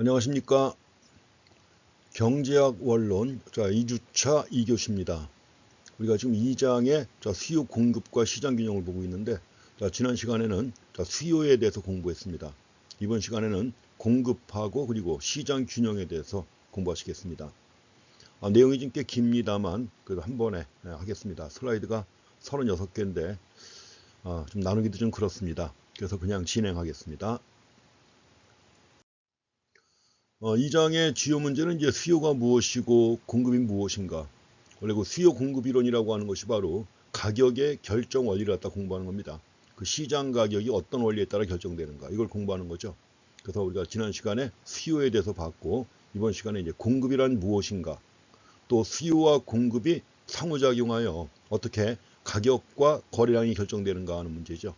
안녕하십니까. 경제학 원론 2주차 2교시입니다. 우리가 지금 2장의 수요 공급과 시장 균형을 보고 있는데 지난 시간에는 수요에 대해서 공부했습니다. 이번 시간에는 공급하고 그리고 시장 균형에 대해서 공부하시겠습니다. 내용이 좀 꽤 깁니다만 그래도 한 번에 하겠습니다. 슬라이드가 36개인데 좀 나누기도 좀 그렇습니다. 그래서 그냥 진행하겠습니다. 2장의 주요 문제는 이제 수요가 무엇이고 공급이 무엇인가. 원래 그 수요 공급 이론이라고 하는 것이 바로 가격의 결정 원리를 갖다 공부하는 겁니다. 그 시장 가격이 어떤 원리에 따라 결정되는가 이걸 공부하는 거죠. 그래서 우리가 지난 시간에 수요에 대해서 봤고 이번 시간에 이제 공급이란 무엇인가, 또 수요와 공급이 상호작용하여 어떻게 가격과 거래량이 결정되는가 하는 문제죠.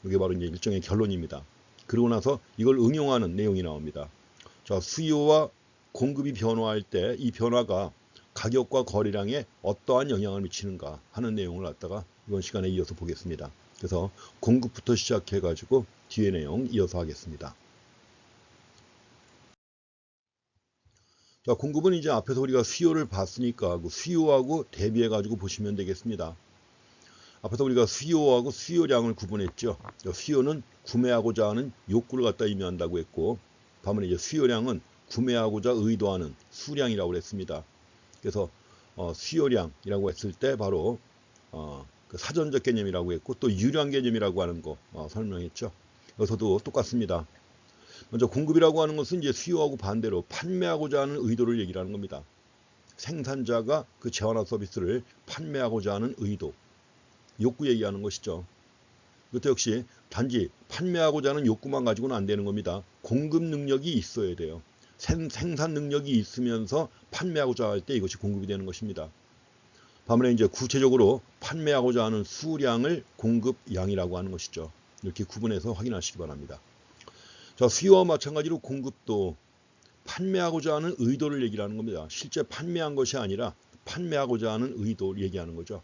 이게 바로 이제 일종의 결론입니다. 그러고 나서 이걸 응용하는 내용이 나옵니다. 수요와 공급이 변화할 때 이 변화가 가격과 거래량에 어떠한 영향을 미치는가 하는 내용을 갖다가 이번 시간에 이어서 보겠습니다. 그래서 공급부터 시작해 가지고 뒤에 내용 이어서 하겠습니다. 공급은 이제 앞에서 우리가 수요를 봤으니까 그 수요하고 대비해 가지고 보시면 되겠습니다. 앞에서 우리가 수요하고 수요량을 구분했죠. 수요는 구매하고자 하는 욕구를 갖다 의미한다고 했고, 반면에 이제 수요량은 구매하고자 의도하는 수량이라고 했습니다. 그래서 수요량이라고 했을 때 바로 그 사전적 개념이라고 했고, 또 유량 개념이라고 하는 거 설명했죠. 여기서도 똑같습니다. 먼저 공급이라고 하는 것은 이제 수요하고 반대로 판매하고자 하는 의도를 얘기를 하는 겁니다. 생산자가 그 재화나 서비스를 판매하고자 하는 의도, 욕구 얘기하는 것이죠. 이것도 역시 단지 판매하고자 하는 욕구만 가지고는 안 되는 겁니다. 공급 능력이 있어야 돼요. 생산 능력이 있으면서 판매하고자 할 때 이것이 공급이 되는 것입니다. 반면에 이제 구체적으로 판매하고자 하는 수량을 공급량이라고 하는 것이죠. 이렇게 구분해서 확인하시기 바랍니다. 수요와 마찬가지로 공급도 판매하고자 하는 의도를 얘기를 하는 겁니다. 실제 판매한 것이 아니라 판매하고자 하는 의도를 얘기하는 거죠.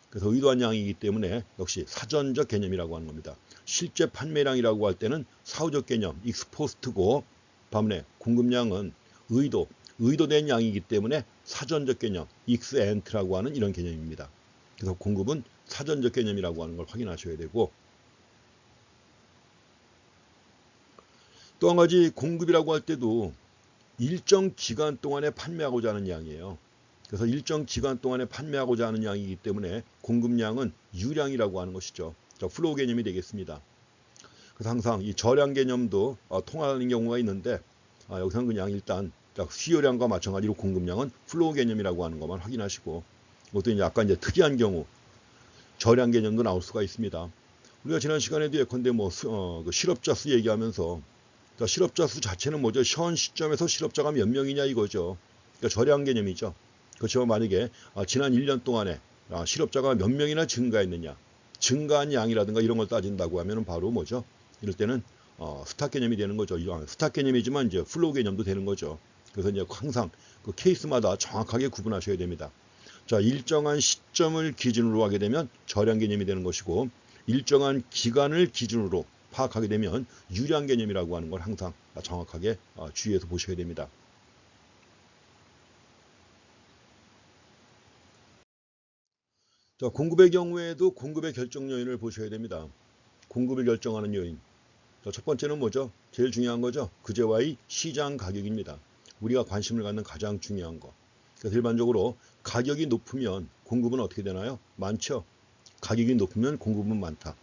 그래서 의도한 양이기 때문에 역시 사전적 개념이라고 하는 겁니다. 실제 판매량이라고 할 때는 사후적 개념, 익스포스트고, 반면에 공급량은 의도된 양이기 때문에 사전적 개념, 익스엔트라고 하는 이런 개념입니다. 그래서 공급은 사전적 개념이라고 하는 걸 확인하셔야 되고, 또 한 가지 공급이라고 할 때도 일정 기간 동안에 판매하고자 하는 양이에요. 그래서 일정 기간 동안에 판매하고자 하는 양이기 때문에 공급량은 유량이라고 하는 것이죠. 플로우 개념이 되겠습니다. 그래서 항상 이 저량 개념도 통하는 경우가 있는데 여기서는 그냥 일단 수요량과 마찬가지로 공급량은 플로우 개념이라고 하는 것만 확인하시고, 이것도 이제 약간 이제 특이한 경우 저량 개념도 나올 수가 있습니다. 우리가 지난 시간에도 예컨대 그 실업자 수 얘기하면서 실업자 수 자체는 뭐죠? 현 시점에서 실업자가 몇 명이냐 이거죠. 그러니까 저량 개념이죠. 그렇지만 만약에 지난 1년 동안에 실업자가 몇 명이나 증가했느냐, 증가한 양이라든가 이런 걸 따진다고 하면 바로 뭐죠? 이럴 때는 스타 개념이 되는 거죠. 스타 개념이지만 이제 플로우 개념도 되는 거죠. 그래서 이제 항상 그 케이스마다 정확하게 구분하셔야 됩니다. 일정한 시점을 기준으로 하게 되면 저량 개념이 되는 것이고, 일정한 기간을 기준으로 파악하게 되면 유량 개념이라고 하는 걸 항상 정확하게 주의해서 보셔야 됩니다. 공급의 경우에도 공급의 결정 요인을 보셔야 됩니다. 공급을 결정하는 요인. 첫 번째는 뭐죠? 제일 중요한 거죠. 그제와의 시장 가격입니다. 우리가 관심을 갖는 가장 중요한 거. 그래서 일반적으로 가격이 높으면 공급은 어떻게 되나요? 많죠. 가격이 높으면 공급은 많다.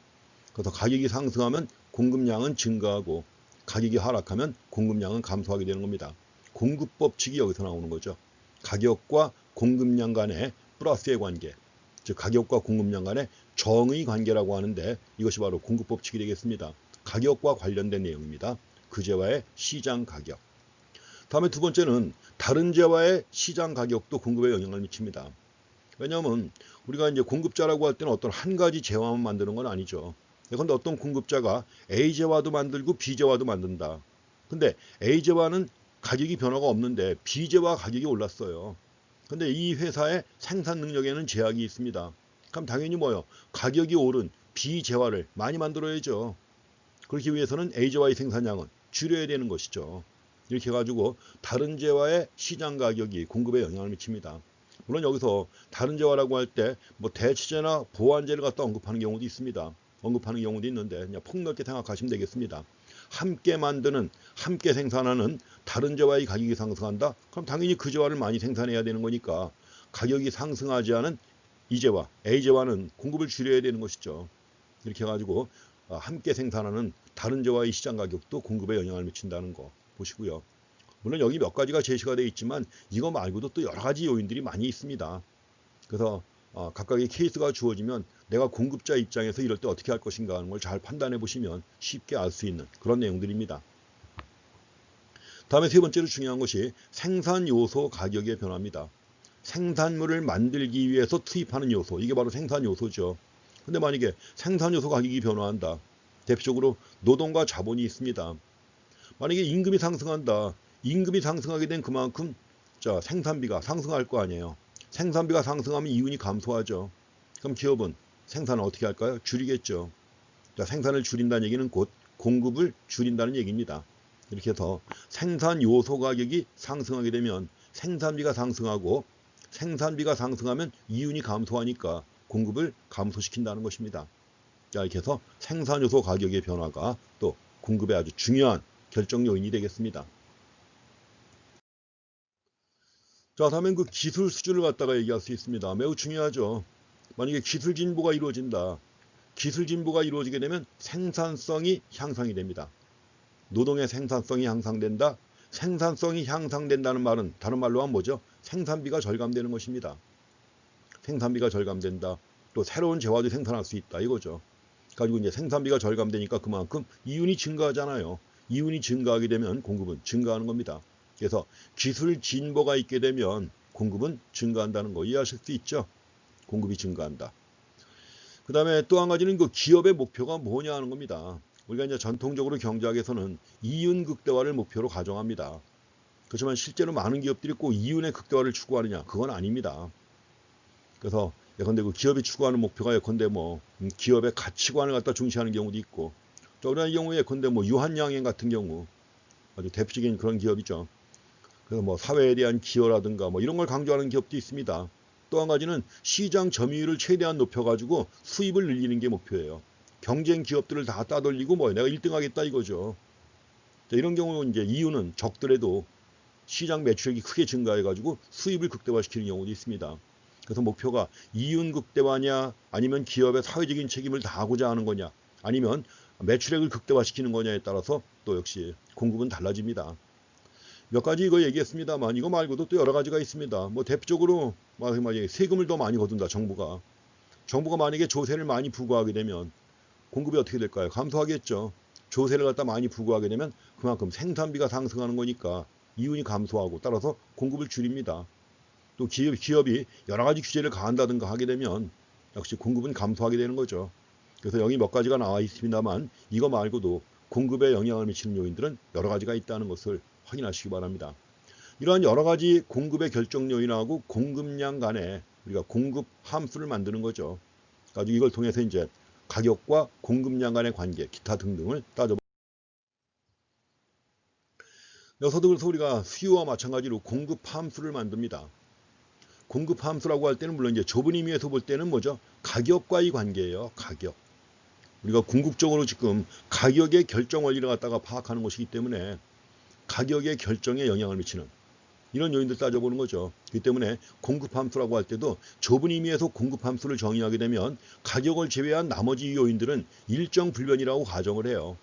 그래서 가격이 상승하면 공급량은 증가하고, 가격이 하락하면 공급량은 감소하게 되는 겁니다. 공급 법칙이 여기서 나오는 거죠. 가격과 공급량 간의 플러스의 관계, 즉 가격과 공급량 간의 정의 관계라고 하는데, 이것이 바로 공급 법칙이 되겠습니다. 가격과 관련된 내용입니다. 그 재화의 시장 가격. 다음에 두 번째는 다른 재화의 시장 가격도 공급에 영향을 미칩니다. 왜냐하면 우리가 이제 공급자라고 할 때는 어떤 한 가지 재화만 만드는 건 아니죠. 그런데 어떤 공급자가 A 재화도 만들고 B 재화도 만든다. 근데 A 재화는 가격이 변화가 없는데 B 재화 가격이 올랐어요. 근데 이 회사의 생산 능력에는 제약이 있습니다. 그럼 당연히 뭐요? 가격이 오른 B 재화를 많이 만들어야죠. 그렇기 위해서는 A 재화의 생산량은 줄여야 되는 것이죠. 이렇게 해가지고 다른 재화의 시장 가격이 공급에 영향을 미칩니다. 물론 여기서 다른 재화라고 할 때 뭐 대체재나 보완재를 갖다 언급하는 경우도 있습니다. 언급하는 경우도 있는데 그냥 폭넓게 생각하시면 되겠습니다. 함께 만드는, 함께 생산하는 다른 재화의 가격이 상승한다? 그럼 당연히 그 재화를 많이 생산해야 되는 거니까 가격이 상승하지 않은 이 재화, A 재화는 공급을 줄여야 되는 것이죠. 이렇게 해가지고 함께 생산하는 다른 재화의 시장 가격도 공급에 영향을 미친다는 거 보시고요. 물론 여기 몇 가지가 제시가 되어 있지만 이거 말고도 또 여러 가지 요인들이 많이 있습니다. 그래서 각각의 케이스가 주어지면 내가 공급자 입장에서 이럴 때 어떻게 할 것인가 하는 걸 잘 판단해 보시면 쉽게 알 수 있는 그런 내용들입니다. 다음에 세 번째로 중요한 것이 생산 요소 가격의 변화입니다. 생산물을 만들기 위해서 투입하는 요소, 이게 바로 생산 요소죠. 근데 만약에 생산 요소 가격이 변화한다. 대표적으로 노동과 자본이 있습니다. 만약에 임금이 상승한다. 임금이 상승하게 된 그만큼 생산비가 상승할 거 아니에요. 생산비가 상승하면 이윤이 감소하죠. 그럼 기업은 생산을 어떻게 할까요? 줄이겠죠. 생산을 줄인다는 얘기는 곧 공급을 줄인다는 얘기입니다. 이렇게 해서 생산 요소 가격이 상승하게 되면 생산비가 상승하고 생산비가 상승하면 이윤이 감소하니까 공급을 감소시킨다는 것입니다. 이렇게 해서 생산 요소 가격의 변화가 또 공급에 아주 중요한 결정 요인이 되겠습니다. 다음엔 그 기술 수준을 갖다가 얘기할 수 있습니다. 매우 중요하죠. 만약에 기술 진보가 이루어진다. 기술 진보가 이루어지게 되면 생산성이 향상이 됩니다. 노동의 생산성이 향상된다. 생산성이 향상된다는 말은 다른 말로 하면 뭐죠? 생산비가 절감되는 것입니다. 생산비가 절감된다. 또 새로운 재화도 생산할 수 있다 이거죠. 가지고 이제 생산비가 절감되니까 그만큼 이윤이 증가하잖아요. 이윤이 증가하게 되면 공급은 증가하는 겁니다. 그래서 기술 진보가 있게 되면 공급은 증가한다는 거 이해하실 수 있죠? 공급이 증가한다. 그 다음에 또 한 가지는 그 기업의 목표가 뭐냐 하는 겁니다. 우리가 이제 전통적으로 경제학에서는 이윤 극대화를 목표로 가정합니다. 그렇지만 실제로 많은 기업들이 꼭 이윤의 극대화를 추구하느냐? 그건 아닙니다. 그래서 예컨대 그 기업이 추구하는 목표가 예컨대 뭐 기업의 가치관을 갖다 중시하는 경우도 있고, 또 그런 경우에 예컨대 뭐 유한양행 같은 경우 아주 대표적인 그런 기업이죠. 그래서 뭐 사회에 대한 기여라든가 뭐 이런 걸 강조하는 기업도 있습니다. 또 한 가지는 시장 점유율을 최대한 높여가지고 수입을 늘리는 게 목표예요. 경쟁 기업들을 다 따돌리고 뭐 내가 1등 하겠다 이거죠. 이런 경우 이제 이유는 적더라도 시장 매출액이 크게 증가해가지고 수입을 극대화시키는 경우도 있습니다. 그래서 목표가 이윤 극대화냐 아니면 기업의 사회적인 책임을 다하고자 하는 거냐 아니면 매출액을 극대화시키는 거냐에 따라서 또 역시 공급은 달라집니다. 몇 가지 이거 얘기했습니다만 이거 말고도 또 여러 가지가 있습니다. 뭐 대표적으로 만약에 세금을 더 많이 거둔다 정부가 만약에 조세를 많이 부과하게 되면 공급이 어떻게 될까요? 감소하겠죠. 조세를 갖다 많이 부과하게 되면 그만큼 생산비가 상승하는 거니까 이윤이 감소하고 따라서 공급을 줄입니다. 또 기업이 여러 가지 규제를 가한다든가 하게 되면 역시 공급은 감소하게 되는 거죠. 그래서 여기 몇 가지가 나와 있습니다만 이거 말고도 공급에 영향을 미치는 요인들은 여러 가지가 있다는 것을 확인하시기 바랍니다. 이러한 여러 가지 공급의 결정 요인하고 공급량 간에 우리가 공급 함수를 만드는 거죠. 가지고 이걸 통해서 이제 가격과 공급량 간의 관계, 기타 등등을 따져봅니다. 여기서도 그래서 우리가 수요와 마찬가지로 공급 함수를 만듭니다. 공급 함수라고 할 때는 물론 이제 좁은 의미에서 볼 때는 뭐죠? 가격과의 관계예요. 가격. 우리가 궁극적으로 지금 가격의 결정 원리를 갖다가 파악하는 것이기 때문에 가격의 결정에 영향을 미치는 이런 요인들 따져보는 거죠. 그렇기 때문에 공급 함수라고 할 때도 좁은 의미에서 공급 함수를 정의하게 되면 가격을 제외한 나머지 요인들은 일정 불변이라고 가정을 해요.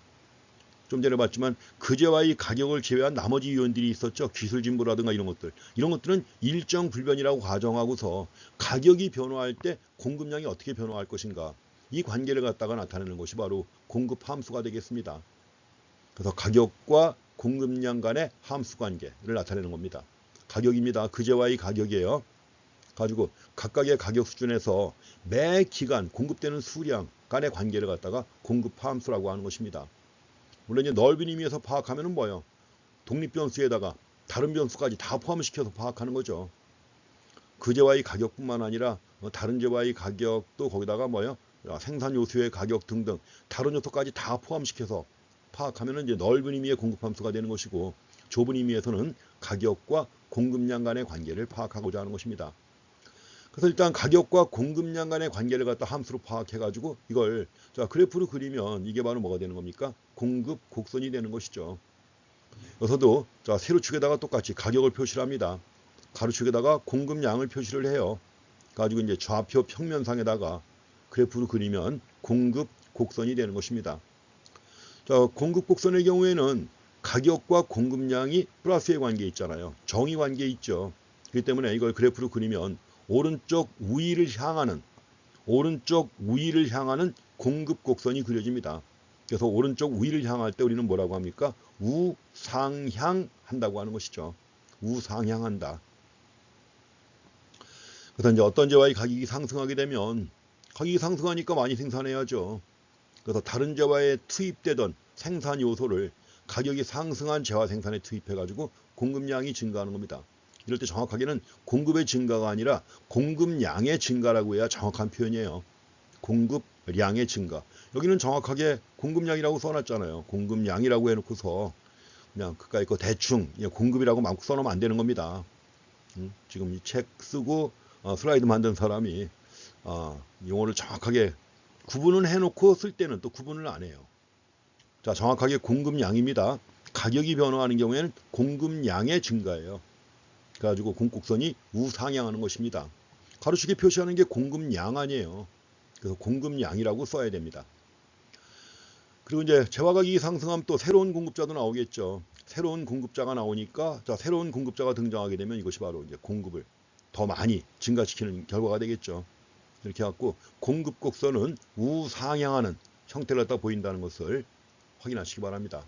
좀 전에 봤지만 그제와의 가격을 제외한 나머지 요인들이 있었죠. 기술 진보라든가 이런 것들. 이런 것들은 일정 불변이라고 가정하고서 가격이 변화할 때 공급량이 어떻게 변화할 것인가. 이 관계를 갖다가 나타내는 것이 바로 공급 함수가 되겠습니다. 그래서 가격과 공급량 간의 함수 관계를 나타내는 겁니다. 가격입니다. 그제와의 가격이에요. 가지고 각각의 가격 수준에서 매 기간 공급되는 수량 간의 관계를 갖다가 공급 함수라고 하는 것입니다. 물론 이제 넓은 의미에서 파악하면은 뭐예요? 독립 변수에다가 다른 변수까지 다 포함시켜서 파악하는 거죠. 그제와의 가격뿐만 아니라 다른 제와의 가격도 거기다가 뭐예요? 생산 요소의 가격 등등 다른 요소까지 다 포함시켜서 파악하면은 이제 넓은 의미의 공급 함수가 되는 것이고, 좁은 의미에서는 가격과 공급량 간의 관계를 파악하고자 하는 것입니다. 그래서 일단 가격과 공급량 간의 관계를 갖다 함수로 파악해가지고 이걸 자 그래프로 그리면 이게 바로 뭐가 되는 겁니까? 공급 곡선이 되는 것이죠. 여기서도 자 세로축에다가 똑같이 가격을 표시를 합니다. 가로축에다가 공급량을 표시를 해요. 가지고 이제 좌표 평면상에다가 그래프로 그리면 공급 곡선이 되는 것입니다. 자, 공급 곡선의 경우에는 가격과 공급량이 플러스의 관계에 있잖아요. 정의 관계에 있죠. 그렇기 때문에 이걸 그래프로 그리면 오른쪽 위를 향하는 공급 곡선이 그려집니다. 그래서 오른쪽 위를 향할 때 우리는 뭐라고 합니까? 우상향한다고 하는 것이죠. 우상향한다. 그래서 이제 어떤 재화의 가격이 상승하게 되면 가격이 상승하니까 많이 생산해야죠. 그래서 다른 재화에 투입되던 생산 요소를 가격이 상승한 재화 생산에 투입해가지고 공급량이 증가하는 겁니다. 이럴 때 정확하게는 공급의 증가가 아니라 공급량의 증가라고 해야 정확한 표현이에요. 공급량의 증가. 여기는 정확하게 공급량이라고 써놨잖아요. 공급량이라고 해놓고서 그냥 그까이 거 대충 공급이라고 막 써놓으면 안 되는 겁니다. 지금 이 책 쓰고 슬라이드 만든 사람이 용어를 정확하게 구분을 해놓고 쓸 때는 또 구분을 안 해요. 자, 정확하게 공급량입니다. 가격이 변화하는 경우에는 공급량의 증가예요. 그래가지고 공곡선이 우상향하는 것입니다. 가로축에 표시하는 게 공급량 아니에요. 그래서 공급량이라고 써야 됩니다. 그리고 이제 재화 가격이 상승하면 또 새로운 공급자도 나오겠죠. 새로운 공급자가 나오니까 자, 새로운 공급자가 등장하게 되면 이것이 바로 이제 공급을 더 많이 증가시키는 결과가 되겠죠. 이렇게 해갖고 공급 곡선은 우상향하는 형태를 갖다 보인다는 것을 확인하시기 바랍니다.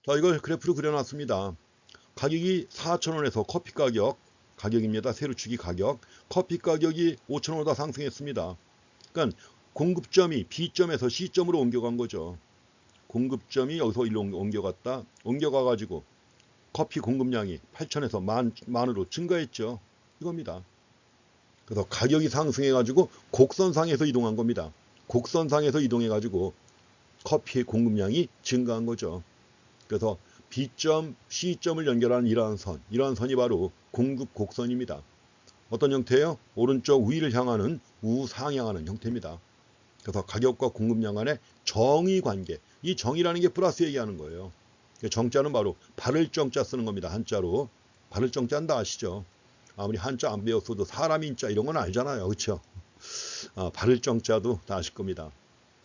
자, 이걸 그래프로 그려놨습니다. 가격이 4,000원에서 커피 가격입니다. 세로축이 가격. 커피 가격이 5,000원보다 상승했습니다. 그러니까 공급점이 B점에서 C점으로 옮겨간 거죠. 공급점이 여기서 일로 옮겨가가지고 커피 공급량이 8,000에서 만으로 증가했죠. 이겁니다. 그래서 가격이 상승해가지고 곡선상에서 이동한 겁니다. 곡선상에서 이동해가지고 커피의 공급량이 증가한 거죠. 그래서 B점, C점을 연결하는 이러한 선이 바로 공급 곡선입니다. 어떤 형태예요? 오른쪽 위를 향하는 우상향하는 형태입니다. 그래서 가격과 공급량 간의 정의 관계, 이 정의라는 게 플러스 얘기하는 거예요. 정자는 바로 바를 정자 쓰는 겁니다. 한자로. 바를 정자는 다 아시죠? 아무리 한자 안 배웠어도 사람 인자 이런 건 알잖아요. 그렇죠? 바를 정자도 다 아실 겁니다.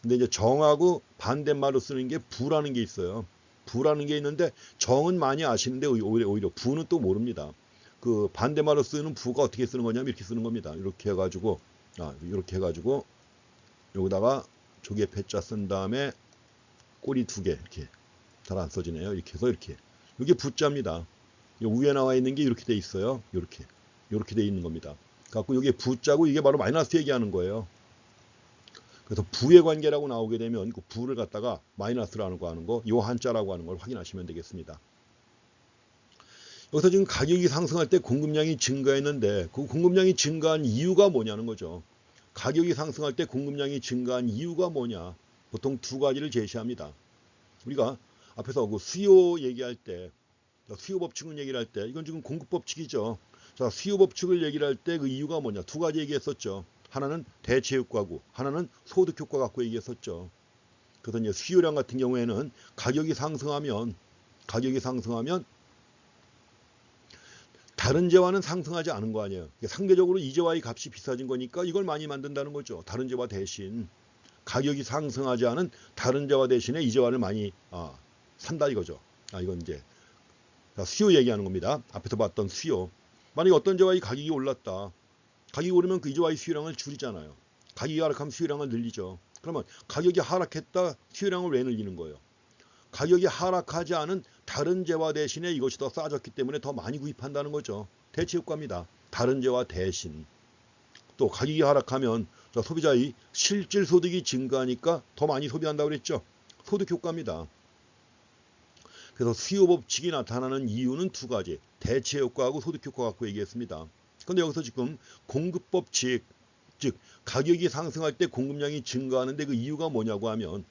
근데 이제 정하고 반대말로 쓰는 게 부라는 게 있어요. 부라는 게 있는데 정은 많이 아시는데 오히려 부는 또 모릅니다. 그 반대말로 쓰는 부가 어떻게 쓰는 거냐면 이렇게 쓰는 겁니다. 이렇게 해가지고 여기다가 조개 패자 쓴 다음에 꼬리 2개 이렇게 잘 안 써지네요. 이렇게 해서 이렇게 이게 부자입니다. 위에 나와 있는 게 이렇게 돼 있어요. 이렇게 돼 있는 겁니다. 갖고 이게 부자고 이게 바로 마이너스 얘기하는 거예요. 그래서 부의 관계라고 나오게 되면 그 부를 갖다가 마이너스라는 거 하는 거, 요 한자라고 하는 걸 확인하시면 되겠습니다. 여기서 지금 가격이 상승할 때 공급량이 증가했는데 그 공급량이 증가한 이유가 뭐냐는 거죠. 가격이 상승할 때 공급량이 증가한 이유가 뭐냐. 보통 두 가지를 제시합니다. 우리가 앞에서 그 수요 얘기할 때, 수요 법칙을 얘기를 할 때, 이건 지금 공급 법칙이죠. 자, 수요 법칙을 얘기를 할 때 그 이유가 뭐냐. 두 가지 얘기했었죠. 하나는 대체 효과고, 하나는 소득 효과 갖고 얘기했었죠. 그래서 이제 수요량 같은 경우에는 가격이 상승하면 다른 재화는 상승하지 않은 거 아니에요. 상대적으로 이 재화의 값이 비싸진 거니까 이걸 많이 만든다는 거죠. 다른 재화 대신 가격이 상승하지 않은 다른 재화 대신에 이 재화를 많이 산다 이거죠. 이건 이제 수요 얘기하는 겁니다. 앞에서 봤던 수요. 만약에 어떤 재화의 가격이 올랐다. 가격이 오르면 그 이 재화의 수요량을 줄이잖아요. 가격이 하락하면 수요량을 늘리죠. 그러면 가격이 하락했다. 수요량을 왜 늘리는 거예요? 가격이 하락하지 않은 다른 재화 대신에 이것이 더 싸졌기 때문에 더 많이 구입한다는 거죠. 대체 효과입니다. 다른 재화 대신. 또 가격이 하락하면 소비자의 실질 소득이 증가하니까 더 많이 소비한다고 그랬죠. 소득 효과입니다. 그래서 수요 법칙이 나타나는 이유는 두 가지. 대체 효과하고 소득 효과 갖고 얘기했습니다. 그런데 여기서 지금 공급 법칙, 즉 가격이 상승할 때 공급량이 증가하는데 그 이유가 뭐냐고 하면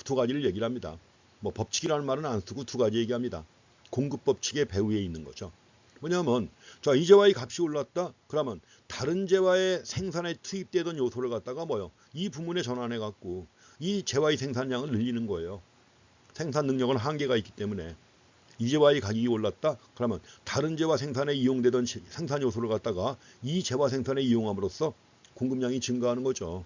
두 가지를 얘기를 합니다. 뭐 법칙이라는 말은 안 쓰고 두 가지 얘기합니다. 공급 법칙의 배후에 있는 거죠. 뭐냐면 자 이재화의 값이 올랐다. 그러면 다른 재화의 생산에 투입되던 요소를 갖다가 뭐요? 이 부문에 전환해 갖고 이 재화의 생산량을 늘리는 거예요. 생산 능력은 한계가 있기 때문에 이 재화의 가격이 올랐다. 그러면 다른 재화 생산에 이용되던 생산 요소를 갖다가 이 재화 생산에 이용함으로써 공급량이 증가하는 거죠.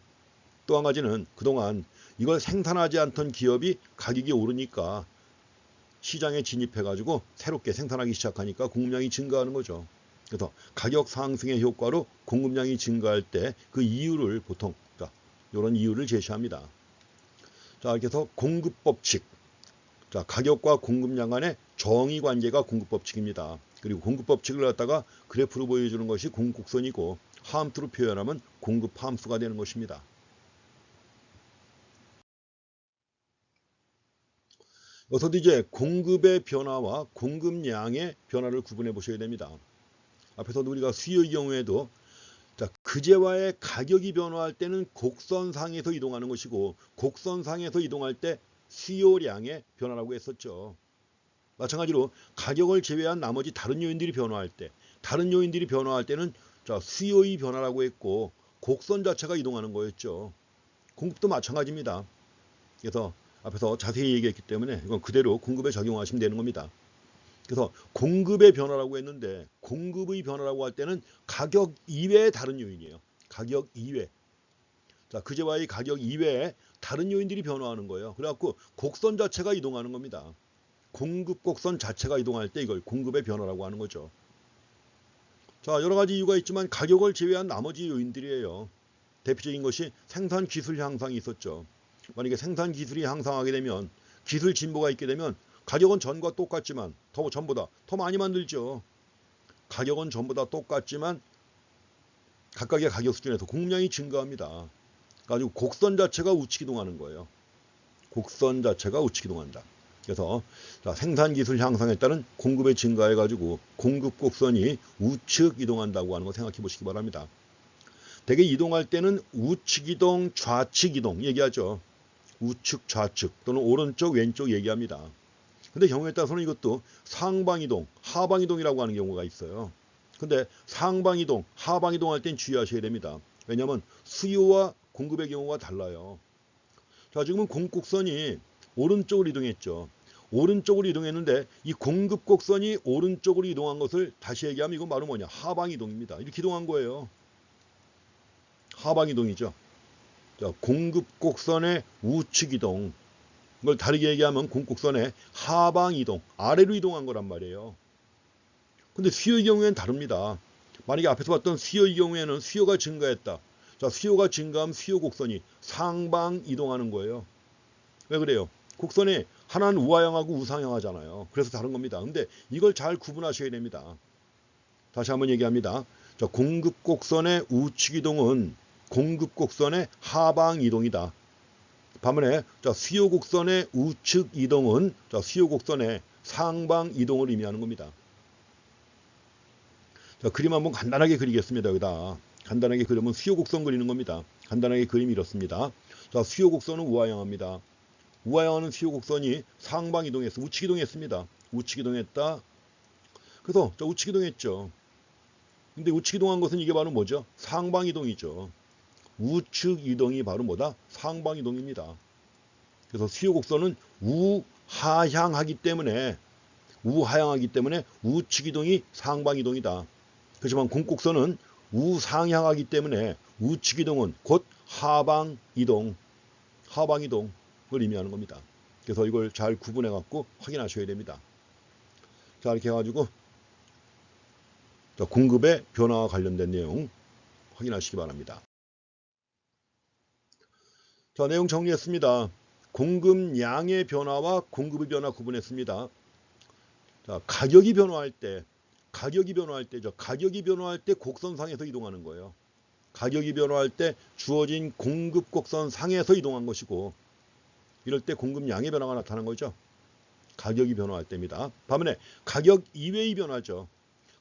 또 한 가지는 그동안 이걸 생산하지 않던 기업이 가격이 오르니까 시장에 진입해가지고 새롭게 생산하기 시작하니까 공급량이 증가하는 거죠. 그래서 가격 상승의 효과로 공급량이 증가할 때 그 이유를 보통 이런 이유를 제시합니다. 자, 이렇게 해서 공급법칙. 자, 가격과 공급량 간의 정의 관계가 공급법칙입니다. 그리고 공급법칙을 갖다가 그래프로 보여주는 것이 공급곡선이고 함수로 표현하면 공급함수가 되는 것입니다. 여기서도 이제 공급의 변화와 공급량의 변화를 구분해 보셔야 됩니다. 앞에서도 우리가 수요의 경우에도 자, 그 재화의 가격이 변화할 때는 곡선상에서 이동하는 것이고 곡선상에서 이동할 때 수요량의 변화라고 했었죠. 마찬가지로 가격을 제외한 나머지 다른 요인들이 변화할 때는 자, 수요의 변화라고 했고 곡선 자체가 이동하는 거였죠. 공급도 마찬가지입니다. 그래서 앞에서 자세히 얘기했기 때문에 이건 그대로 공급에 적용하시면 되는 겁니다. 그래서 공급의 변화라고 했는데 공급의 변화라고 할 때는 가격 이외의 다른 요인이에요. 가격 이외. 자, 그 재화의 가격 이외에 다른 요인들이 변화하는 거예요. 그래갖고 곡선 자체가 이동하는 겁니다. 공급 곡선 자체가 이동할 때 이걸 공급의 변화라고 하는 거죠. 자, 여러 가지 이유가 있지만 가격을 제외한 나머지 요인들이에요. 대표적인 것이 생산 기술 향상이 있었죠. 만약에 생산 기술이 향상하게 되면 기술 진보가 있게 되면 가격은 전과 똑같지만 전보다 더 많이 만들죠. 가격은 전보다 똑같지만 각각의 가격 수준에서 공급량이 증가합니다. 가지고 곡선 자체가 우측 이동하는 거예요. 곡선 자체가 우측 이동한다. 그래서 자, 생산 기술 향상에 따른 공급의 증가해 가지고 공급 곡선이 우측 이동한다고 하는 거 생각해 보시기 바랍니다. 대개 이동할 때는 우측 이동, 좌측 이동 얘기하죠. 우측, 좌측 또는 오른쪽, 왼쪽 얘기합니다. 근데 경우에 따라서는 이것도 상방 이동, 하방 이동이라고 하는 경우가 있어요. 근데 상방 이동, 하방 이동할 땐 주의하셔야 됩니다. 왜냐하면 수요와 공급의 경우가 달라요. 자, 지금은 공급곡선이 오른쪽으로 이동했죠. 오른쪽으로 이동했는데 이 공급곡선이 오른쪽으로 이동한 것을 다시 얘기하면 이건 바로 뭐냐? 하방 이동입니다. 이렇게 이동한 거예요. 하방 이동이죠. 자, 공급곡선의 우측 이동. 이걸 다르게 얘기하면 공급곡선의 하방 이동, 아래로 이동한 거란 말이에요. 근데 수요의 경우에는 다릅니다. 만약에 앞에서 봤던 수요의 경우에는 수요가 증가했다. 자, 수요가 증가하면 수요 곡선이 상방 이동하는 거예요. 왜 그래요? 곡선이 하나는 우하향하고 우상향하잖아요. 그래서 다른 겁니다. 근데 이걸 잘 구분하셔야 됩니다. 다시 한번 얘기합니다. 자, 공급 곡선의 우측 이동은 공급 곡선의 하방 이동이다. 반면에 자, 수요 곡선의 우측 이동은 자, 수요 곡선의 상방 이동을 의미하는 겁니다. 자, 그림 한번 간단하게 그리겠습니다. 여기다 간단하게 그리면 수요 곡선 그리는 겁니다. 간단하게 그림이 이렇습니다. 자, 수요 곡선은 우하향합니다. 우하향하는 수요 곡선이 상방 이동해서 우측 이동했습니다. 우측 이동했다. 그래서 자, 우측 이동했죠. 근데 우측 이동한 것은 이게 바로 뭐죠? 상방 이동이죠. 우측 이동이 바로 뭐다? 상방 이동입니다. 그래서 수요 곡선은 우하향하기 때문에 우측 이동이 상방 이동이다. 그렇지만 공곡선은 우상향하기 때문에 우측 이동은 곧 하방 이동을 의미하는 겁니다. 그래서 이걸 잘 구분해 갖고 확인하셔야 됩니다. 자, 이렇게 해가지고 공급의 변화와 관련된 내용 확인하시기 바랍니다. 자, 내용 정리했습니다. 공급량의 변화와 공급의 변화 구분했습니다. 자, 가격이 변화할 때 곡선상에서 이동하는 거예요. 가격이 변화할 때 주어진 공급 곡선 상에서 이동한 것이고, 이럴 때 공급량의 변화가 나타나는 거죠. 가격이 변화할 때입니다. 반면에 가격 이외의 변화죠.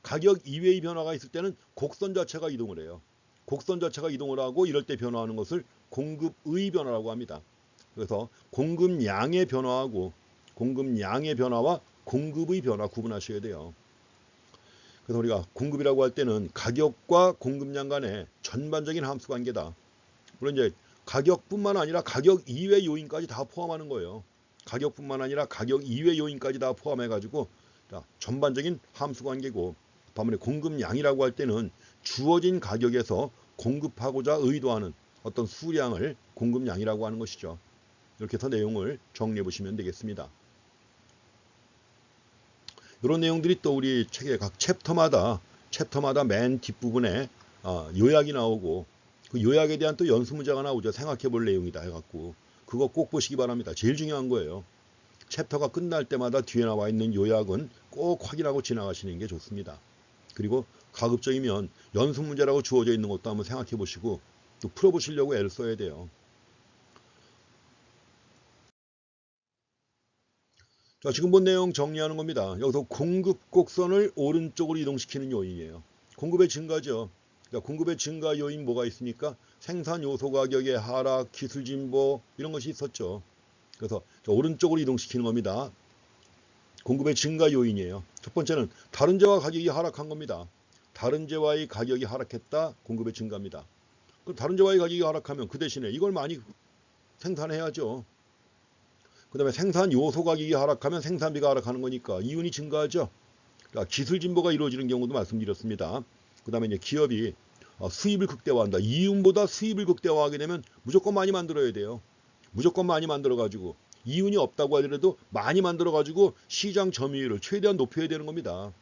가격 이외의 변화가 있을 때는 곡선 자체가 이동을 해요. 곡선 자체가 이동을 하고 이럴 때 변화하는 것을 공급의 변화라고 합니다. 그래서 공급량의 변화하고 공급량의 변화와 공급의 변화 구분하셔야 돼요. 그래서 우리가 공급이라고 할 때는 가격과 공급량 간의 전반적인 함수 관계다. 물론 이제 가격뿐만 아니라 가격 이외 요인까지 다 포함하는 거예요. 가격뿐만 아니라 가격 이외 요인까지 다 포함해가지고 전반적인 함수 관계고, 반면에 공급량이라고 할 때는 주어진 가격에서 공급하고자 의도하는 어떤 수량을 공급량이라고 하는 것이죠. 이렇게 해서 내용을 정리해 보시면 되겠습니다. 이런 내용들이 또 우리 책의 각 챕터마다 맨 뒷부분에 요약이 나오고, 그 요약에 대한 또 연수 문제가 나오죠. 생각해 볼 내용이다 해갖고 그거 꼭 보시기 바랍니다. 제일 중요한 거예요. 챕터가 끝날 때마다 뒤에 나와 있는 요약은 꼭 확인하고 지나가시는 게 좋습니다. 그리고 가급적이면 연수 문제라고 주어져 있는 것도 한번 생각해 보시고 또 풀어보시려고 애를 써야 돼요. 자, 지금 본 내용 정리하는 겁니다. 여기서 공급 곡선을 오른쪽으로 이동시키는 요인이에요. 공급의 증가죠. 공급의 증가 요인 뭐가 있습니까? 생산 요소 가격의 하락, 기술 진보 이런 것이 있었죠. 그래서 오른쪽으로 이동시키는 겁니다. 공급의 증가 요인이에요. 첫 번째는 다른 재화 가격이 하락한 겁니다. 다른 재화의 가격이 하락했다. 공급의 증가입니다. 그럼 다른 재화의 가격이 하락하면 그 대신에 이걸 많이 생산해야죠. 그 다음에 생산 요소 가격이 하락하면 생산비가 하락하는 거니까 이윤이 증가하죠. 그러니까 기술 진보가 이루어지는 경우도 말씀드렸습니다. 그 다음에 이제 기업이 수입을 극대화한다. 이윤보다 수입을 극대화하게 되면 무조건 많이 만들어야 돼요. 무조건 많이 만들어가지고 이윤이 없다고 하더라도 많이 만들어가지고 시장 점유율을 최대한 높여야 되는 겁니다.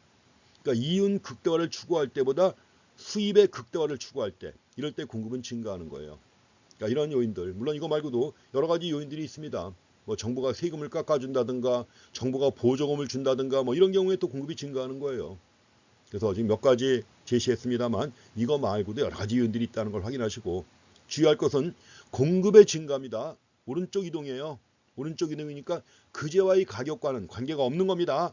그러니까 이윤 극대화를 추구할 때보다 수입의 극대화를 추구할 때, 이럴 때 공급은 증가하는 거예요. 그러니까 이런 요인들, 물론 이거 말고도 여러 가지 요인들이 있습니다. 뭐 정부가 세금을 깎아준다든가 정부가 보조금을 준다든가 뭐 이런 경우에 또 공급이 증가하는 거예요. 그래서 지금 몇 가지 제시했습니다만 이거 말고도 여러 가지 요인들이 있다는 걸 확인하시고, 주의할 것은 공급의 증가입니다. 오른쪽 이동이에요. 오른쪽 이동이니까 그 재화의 가격과는 관계가 없는 겁니다.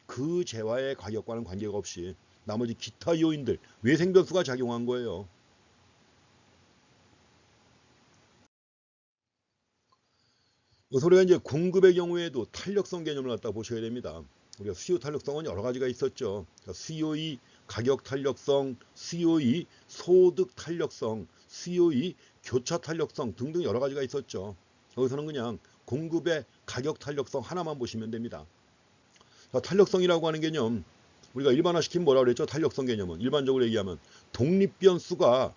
그 재화의 가격과는 관계가 없이 나머지 기타 요인들, 외생 변수가 작용한 거예요. 소리가 이제 공급의 경우에도 탄력성 개념을 갖다 보셔야 됩니다. 우리가 수요 탄력성은 여러 가지가 있었죠. 수요의 가격 탄력성, 수요의 소득 탄력성, 수요의 교차 탄력성 등등 여러 가지가 있었죠. 여기서는 그냥 공급의 가격 탄력성 하나만 보시면 됩니다. 탄력성이라고 하는 개념, 우리가 일반화시키면 뭐라고 그랬죠? 탄력성 개념은 일반적으로 얘기하면 독립변수가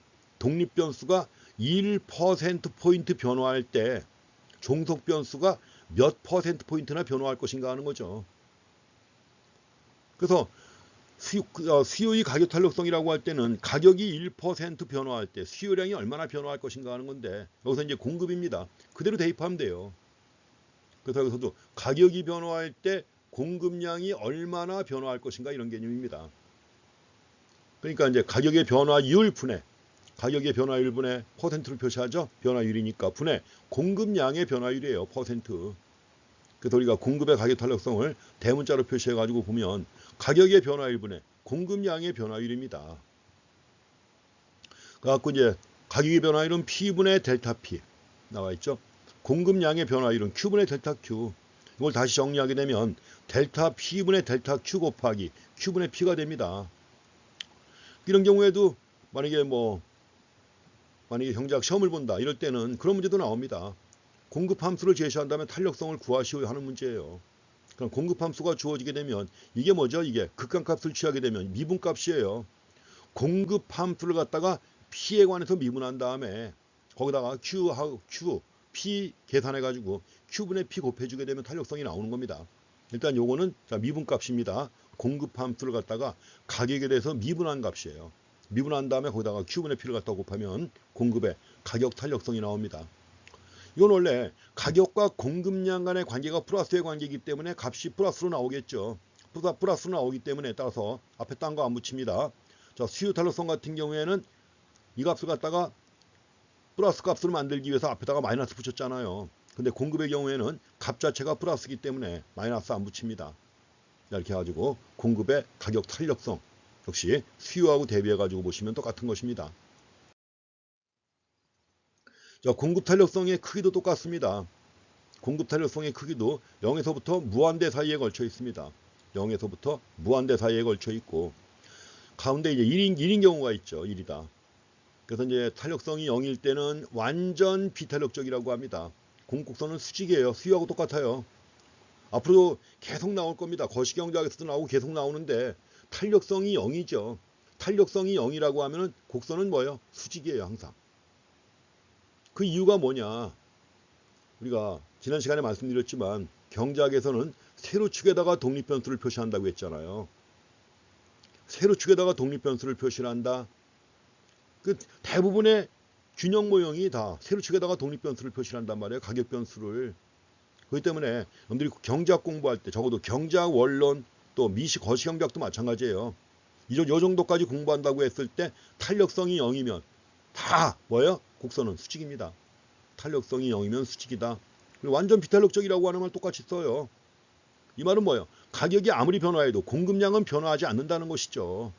1%포인트 변화할 때 종속 변수가 몇 %포인트나 변화할 것인가 하는 거죠. 그래서 수요의 가격 탄력성이라고 할 때는 가격이 1% 변화할 때 수요량이 얼마나 변화할 것인가 하는 건데, 여기서 이제 공급입니다. 그대로 대입하면 돼요. 그래서 여기서도 가격이 변화할 때 공급량이 얼마나 변화할 것인가 이런 개념입니다. 그러니까 이제 가격의 변화율 분해, 가격의 변화율 분해 퍼센트를 표시하죠. 변화율이니까 분해 공급량의 변화율이에요. 퍼센트. 그래서 우리가 공급의 가격 탄력성을 대문자로 표시해 가지고 보면 가격의 변화율 분해 공급량의 변화율입니다. 그래갖고 이제 가격의 변화율은 P분의 델타 P 나와 있죠. 공급량의 변화율은 Q분의 델타 Q. 이걸 다시 정리하게 되면 델타 P분의 델타 Q 곱하기 Q분의 P가 됩니다. 이런 경우에도 만약에 경제학 시험을 본다 이럴 때는 그런 문제도 나옵니다. 공급 함수를 제시한다면 탄력성을 구하시오 하는 문제예요. 그럼 공급 함수가 주어지게 되면 이게 뭐죠? 이게 극한값을 취하게 되면 미분값이에요. 공급 함수를 갖다가 P에 관해서 미분한 다음에 거기다가 Q, P 계산해가지고 Q분의 P 곱해주게 되면 탄력성이 나오는 겁니다. 일단 요거는 미분값입니다. 공급 함수를 갖다가 가격에 대해서 미분한 값이에요. 미분한 다음에 거기다가 Q분의 P를 갖다 гов하면 공급의 가격 탄력성이 나옵니다. 이건 원래 가격과 공급량 간의 관계가 플러스의 관계이기 때문에 값이 플러스로 나오겠죠. 플러스로 나오기 때문에 따라서 앞에 딴 거 안 붙입니다. 자, 수요 탄력성 같은 경우에는 이 값을 갖다가 플러스 값으로 만들기 위해서 앞에다가 마이너스 붙였잖아요. 근데 공급의 경우에는 값 자체가 플러스이기 때문에 마이너스 안 붙입니다. 이렇게 해가지고 공급의 가격 탄력성 역시 수요하고 대비해가지고 보시면 똑같은 것입니다. 자, 공급 탄력성의 크기도 똑같습니다. 공급 탄력성의 크기도 0에서부터 무한대 사이에 걸쳐 있습니다. 0에서부터 무한대 사이에 걸쳐 있고 가운데 이제 1인 경우가 있죠. 1이다. 그래서 이제 탄력성이 0일 때는 완전 비탄력적이라고 합니다. 공급선은 수직이에요. 수유하고 똑같아요. 앞으로 계속 나올 겁니다. 거시경제학에서도 나오고 계속 나오는데 탄력성이 0이죠. 탄력성이 0이라고 하면은 곡선은 뭐예요? 수직이에요. 항상. 그 이유가 뭐냐? 우리가 지난 시간에 말씀드렸지만 경제학에서는 세로축에다가 독립변수를 표시한다고 했잖아요. 세로축에다가 독립변수를 표시를 한다. 그 대부분의 균형 모형이 다 세로축에다가 독립변수를 표시를 한단 말이에요. 가격변수를. 그렇기 때문에 여러분들이 경제학 공부할 때 적어도 경제학 원론 또 미시 거시경제학도 마찬가지예요. 이 정도까지 공부한다고 했을 때 탄력성이 0이면 다 뭐예요? 곡선은 수직입니다. 탄력성이 0이면 수직이다. 그리고 완전 비탄력적이라고 하는 말 똑같이 써요. 이 말은 뭐예요? 가격이 아무리 변화해도 공급량은 변화하지 않는다는 것이죠.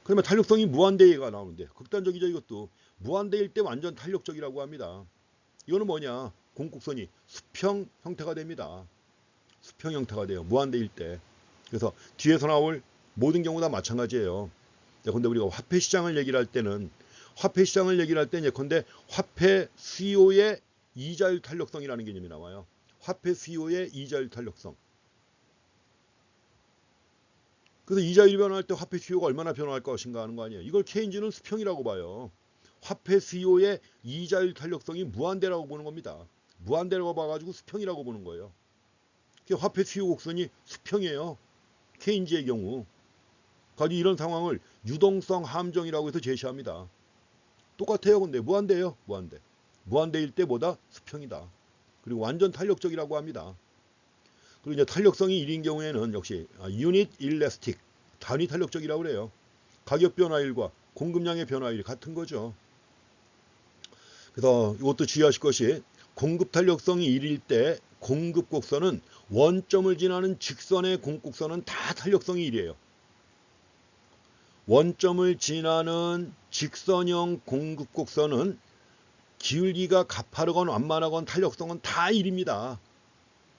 그러면 탄력성이 무한대가 나오는데 극단적이죠. 이것도 무한대일 때 완전 탄력적이라고 합니다. 이거는 뭐냐? 공곡선이 수평 형태가 됩니다. 수평 형태가 돼요. 무한대일 때. 그래서 뒤에서 나올 모든 경우 다 마찬가지예요. 근데 우리가 화폐 시장을 얘기를 할 때는 예컨대 화폐 수요의 이자율 탄력성이라는 개념이 나와요. 화폐 수요의 이자율 탄력성. 그래서 이자율이 변화할 때 화폐 수요가 얼마나 변화할 것인가 하는 거 아니에요. 이걸 케인즈는 수평이라고 봐요. 화폐 수요의 이자율 탄력성이 무한대라고 보는 겁니다. 무한대라고 봐가지고 수평이라고 보는 거예요. 화폐 수요 곡선이 수평이에요. 케인즈의 경우. 가지고 이런 상황을 유동성 함정이라고 해서 제시합니다. 똑같아요. 근데 무한대예요. 무한대. 무한대일 때 뭐다? 수평이다. 그리고 완전 탄력적이라고 합니다. 그리고 이제 탄력성이 1인 경우에는 역시 유닛 일레스틱, 단위 탄력적이라고 그래요. 가격 변화율과 공급량의 변화율이 같은 거죠. 그래서 이것도 주의하실 것이 공급 탄력성이 1일 때 공급 곡선은 원점을 지나는 직선의 공곡선은 다 탄력성이 1이에요. 원점을 지나는 직선형 공급 곡선은 기울기가 가파르건 완만하건 탄력성은 다 1입니다.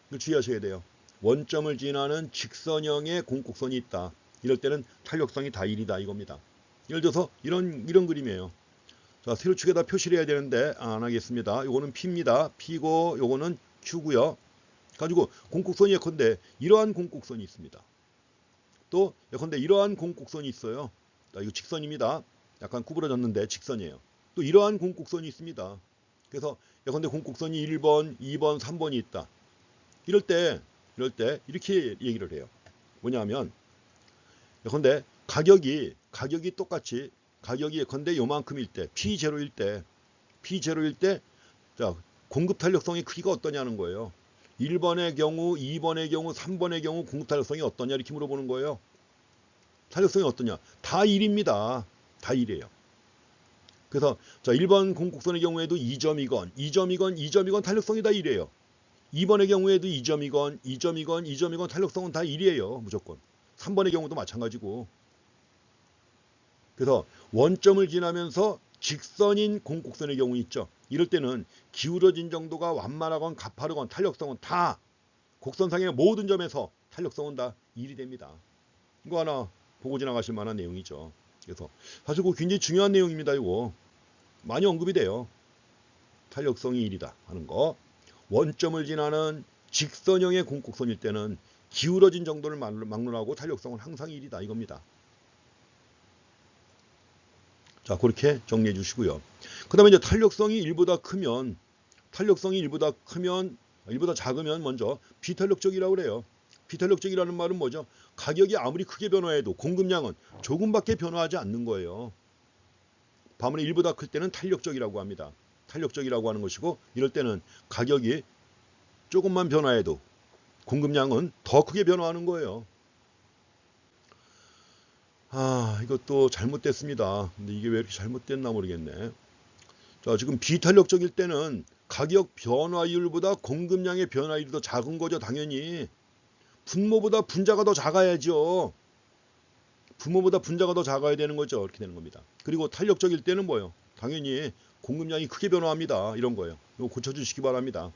이거 주의하셔야 돼요. 원점을 지나는 직선형의 공곡선이 있다. 이럴 때는 탄력성이 다 1이다 이겁니다. 예를 들어서 이런 그림이에요. 자, 세로축에다 표시를 해야 되는데 안 하겠습니다. 요거는 P입니다. P고 요거는 Q고요. 가지고 공곡선이 예컨대 이러한 공곡선이 있습니다. 또 예컨대 이러한 공곡선이 있어요. 자, 이거 직선입니다. 약간 구부러졌는데 직선이에요. 또 이러한 공곡선이 있습니다. 그래서 예컨대 공곡선이 1번, 2번, 3번이 있다. 이럴 때 이렇게 얘기를 해요. 뭐냐면 예컨대 가격이 똑같이 가격이 예컨대 요만큼일 때 P0일 때 자, 공급 탄력성의 크기가 어떠냐는 거예요. 1번의 경우, 2번의 경우, 3번의 경우 공급 탄력성이 어떠냐 이렇게 물어보는 거예요. 탄력성이 어떠냐? 다 1입니다. 다 1이에요. 그래서 자, 1번 공곡선의 경우에도 2점이건 탄력성이 다 1이에요. 2번의 경우에도 2점이건 탄력성은 다 1이에요. 무조건. 3번의 경우도 마찬가지고. 그래서 원점을 지나면서 직선인 공곡선의 경우 있죠. 이럴 때는 기울어진 정도가 완만하건 가파르건 탄력성은 다 곡선상의 모든 점에서 탄력성은 다 1이 됩니다. 이거 하나 보고 지나가실 만한 내용이죠. 그래서 사실 그거 굉장히 중요한 내용입니다. 이거 많이 언급이 돼요. 탄력성이 1이다 하는 거. 원점을 지나는 직선형의 공곡선일 때는 기울어진 정도를 막론하고 탄력성은 항상 1이다 이겁니다. 자, 그렇게 정리해 주시고요. 그 다음에 이제 탄력성이 1보다 작으면 먼저 비탄력적이라고 그래요. 비탄력적이라는 말은 뭐죠? 가격이 아무리 크게 변화해도 공급량은 조금밖에 변화하지 않는 거예요. 반면에 1보다 클 때는 탄력적이라고 합니다. 탄력적이라고 하는 것이고 이럴 때는 가격이 조금만 변화해도 공급량은 더 크게 변화하는 거예요. 이것도 잘못됐습니다. 근데 이게 왜 이렇게 잘못됐나 모르겠네. 자, 지금 비탄력적일 때는 가격 변화율보다 공급량의 변화율이 더 작은 거죠. 당연히. 분모보다 분자가 더 작아야죠. 분모보다 분자가 더 작아야 되는 거죠. 이렇게 되는 겁니다. 그리고 탄력적일 때는 뭐예요? 당연히 공급량이 크게 변화합니다. 이런 거예요. 이거 고쳐주시기 바랍니다.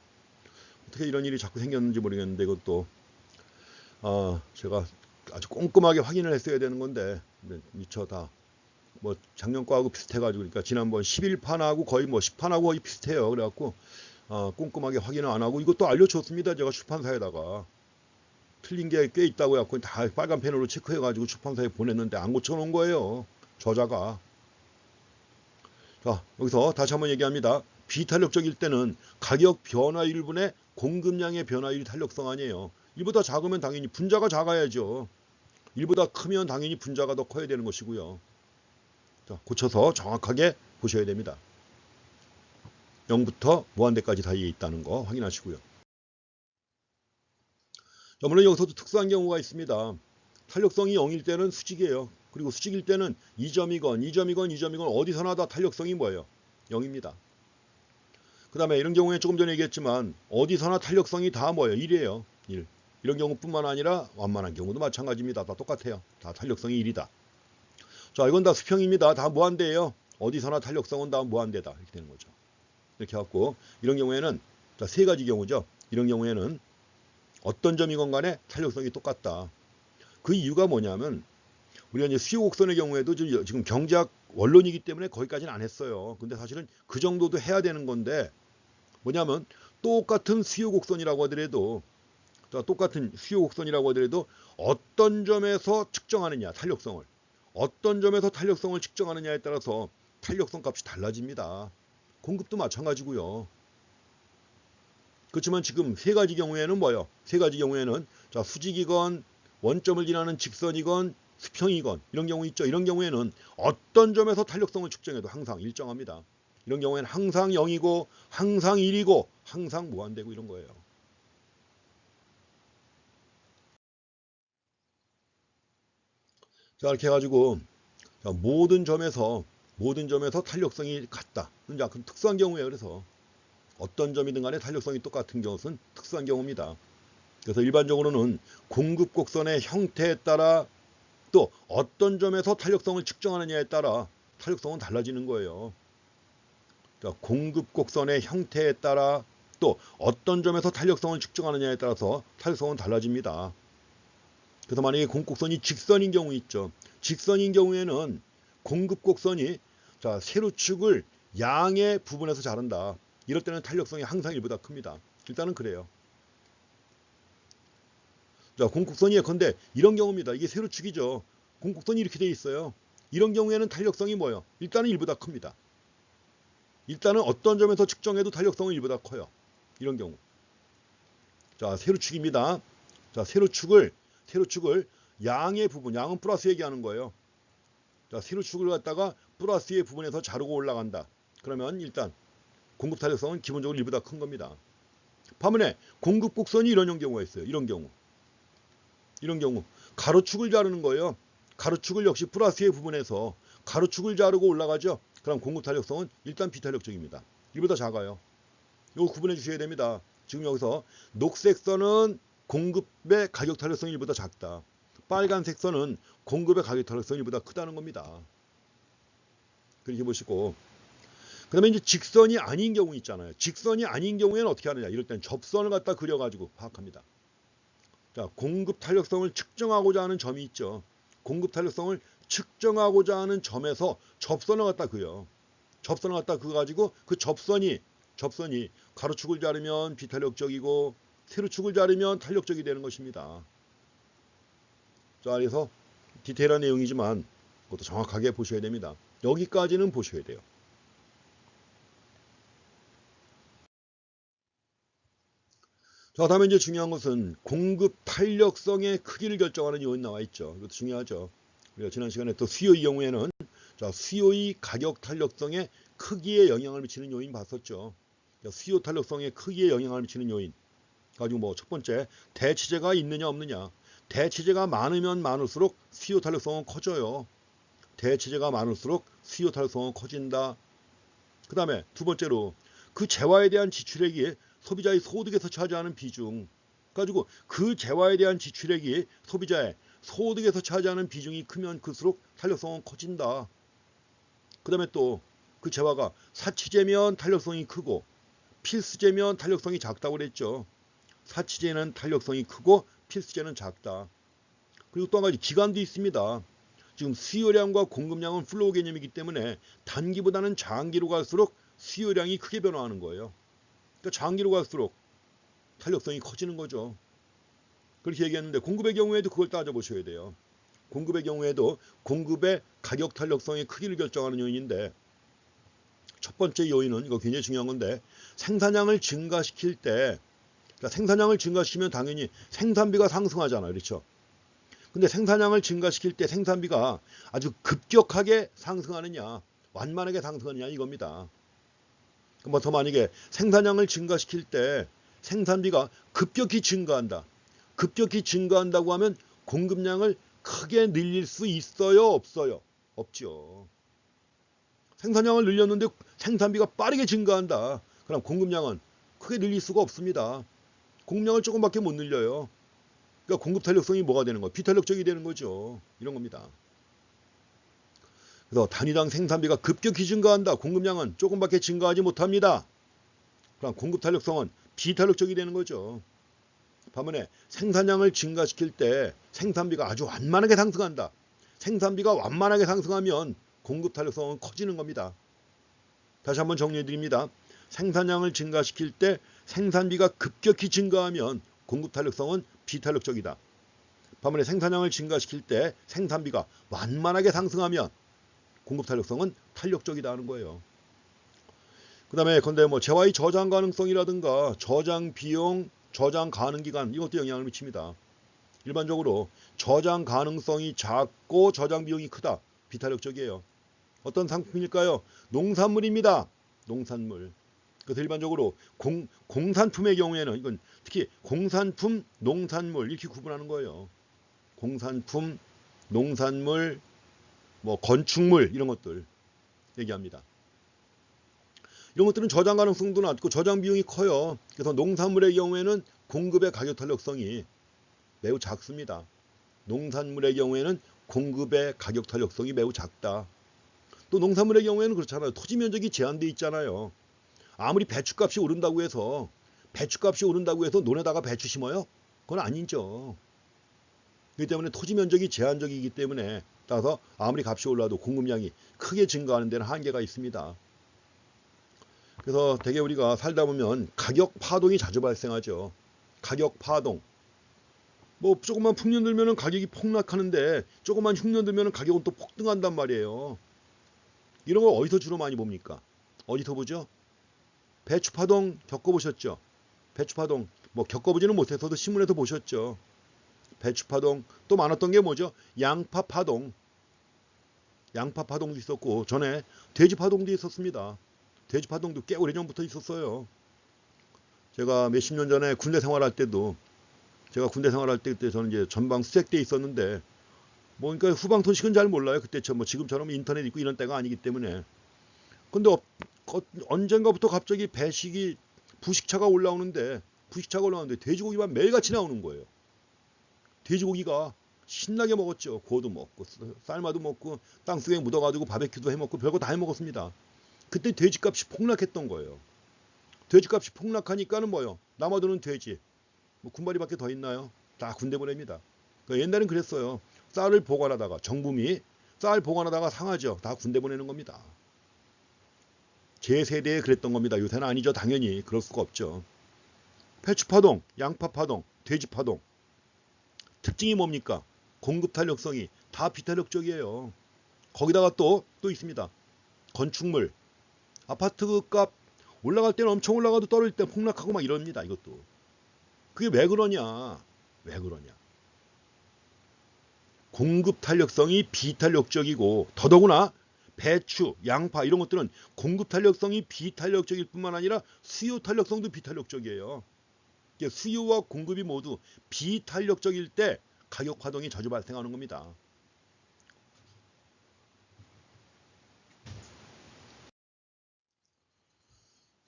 어떻게 이런 일이 자꾸 생겼는지 모르겠는데 이것도 제가 아주 꼼꼼하게 확인을 했어야 되는 건데 미처 다 뭐 작년 거하고 비슷해가지고 그러니까 지난번 11판하고 거의 뭐 10판하고 거의 비슷해요. 그래갖고 꼼꼼하게 확인을 안 하고 이것도 알려줬습니다. 제가 출판사에다가 틀린 게 꽤 있다고 해갖고 다 빨간 펜으로 체크해가지고 출판사에 보냈는데 안 고쳐놓은 거예요. 저자가. 자, 여기서 다시 한번 얘기합니다. 비탄력적일 때는 가격 변화율분의 공급량의 변화율이 탄력성 아니에요. 이보다 작으면 당연히 분자가 작아야죠. 1보다 크면 당연히 분자가 더 커야 되는 것이고요. 자, 고쳐서 정확하게 보셔야 됩니다. 0부터 무한대까지 사이에 있다는 거 확인하시고요. 자, 물론 여기서도 특수한 경우가 있습니다. 탄력성이 0일 때는 수직이에요. 그리고 수직일 때는 2점이건 2점이건 2점이건 어디서나 다 탄력성이 뭐예요? 0입니다. 그 다음에 이런 경우에 조금 전에 얘기했지만 어디서나 탄력성이 다 뭐예요? 1이에요. 1. 이런 경우뿐만 아니라 완만한 경우도 마찬가지입니다. 다 똑같아요. 다 탄력성이 1이다. 자, 이건 다 수평입니다. 다 무한대예요. 어디서나 탄력성은 다 무한대다. 이렇게 되는 거죠. 이렇게 해갖고 이런 경우에는 자, 세 가지 경우죠. 이런 경우에는 어떤 점이건 간에 탄력성이 똑같다. 그 이유가 뭐냐면 우리가 이제 수요 곡선의 경우에도 지금 경제학 원론이기 때문에 거기까지는 안 했어요. 근데 사실은 그 정도도 해야 되는 건데 뭐냐면 똑같은 수요 곡선이라고 하더라도 똑같은 수요 곡선이라고 하더라도 어떤 점에서 측정하느냐 탄력성을 어떤 점에서 탄력성을 측정하느냐에 따라서 탄력성 값이 달라집니다. 공급도 마찬가지고요. 그렇지만 지금 세 가지 경우에는 뭐예요? 세 가지 경우에는 자, 수직이건 원점을 지나는 직선이건 수평이건 이런 경우 있죠. 이런 경우에는 어떤 점에서 탄력성을 측정해도 항상 일정합니다. 이런 경우에는 항상 0이고 항상 1이고 항상 무한대고 이런 거예요. 자, 이렇게 해가지고 자, 모든 점에서 탄력성이 같다. 이제 그 특수한 경우예요. 그래서 어떤 점이든 간에 탄력성이 똑같은 경우는 특수한 경우입니다. 그래서 일반적으로는 공급 곡선의 형태에 따라 또 어떤 점에서 탄력성을 측정하느냐에 따라 탄력성은 달라지는 거예요. 자, 공급 곡선의 형태에 따라 또 어떤 점에서 탄력성을 측정하느냐에 따라서 탄력성은 달라집니다. 그래서 만약에 공급곡선이 직선인 경우 있죠. 직선인 경우에는 공급곡선이 자, 세로축을 양의 부분에서 자른다. 이럴 때는 탄력성이 항상 1보다 큽니다. 일단은 그래요. 자, 공곡선이 예컨대 이런 경우입니다. 이게 세로축이죠. 공곡선이 이렇게 돼 있어요. 이런 경우에는 탄력성이 뭐예요? 일단은 1보다 큽니다. 일단은 어떤 점에서 측정해도 탄력성은 1보다 커요. 이런 경우. 자, 세로축입니다. 자, 세로축을 양의 부분, 양은 플러스 얘기하는 거예요. 자, 세로축을 갖다가 플러스의 부분에서 자르고 올라간다. 그러면 일단 공급 탄력성은 기본적으로 1보다 큰 겁니다. 반면에 공급 곡선이 이런 경우가 있어요. 이런 경우 가로축을 자르는 거예요. 가로축을 역시 플러스의 부분에서 가로축을 자르고 올라가죠. 그럼 공급 탄력성은 일단 비탄력적입니다. 1보다 작아요. 이거 구분해 주셔야 됩니다. 지금 여기서 녹색 선은 공급의 가격 탄력성이 1보다 작다. 빨간색 선은 공급의 가격 탄력성이 1보다 크다는 겁니다. 그렇게 보시고 그 다음에 이제 직선이 아닌 경우 있잖아요. 직선이 아닌 경우에는 어떻게 하느냐. 이럴 땐 접선을 갖다 그려가지고 파악합니다. 자, 공급 탄력성을 측정하고자 하는 점이 있죠. 공급 탄력성을 측정하고자 하는 점에서 접선을 갖다 그려. 접선을 갖다 그어가지고 그 접선이 가로축을 자르면 비탄력적이고 세로축을 자르면 탄력적이 되는 것입니다. 자, 그래서 디테일한 내용이지만 그것도 정확하게 보셔야 됩니다. 여기까지는 보셔야 돼요. 자, 다음에 이제 중요한 것은 공급 탄력성의 크기를 결정하는 요인 나와 있죠. 이것도 중요하죠. 우리가 지난 시간에 또 수요의 경우에는 자, 수요의 가격 탄력성의 크기에 영향을 미치는 요인 봤었죠. 자, 수요 탄력성의 크기에 영향을 미치는 요인. 가지고 뭐 첫 번째 대체재가 있느냐 없느냐. 대체재가 많으면 많을수록 수요 탄력성은 커져요. 대체재가 많을수록 수요 탄력성은 커진다. 그 다음에 두 번째로 그 재화에 대한 지출액이 소비자의 소득에서 차지하는 비중 가지고 그 재화에 대한 지출액이 소비자의 소득에서 차지하는 비중이 크면 클수록 탄력성은 커진다. 그 다음에 또 그 재화가 사치재면 탄력성이 크고 필수재면 탄력성이 작다고 그랬죠. 사치제는 탄력성이 크고 필수제는 작다. 그리고 또 한 가지 기간도 있습니다. 지금 수요량과 공급량은 플로우 개념이기 때문에 단기보다는 장기로 갈수록 수요량이 크게 변화하는 거예요. 그러니까 장기로 갈수록 탄력성이 커지는 거죠. 그렇게 얘기했는데 공급의 경우에도 그걸 따져보셔야 돼요. 공급의 경우에도 공급의 가격 탄력성의 크기를 결정하는 요인인데, 첫 번째 요인은 이거 굉장히 중요한 건데, 생산량을 증가시킬 때, 그러니까 생산량을 증가시키면 당연히 생산비가 상승하잖아요. 그렇죠? 근데 생산량을 증가시킬 때 생산비가 아주 급격하게 상승하느냐, 완만하게 상승하느냐 이겁니다. 뭐 더 만약에 생산량을 증가시킬 때 생산비가 급격히 증가한다. 급격히 증가한다고 하면 공급량을 크게 늘릴 수 있어요? 없어요? 없죠. 생산량을 늘렸는데 생산비가 빠르게 증가한다. 그럼 공급량은 크게 늘릴 수가 없습니다. 공급량을 조금밖에 못 늘려요. 그러니까 공급 탄력성이 뭐가 되는 거예요? 비탄력적이 되는 거죠. 이런 겁니다. 그래서 단위당 생산비가 급격히 증가한다. 공급량은 조금밖에 증가하지 못합니다. 그럼 공급 탄력성은 비탄력적이 되는 거죠. 반면에 생산량을 증가시킬 때 생산비가 아주 완만하게 상승한다. 생산비가 완만하게 상승하면 공급 탄력성은 커지는 겁니다. 다시 한번 정리해 드립니다. 생산량을 증가시킬 때 생산비가 급격히 증가하면 공급 탄력성은 비탄력적이다. 반면에 생산량을 증가시킬 때 생산비가 완만하게 상승하면 공급 탄력성은 탄력적이다 하는 거예요. 그 다음에 근데 뭐 재화의 저장 가능성이라든가 저장 비용, 저장 가능 기간 이것도 영향을 미칩니다. 일반적으로 저장 가능성이 작고 저장 비용이 크다. 비탄력적이에요. 어떤 상품일까요? 농산물입니다. 농산물. 그래서 일반적으로 공산품의 경우에는 이건 특히 공산품, 농산물 이렇게 구분하는 거예요. 공산품, 농산물, 뭐 건축물 이런 것들 얘기합니다. 이런 것들은 저장 가능성도 낮고 저장 비용이 커요. 그래서 농산물의 경우에는 공급의 가격 탄력성이 매우 작습니다. 농산물의 경우에는 공급의 가격 탄력성이 매우 작다. 또 농산물의 경우에는 그렇잖아요. 토지 면적이 제한되어 있잖아요. 아무리 배추값이 오른다고 해서 논에다가 배추 심어요? 그건 아니죠. 그렇기 때문에 토지 면적이 제한적이기 때문에 따라서 아무리 값이 올라도 공급량이 크게 증가하는 데는 한계가 있습니다. 그래서 대개 우리가 살다 보면 가격 파동이 자주 발생하죠. 가격 파동. 뭐 조금만 풍년 들면 가격이 폭락하는데 조금만 흉년 들면 가격은 또 폭등한단 말이에요. 이런 걸 어디서 주로 많이 봅니까? 어디서 보죠? 배추 파동 겪어보셨죠? 배추 파동 뭐 겪어보지는 못해서도 신문에서 보셨죠? 배추 파동 또 많았던 게 뭐죠? 양파 파동. 양파 파동도 있었고 전에 돼지 파동도 있었습니다. 돼지 파동도 꽤 오래전부터 있었어요. 제가 몇십 년 전에 군대 생활할 때도 그때 저는 이제 전방 수색대에 있었는데 뭐 그러니까 후방 소식은 잘 몰라요. 그때처럼 뭐 지금처럼 인터넷 있고 이런 때가 아니기 때문에. 근데 언젠가부터 갑자기 부식차가 올라오는데 돼지고기만 매일같이 나오는 거예요. 돼지고기가 신나게 먹었죠. 구워도 먹고 삶아도 먹고 땅속에 묻어가지고 바베큐도 해먹고 별거 다 해먹었습니다. 그때 돼지값이 폭락했던 거예요. 돼지값이 폭락하니까는 뭐요? 남아도는 돼지. 뭐 군바리밖에 더 있나요? 다 군대 보냅니다. 그러니까 옛날엔 그랬어요. 쌀을 보관하다가 정부미 쌀 보관하다가 상하죠. 다 군대 보내는 겁니다. 제 세대에 그랬던 겁니다. 요새는 아니죠. 당연히 그럴 수가 없죠. 배추 파동, 양파 파동, 돼지 파동. 특징이 뭡니까? 공급 탄력성이 다 비탄력적이에요. 거기다가 또 있습니다. 건축물. 아파트 값 올라갈 때는 엄청 올라가도 떨어질 때 폭락하고 막 이럽니다. 이것도. 그게 왜 그러냐? 공급 탄력성이 비탄력적이고 더더구나 배추, 양파 이런 것들은 공급 탄력성이 비탄력적일 뿐만 아니라 수요 탄력성도 비탄력적이에요. 수요와 공급이 모두 비탄력적일 때 가격 파동이 자주 발생하는 겁니다.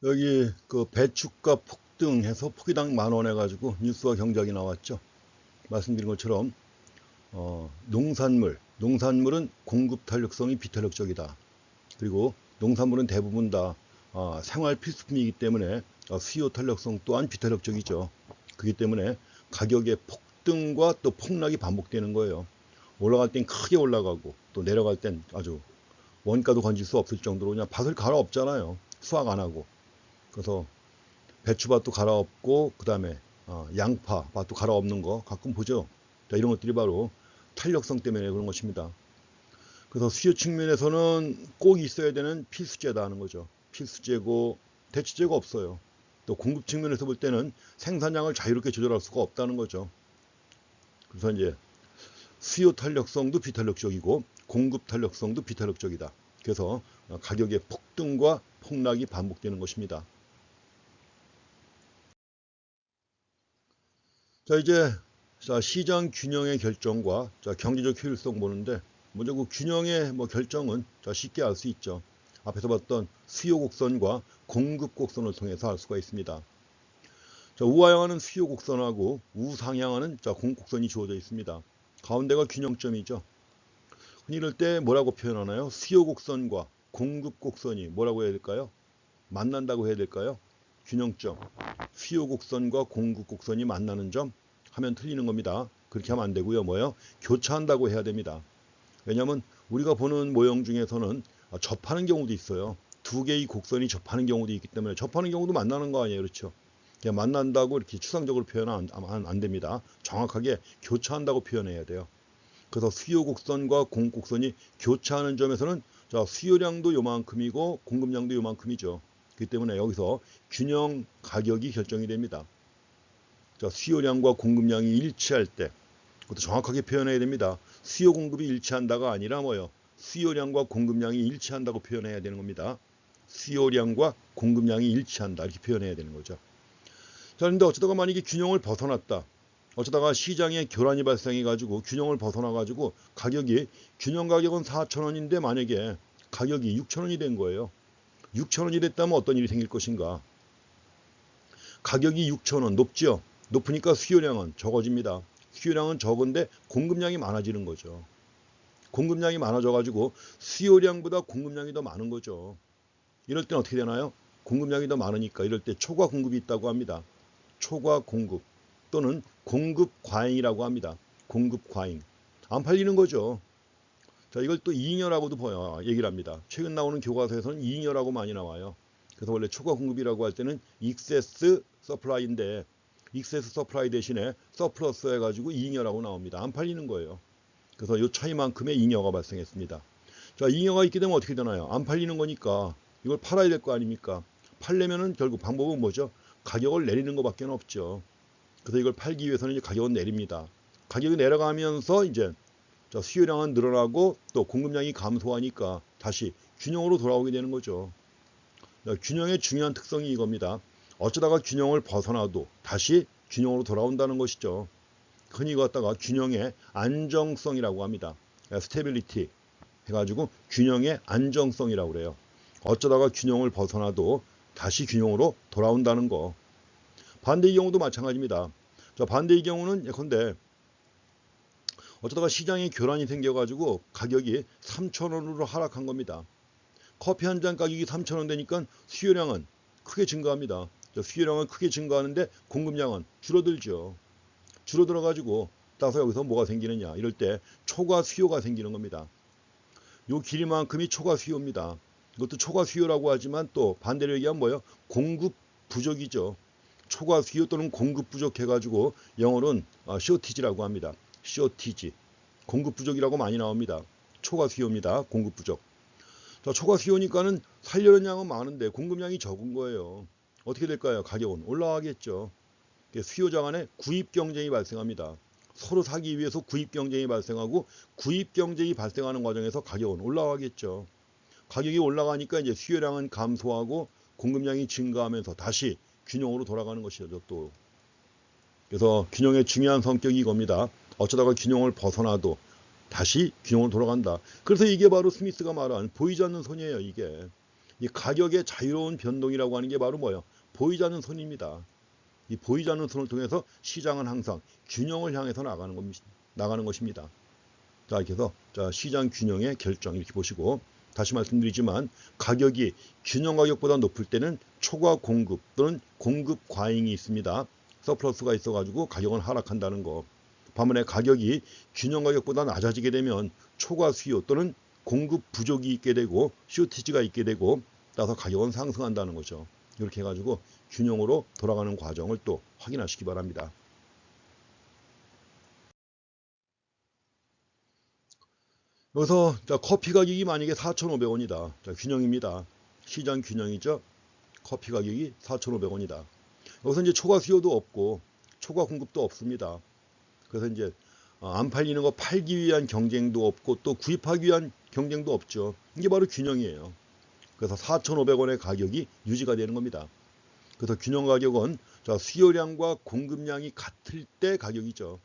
여기 그 배추값 폭등해서 포기당 10,000원 해가지고 뉴스와 경제학이 나왔죠. 말씀드린 것처럼 농산물은 공급 탄력성이 비탄력적이다. 그리고 농산물은 대부분 다 생활 필수품이기 때문에 수요 탄력성 또한 비탄력적이죠. 그렇기 때문에 가격의 폭등과 또 폭락이 반복되는 거예요. 올라갈 땐 크게 올라가고 또 내려갈 땐 아주 원가도 건질 수 없을 정도로 그냥 밭을 갈아엎잖아요. 수확 안 하고. 그래서 배추밭도 갈아엎고 그 다음에 양파 밭도 갈아엎는 거 가끔 보죠. 자, 이런 것들이 바로 탄력성 때문에 그런 것입니다. 그래서 수요 측면에서는 꼭 있어야 되는 필수제다 하는 거죠. 필수제고 대체제가 없어요. 또 공급 측면에서 볼 때는 생산량을 자유롭게 조절할 수가 없다는 거죠. 그래서 이제 수요 탄력성도 비탄력적이고 공급 탄력성도 비탄력적이다. 그래서 가격의 폭등과 폭락이 반복되는 것입니다. 자, 이제 시장 균형의 결정과 경제적 효율성 보는데, 먼저 그 균형의 결정은 쉽게 알 수 있죠. 앞에서 봤던 수요 곡선과 공급 곡선을 통해서 알 수가 있습니다. 우하향하는 수요 곡선하고 우상향하는 공급 곡선이 주어져 있습니다. 가운데가 균형점이죠. 흔히 이럴 때 뭐라고 표현하나요? 수요 곡선과 공급 곡선이 뭐라고 해야 될까요? 만난다고 해야 될까요? 균형점. 수요 곡선과 공급 곡선이 만나는 점 하면 틀리는 겁니다. 그렇게 하면 안 되고요. 뭐요? 교차한다고 해야 됩니다. 왜냐하면 우리가 보는 모형 중에서는 접하는 경우도 있어요. 두 개의 곡선이 접하는 경우도 있기 때문에 접하는 경우도 만나는 거 아니에요. 그렇죠? 그냥 만난다고 이렇게 추상적으로 표현하면 안 됩니다. 정확하게 교차한다고 표현해야 돼요. 그래서 수요 곡선과 공급 곡선이 교차하는 점에서는 수요량도 요만큼이고 공급량도 요만큼이죠. 그렇기 때문에 여기서 균형 가격이 결정이 됩니다. 수요량과 공급량이 일치할 때, 그것도 정확하게 표현해야 됩니다. 수요 공급이 일치한다가 아니라 뭐요? 수요량과 공급량이 일치한다고 표현해야 되는 겁니다. 수요량과 공급량이 일치한다 이렇게 표현해야 되는 거죠. 자, 그런데 어쩌다가 만약에 균형을 벗어났다. 어쩌다가 시장에 교란이 발생해가지고 균형을 벗어나가지고 가격이 균형 가격은 4,000원인데 만약에 가격이 6,000원이 된 거예요. 6,000원이 됐다면 어떤 일이 생길 것인가? 가격이 6,000원 높죠? 높으니까 수요량은 적어집니다. 수요량은 적은데 공급량이 많아지는 거죠. 공급량이 많아져가지고 수요량보다 공급량이 더 많은 거죠. 이럴 땐 어떻게 되나요? 공급량이 더 많으니까 이럴 때 초과 공급이 있다고 합니다. 초과 공급 또는 공급 과잉이라고 합니다. 공급 과잉. 안 팔리는 거죠. 자, 이걸 또 이잉여라고도 얘기를 합니다. 최근 나오는 교과서에서는 이잉여라고 많이 나와요. 그래서 원래 초과 공급이라고 할 때는 익세스 서플라이인데 익세스 서플라이 대신에 서플러스 해가지고 이잉여라고 나옵니다. 안 팔리는 거예요. 그래서 이 차이만큼의 잉여가 발생했습니다. 자, 잉여가 있게 되면 어떻게 되나요? 안 팔리는 거니까 이걸 팔아야 될 거 아닙니까? 팔려면은 결국 방법은 뭐죠? 가격을 내리는 것밖에 없죠. 그래서 이걸 팔기 위해서는 이제 가격은 내립니다. 가격이 내려가면서 이제 수요량은 늘어나고 또 공급량이 감소하니까 다시 균형으로 돌아오게 되는 거죠. 균형의 중요한 특성이 이겁니다. 어쩌다가 균형을 벗어나도 다시 균형으로 돌아온다는 것이죠. 흔히 갖다가 균형의 안정성이라고 합니다. 스테빌리티 해가지고 균형의 안정성이라고 그래요. 어쩌다가 균형을 벗어나도 다시 균형으로 돌아온다는 거. 반대의 경우도 마찬가지입니다. 반대의 경우는 예컨대 어쩌다가 시장에 교란이 생겨가지고 가격이 3,000원으로 하락한 겁니다. 커피 한 잔 가격이 3,000원 되니까 수요량은 크게 증가합니다. 수요량은 크게 증가하는데 공급량은 줄어들죠. 줄어들어가지고 따라서 여기서 뭐가 생기느냐. 이럴 때 초과 수요가 생기는 겁니다. 요 길이만큼이 초과 수요입니다. 이것도 초과 수요라고 하지만 또 반대로 얘기하면 뭐예요? 공급 부족이죠. 초과 수요 또는 공급 부족해가지고 영어로는 쇼티지라고 합니다. 쇼티지. 공급 부족이라고 많이 나옵니다. 초과 수요입니다. 공급 부족. 자, 초과 수요니까는 살려는 양은 많은데 공급량이 적은 거예요. 어떻게 될까요? 가격은 올라가겠죠. 수요자 간에 구입 경쟁이 발생합니다. 서로 사기 위해서 구입 경쟁이 발생하고 구입 경쟁이 발생하는 과정에서 가격은 올라가겠죠. 가격이 올라가니까 이제 수요량은 감소하고 공급량이 증가하면서 다시 균형으로 돌아가는 것이죠. 또 그래서 균형의 중요한 성격이 이겁니다. 어쩌다가 균형을 벗어나도 다시 균형으로 돌아간다. 그래서 이게 바로 스미스가 말한 보이지 않는 선이에요. 이게 이 가격의 자유로운 변동이라고 하는 게 바로 뭐예요? 보이지 않는 선입니다. 이 보이지 않는 선을 통해서 시장은 항상 균형을 향해서 나가는 것입니다. 자, 이렇게 해서 시장 균형의 결정 이렇게 보시고, 다시 말씀드리지만 가격이 균형 가격보다 높을 때는 초과 공급 또는 공급 과잉이 있습니다. 서플러스가 있어가지고 가격은 하락한다는 거. 반면에 가격이 균형 가격보다 낮아지게 되면 초과 수요 또는 공급 부족이 있게 되고 쇼티지가 있게 되고 따라서 가격은 상승한다는 거죠. 이렇게 해가지고 균형으로 돌아가는 과정을 또 확인하시기 바랍니다. 여기서 커피 가격이 만약에 4,500원이다. 균형입니다. 시장 균형이죠. 커피 가격이 4,500원이다. 여기서 이제 초과 수요도 없고 초과 공급도 없습니다. 그래서 이제 안 팔리는 거 팔기 위한 경쟁도 없고 또 구입하기 위한 경쟁도 없죠. 이게 바로 균형이에요. 그래서 4,500원의 가격이 유지가 되는 겁니다. 그래서 균형 가격은 수요량과 공급량이 같을 때 가격이죠.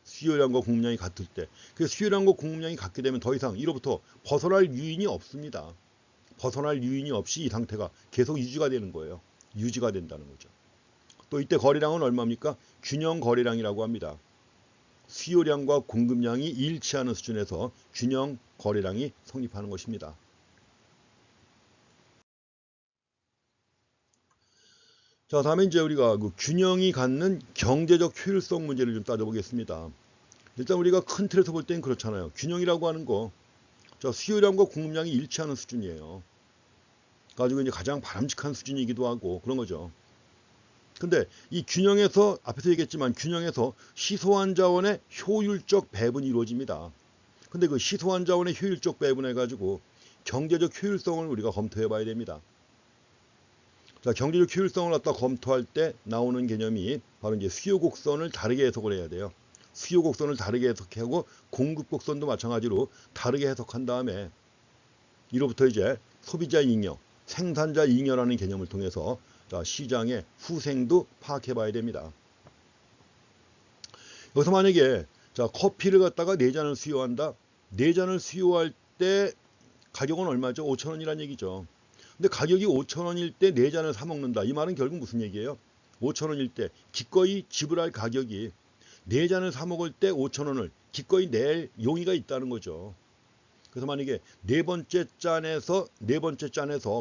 수요량과 공급량이 같을 때. 그 수요량과 공급량이 같게 되면 더 이상 이로부터 벗어날 유인이 없습니다. 벗어날 유인이 없이 이 상태가 계속 유지가 되는 거예요. 유지가 된다는 거죠. 또 이때 거래량은 얼마입니까? 균형 거래량이라고 합니다. 수요량과 공급량이 일치하는 수준에서 균형 거래량이 성립하는 것입니다. 자, 다음에 이제 우리가 그 균형이 갖는 경제적 효율성 문제를 좀 따져보겠습니다. 일단 우리가 큰 틀에서 볼 때는 그렇잖아요. 균형이라고 하는 거, 수요량과 공급량이 일치하는 수준이에요. 가지고 이제 가장 바람직한 수준이기도 하고 그런 거죠. 근데 이 균형에서 앞에서 얘기했지만 균형에서 시소한 자원의 효율적 배분이 이루어집니다. 근데 그 시소한 자원의 효율적 배분해 가지고 경제적 효율성을 우리가 검토해 봐야 됩니다. 자, 경제적 효율성을 갖다 검토할 때 나오는 개념이 바로 이제 수요 곡선을 다르게 해석을 해야 돼요. 수요 곡선을 다르게 해석하고 공급 곡선도 마찬가지로 다르게 해석한 다음에 이로부터 이제 소비자 잉여, 생산자 잉여라는 개념을 통해서 시장의 후생도 파악해 봐야 됩니다. 여기서 만약에 커피를 갖다가 4잔을 수요한다. 4잔을 수요할 때 가격은 얼마죠? 5,000원이라는 얘기죠. 근데 가격이 5,000원일 때 4잔을 사 먹는다. 이 말은 결국 무슨 얘기예요? 5,000원일 때 기꺼이 지불할 가격이 4잔을 사 먹을 때 5,000원을 기꺼이 낼 용의가 있다는 거죠. 그래서 만약에 네 번째 잔에서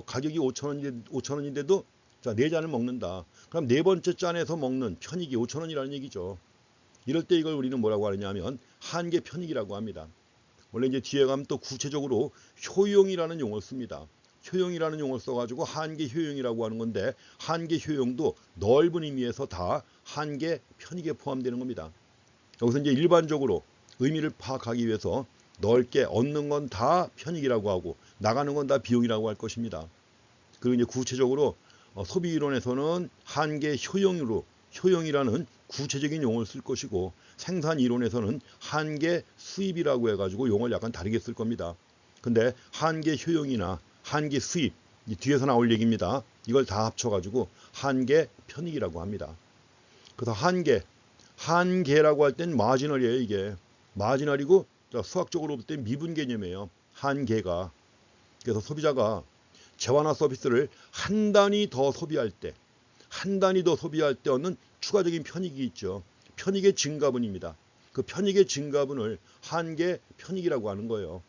가격이 5,000원인데도 자, 4잔을 먹는다. 그럼 네 번째 잔에서 먹는 편익이 5,000원이라는 얘기죠. 이럴 때 이걸 우리는 뭐라고 하느냐 하면 한계 편익이라고 합니다. 원래 이제 뒤에 가면 또 구체적으로 효용이라는 용어를 씁니다. 효용이라는 용어를 써가지고 한계 효용이라고 하는 건데 한계 효용도 넓은 의미에서 다 한계 편익에 포함되는 겁니다. 여기서 이제 일반적으로 의미를 파악하기 위해서 넓게 얻는 건 다 편익이라고 하고 나가는 건 다 비용이라고 할 것입니다. 그리고 이제 구체적으로 소비 이론에서는 한계 효용이라는 구체적인 용어를 쓸 것이고 생산 이론에서는 한계 수입이라고 해가지고 용어를 약간 다르게 쓸 겁니다. 근데 한계 효용이나 한계 수입 이 뒤에서 나올 얘기입니다. 이걸 다 합쳐가지고 한계 편익이라고 합니다. 그래서 한계라고 할 땐 마지널이에요. 이게 마지널이고 수학적으로 볼 때 미분 개념이에요. 한계가. 그래서 소비자가 재화나 서비스를 한 단위 더 소비할 때 얻는 추가적인 편익이 있죠. 편익의 증가분입니다. 그 편익의 증가분을 한계 편익이라고 하는 거예요.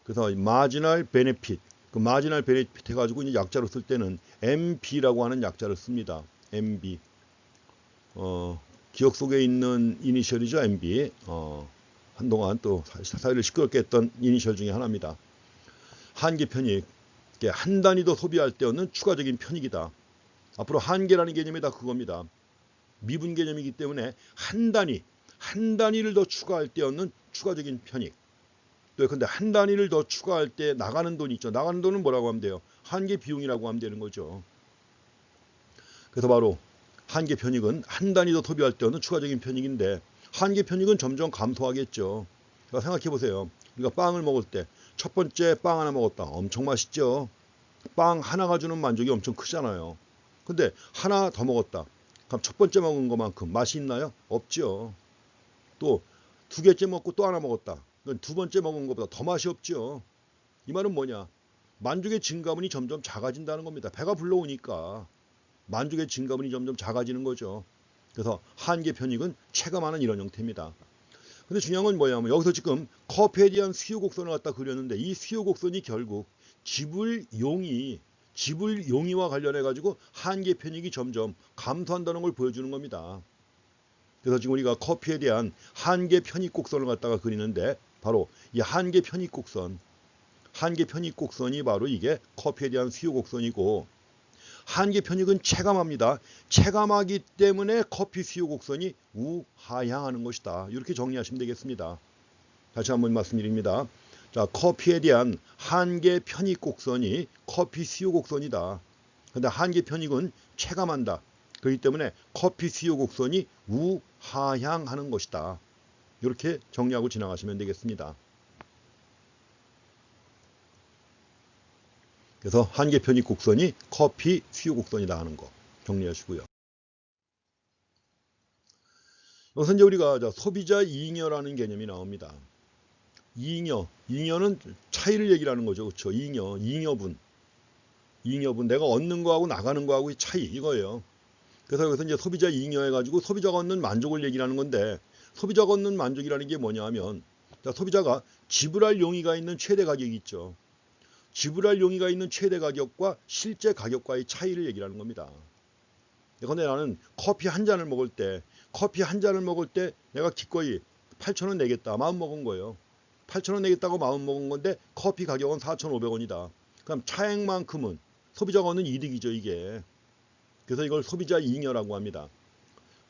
그래서 마지널 베네핏, 그 마지널 베네핏 해가지고 이제 약자로 쓸 때는 MB라고 하는 약자를 씁니다. MB. 기억 속에 있는 이니셜이죠. MB. 한동안 또 사회를 시끄럽게 했던 이니셜 중에 하나입니다. 한계 편익. 한 단위 더 소비할 때 얻는 추가적인 편익이다. 앞으로 한계라는 개념이 다 그겁니다. 미분 개념이기 때문에 한 단위를 더 추가할 때 얻는 추가적인 편익. 또 근데 한 단위를 더 추가할 때 나가는 돈이 있죠. 나가는 돈은 뭐라고 하면 돼요? 한계 비용이라고 하면 되는 거죠. 그래서 바로 한계 편익은 한 단위 더 소비할 때 얻는 추가적인 편익인데 한계 편익은 점점 감소하겠죠. 그러니까 생각해 보세요. 우리가 빵을 먹을 때 첫 번째 빵 하나 먹었다. 엄청 맛있죠. 빵 하나가 주는 만족이 엄청 크잖아요. 근데 하나 더 먹었다. 그럼 첫 번째 먹은 것만큼 맛이 있나요? 없죠. 또 두 개째 먹고 또 하나 먹었다. 그건 두 번째 먹은 것보다 더 맛이 없죠. 이 말은 뭐냐? 만족의 증가분이 점점 작아진다는 겁니다. 배가 불러오니까 만족의 증가분이 점점 작아지는 거죠. 그래서 한계 편익은 체감하는 이런 형태입니다. 근데 중요한 건 뭐냐면 여기서 지금 커피에 대한 수요 곡선을 갖다 그렸는데 이 수요 곡선이 결국 지불용이 지불 용이와 관련해 가지고 한계 편익이 점점 감소한다는 걸 보여주는 겁니다. 그래서 지금 우리가 커피에 대한 한계 편익 곡선을 갖다가 그리는데 바로 이 한계 편익 곡선이 바로 이게 커피에 대한 수요 곡선이고, 한계 편익은 체감합니다. 체감하기 때문에 커피 수요 곡선이 우하향하는 것이다. 이렇게 정리하시면 되겠습니다. 다시 한번 말씀드립니다. 자, 커피에 대한 한계 편익 곡선이 커피 수요 곡선이다. 근데 한계 편익은 체감한다. 그렇기 때문에 커피 수요 곡선이 우하향하는 것이다. 이렇게 정리하고 지나가시면 되겠습니다. 그래서 한계 편익 곡선이 커피 수요 곡선이다 하는 거 정리하시고요. 여기서 이제 우리가 소비자 잉여라는 개념이 나옵니다. 잉여는 차이를 얘기하는 거죠. 그렇죠? 잉여분, 내가 얻는 거하고 나가는 거하고의 차이, 이거예요. 그래서 여기서 이제 소비자 잉여 해가지고 소비자가 얻는 만족을 얘기하는 건데, 소비자가 얻는 만족이라는 게 뭐냐 하면, 소비자가 지불할 용의가 있는 최대 가격이 있죠. 지불할 용의가 있는 최대 가격과 실제 가격과의 차이를 얘기하는 겁니다. 그런데 나는 커피 한 잔을 먹을 때 내가 기꺼이 8,000원 내겠다 마음 먹은 거예요. 8,000원 내겠다고 마음 먹은 건데 커피 가격은 4,500원이다. 그럼 차액만큼은 소비자가 얻는 이득이죠, 이게. 그래서 이걸 소비자 잉여라고 합니다.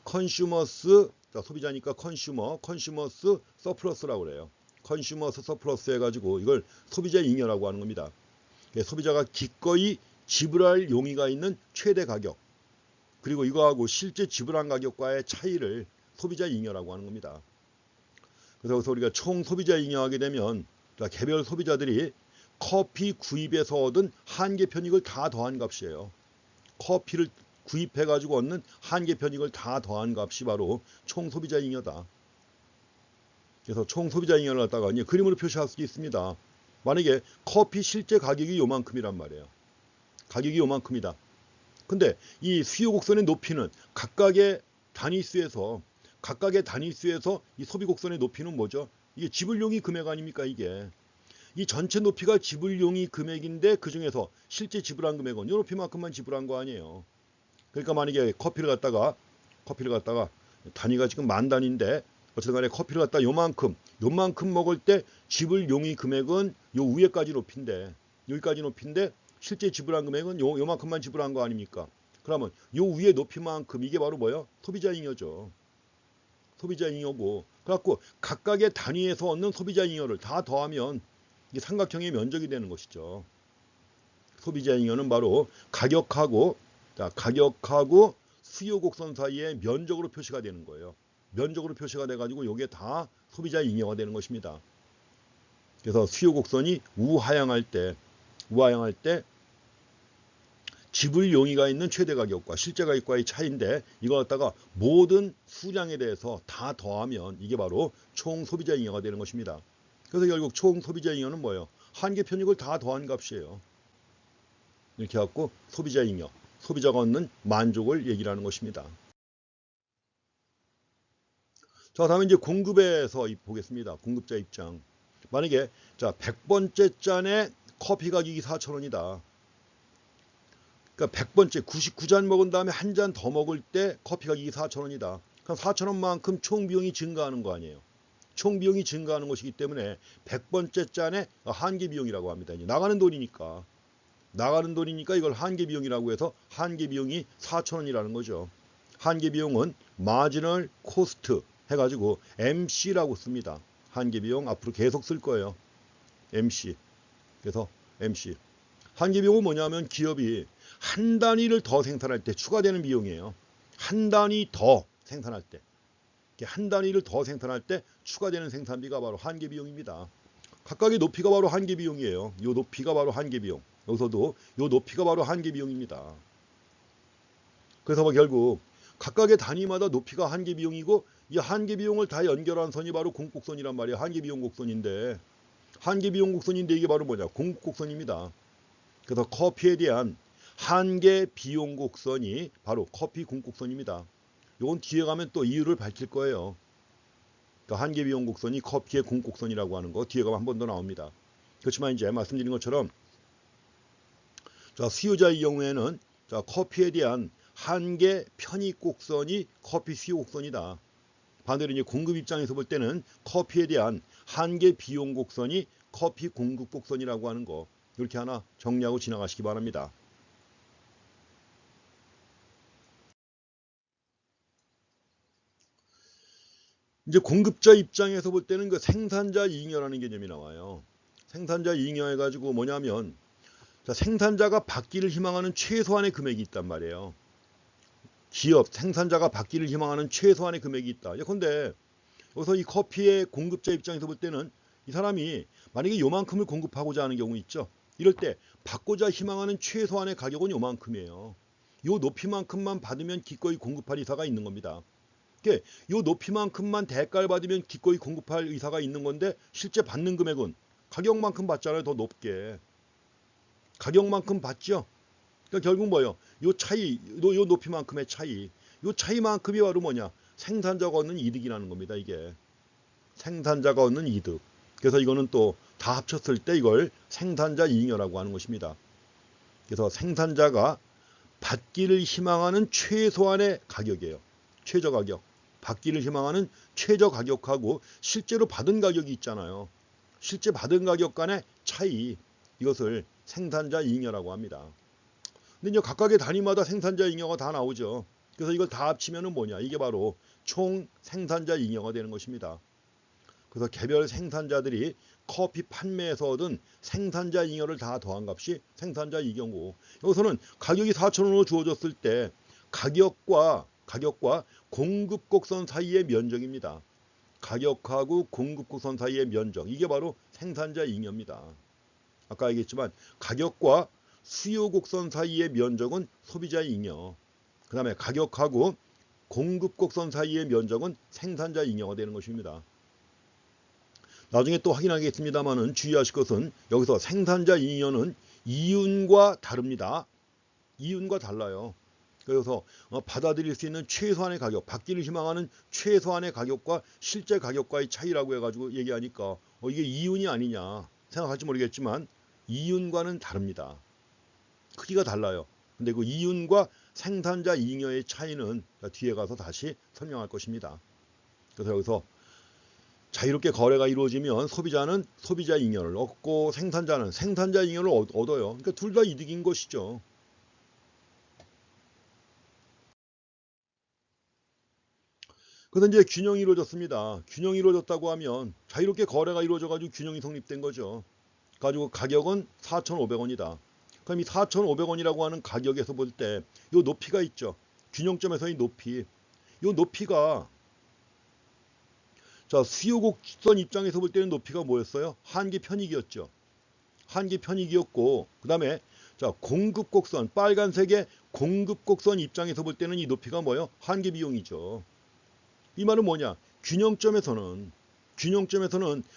컨슈머스, 소비자니까 컨슈머스 서플러스라고 그래요. 컨슈머스 서플러스 해가지고 이걸 소비자 잉여라고 하는 겁니다. 소비자가 기꺼이 지불할 용의가 있는 최대 가격, 그리고 이거하고 실제 지불한 가격과의 차이를 소비자 잉여라고 하는 겁니다. 그래서 우리가 총 소비자 잉여하게 되면 개별 소비자들이 커피 구입에서 얻은 한계 편익을 다 더한 값이에요. 커피를 구입해가지고 얻는 한계 편익을 다 더한 값이 바로 총 소비자 잉여다. 그래서 총 소비자 잉여를 갖다가 그림으로 표시할 수도 있습니다. 만약에 커피 실제 가격이 요만큼이란 말이에요. 가격이 요만큼이다. 근데 이 수요 곡선의 높이는 각각의 단위수에서 이 소비 곡선의 높이는 뭐죠? 이게 지불용의 금액 아닙니까, 이게. 이 전체 높이가 지불용의 금액인데 그 중에서 실제 지불한 금액은 이 높이만큼만 지불한 거 아니에요. 그러니까 만약에 커피를 갖다가 단위가 지금 10,000단위인데 어쨌든 간에 커피를 갖다 요만큼 먹을 때 지불 용의 금액은 요 위에까지 높인데, 여기까지 높인데 실제 지불한 금액은 요만큼만 지불한 거 아닙니까? 그러면 요 위에 높이만큼 이게 바로 뭐예요? 소비자 잉여죠. 소비자 잉여고, 그래갖고 각각의 단위에서 얻는 소비자 잉여를 다 더하면 이게 삼각형의 면적이 되는 것이죠. 소비자 잉여는 바로 가격하고 수요 곡선 사이의 면적으로 표시가 되는 거예요. 면적으로 표시가 돼가지고 이게 다 소비자 잉여가 되는 것입니다. 그래서 수요 곡선이 우하향할 때 지불 용의가 있는 최대 가격과 실제 가격과의 차이인데, 이거 갖다가 모든 수량에 대해서 다 더하면 이게 바로 총 소비자 잉여가 되는 것입니다. 그래서 결국 총 소비자 잉여는 뭐예요? 한계 편익을 다 더한 값이에요. 이렇게 해갖고 소비자 잉여, 소비자가 얻는 만족을 얘기를 하는 것입니다. 자, 다음에 이제 공급에서 보겠습니다. 공급자 입장. 만약에 100번째 잔에 커피 가격이 4,000원이다. 그러니까 100번째 99잔 먹은 다음에 한 잔 더 먹을 때 커피 가격이 4,000원이다. 그럼 4,000원만큼 총 비용이 증가하는 거 아니에요. 총 비용이 증가하는 것이기 때문에 100번째 잔에 한계 비용이라고 합니다. 이제 나가는 돈이니까 이걸 한계 비용이라고 해서 한계 비용이 4,000원이라는 거죠. 한계 비용은 마지널 코스트 해가지고 MC라고 씁니다. 한계 비용 앞으로 계속 쓸 거예요. MC. 그래서 MC. 한계 비용은 뭐냐면 기업이 한 단위를 더 생산할 때 추가되는 비용이에요. 한 단위 더 생산할 때. 한 단위를 더 생산할 때 추가되는 생산비가 바로 한계 비용입니다. 각각의 높이가 바로 한계 비용이에요. 이 높이가 바로 한계 비용. 여기서도 이 높이가 바로 한계 비용입니다. 그래서 결국 각각의 단위마다 높이가 한계 비용이고, 이 한계 비용을 다 연결한 선이 바로 공급곡선이란 말이에요. 한계 비용 곡선인데 이게 바로 뭐냐? 공급곡선입니다. 그래서 커피에 대한 한계 비용 곡선이 바로 커피 공급곡선입니다. 이건 뒤에 가면 또 이유를 밝힐 거예요. 그러니까 한계 비용 곡선이 커피의 공급곡선이라고 하는 거 뒤에 가면 한 번 더 나옵니다. 그렇지만 이제 말씀드린 것처럼 자, 수요자의 경우에는 자, 커피에 대한 한계 편익 곡선이 커피 수요 곡선이다. 반대로 이제 공급 입장에서 볼 때는 커피에 대한 한계 비용 곡선이 커피 공급 곡선이라고 하는 거, 이렇게 하나 정리하고 지나가시기 바랍니다. 이제 공급자 입장에서 볼 때는 그 생산자 잉여라는 개념이 나와요. 생산자 잉여 해가지고 뭐냐면, 자, 생산자가 받기를 희망하는 최소한의 금액이 있단 말이에요. 기업, 생산자가 받기를 희망하는 최소한의 금액이 있다. 예컨대 여기서 이 커피의 공급자 입장에서 볼 때는 이 사람이 만약에 요만큼을 공급하고자 하는 경우 있죠. 이럴 때 받고자 희망하는 최소한의 가격은 요만큼이에요. 요 높이만큼만 받으면 기꺼이 공급할 의사가 있는 겁니다. 요 높이만큼만 대가를 받으면 기꺼이 공급할 의사가 있는 건데, 실제 받는 금액은 가격만큼 받잖아요. 더 높게. 가격만큼 받죠. 그러니까 결국 뭐예요? 요 차이, 요 높이만큼의 차이. 요 차이만큼이 바로 뭐냐? 생산자가 얻는 이득이라는 겁니다. 이게. 생산자가 얻는 이득. 그래서 이거는 또 다 합쳤을 때 이걸 생산자 잉여라고 하는 것입니다. 그래서 생산자가 받기를 희망하는 최소한의 가격이에요. 최저 가격. 받기를 희망하는 최저 가격하고 실제로 받은 가격이 있잖아요. 실제 받은 가격 간의 차이. 이것을 생산자 잉여라고 합니다. 근데 이제 각각의 단위마다 생산자 잉여가 다 나오죠. 그래서 이걸 다 합치면은 뭐냐? 이게 바로 총 생산자 잉여가 되는 것입니다. 그래서 개별 생산자들이 커피 판매에서 얻은 생산자 잉여를 다 더한 값이 생산자 잉여고, 여기서는 가격이 4,000원으로 주어졌을 때 가격과 공급 곡선 사이의 면적입니다. 가격하고 공급 곡선 사이의 면적, 이게 바로 생산자 잉여입니다. 아까 얘기했지만 가격과 수요 곡선 사이의 면적은 소비자 잉여, 그 다음에 가격하고 공급 곡선 사이의 면적은 생산자 잉여가 되는 것입니다. 나중에 또 확인하겠습니다만은 주의하실 것은 여기서 생산자 잉여는 이윤과 다릅니다. 이윤과 달라요. 그래서 받아들일 수 있는 최소한의 가격, 받기를 희망하는 최소한의 가격과 실제 가격과의 차이라고 해가지고 얘기하니까 이게 이윤이 아니냐 생각할지 모르겠지만 이윤과는 다릅니다. 크기가 달라요. 근데 그 이윤과 생산자 잉여의 차이는 뒤에 가서 다시 설명할 것입니다. 그래서 여기서 자유롭게 거래가 이루어지면 소비자는 소비자 잉여를 얻고 생산자는 생산자 잉여를 얻어요. 그러니까 둘 다 이득인 것이죠. 그래서 이제 균형이 이루어졌습니다. 균형이 이루어졌다고 하면 자유롭게 거래가 이루어져가지고 균형이 성립된 거죠. 가지고 가격은 4,500원이다. 그럼 이 4,500원이라고 하는 가격에서 볼 때 이 높이가 있죠. 균형점에서의 높이. 이 높이가 자, 수요 곡선 입장에서 볼 때는 높이가 뭐였어요? 한계 편익이었죠. 한계 편익이었고, 그 다음에 자, 공급 곡선, 빨간색의 공급 곡선 입장에서 볼 때는 이 높이가 뭐예요? 한계 비용이죠. 이 말은 뭐냐? 균형점에서는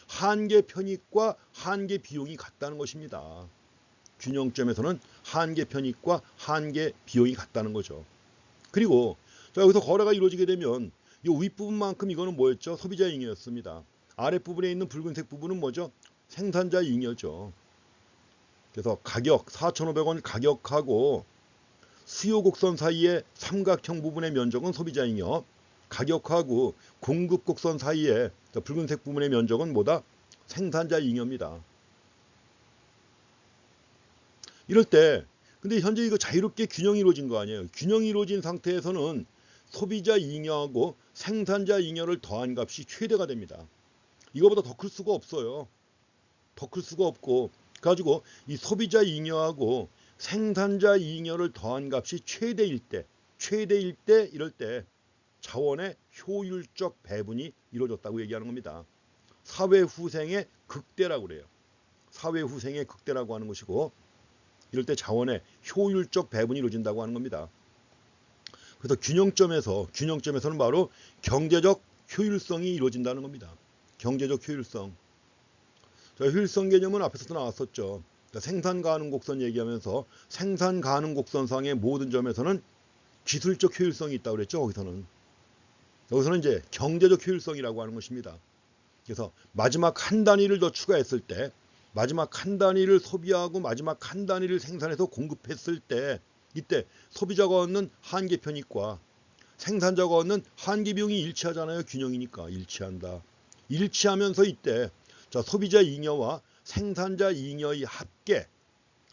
한계 편익과 한계 비용이 같다는 것입니다. 균형점에서는 한계 편익과 한계 비용이 같다는 거죠. 그리고 자, 여기서 거래가 이루어지게 되면 이 윗부분만큼 이거는 뭐였죠? 소비자 잉여였습니다. 아랫부분에 있는 붉은색 부분은 뭐죠? 생산자 잉여죠. 그래서 가격 4,500원 가격하고 수요 곡선 사이의 삼각형 부분의 면적은 소비자 잉여, 가격하고 공급 곡선 사이의 붉은색 부분의 면적은 뭐다? 생산자 잉여입니다. 이럴 때 근데 현재 이거 자유롭게 균형이 이루어진 거 아니에요. 균형이 이루어진 상태에서는 소비자 잉여하고 생산자 잉여를 더한 값이 최대가 됩니다. 이거보다 더 클 수가 없어요. 더 클 수가 없고, 가지고 이 소비자 잉여하고 생산자 잉여를 더한 값이 최대일 때 이럴 때 자원의 효율적 배분이 이루어졌다고 얘기하는 겁니다. 사회후생의 극대라고 그래요. 사회후생의 극대라고 하는 것이고, 이럴 때 자원의 효율적 배분이 이루어진다고 하는 겁니다. 그래서 균형점에서는 바로 경제적 효율성이 이루어진다는 겁니다. 경제적 효율성. 자, 효율성 개념은 앞에서도 나왔었죠. 생산 가능 곡선 얘기하면서 생산 가능 곡선상의 모든 점에서는 기술적 효율성이 있다고 그랬죠. 여기서는 이제 경제적 효율성이라고 하는 것입니다. 그래서 마지막 한 단위를 더 추가했을 때 마지막 한 단위를 소비하고 마지막 한 단위를 생산해서 공급했을 때 이때 소비자가 얻는 한계 편익과 생산자가 얻는 한계 비용이 일치하잖아요. 균형이니까 일치한다. 일치하면서 이때 자, 소비자 잉여와 생산자 잉여의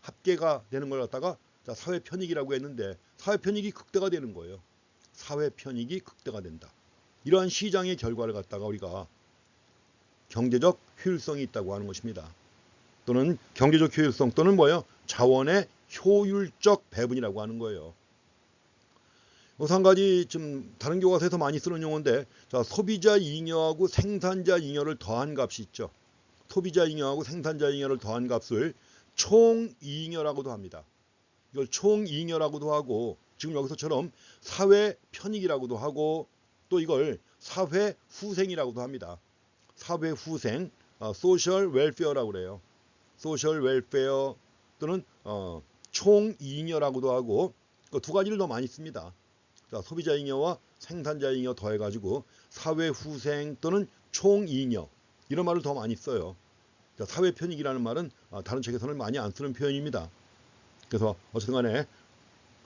합계가 되는 걸 갖다가 자, 사회 편익이라고 했는데 사회 편익이 극대가 되는 거예요. 사회 편익이 극대가 된다. 이러한 시장의 결과를 갖다가 우리가 경제적 효율성이 있다고 하는 것입니다. 또는 경제적 효율성 또는 뭐예요? 자원의 효율적 배분이라고 하는 거예요. 한 가지 좀 다른 교과서에서 많이 쓰는 용어인데 자, 소비자 잉여하고 생산자 잉여를 더한 값이 있죠. 소비자 잉여하고 생산자 잉여를 더한 값을 총잉여라고도 합니다. 이걸 총잉여라고도 하고 지금 여기서처럼 사회 편익이라고도 하고 또 이걸 사회 후생이라고도 합니다. 사회 후생, 소셜 웰페어라고 그래요. 소셜 웰페어 또는 총잉여라고도 하고 그 두 가지를 더 많이 씁니다. 자, 소비자 잉여와 생산자 잉여 더해가지고 사회 후생 또는 총잉여 이런 말을 더 많이 써요. 자, 사회 편익이라는 말은 다른 책에서는 많이 안 쓰는 표현입니다. 그래서 어쨌든 간에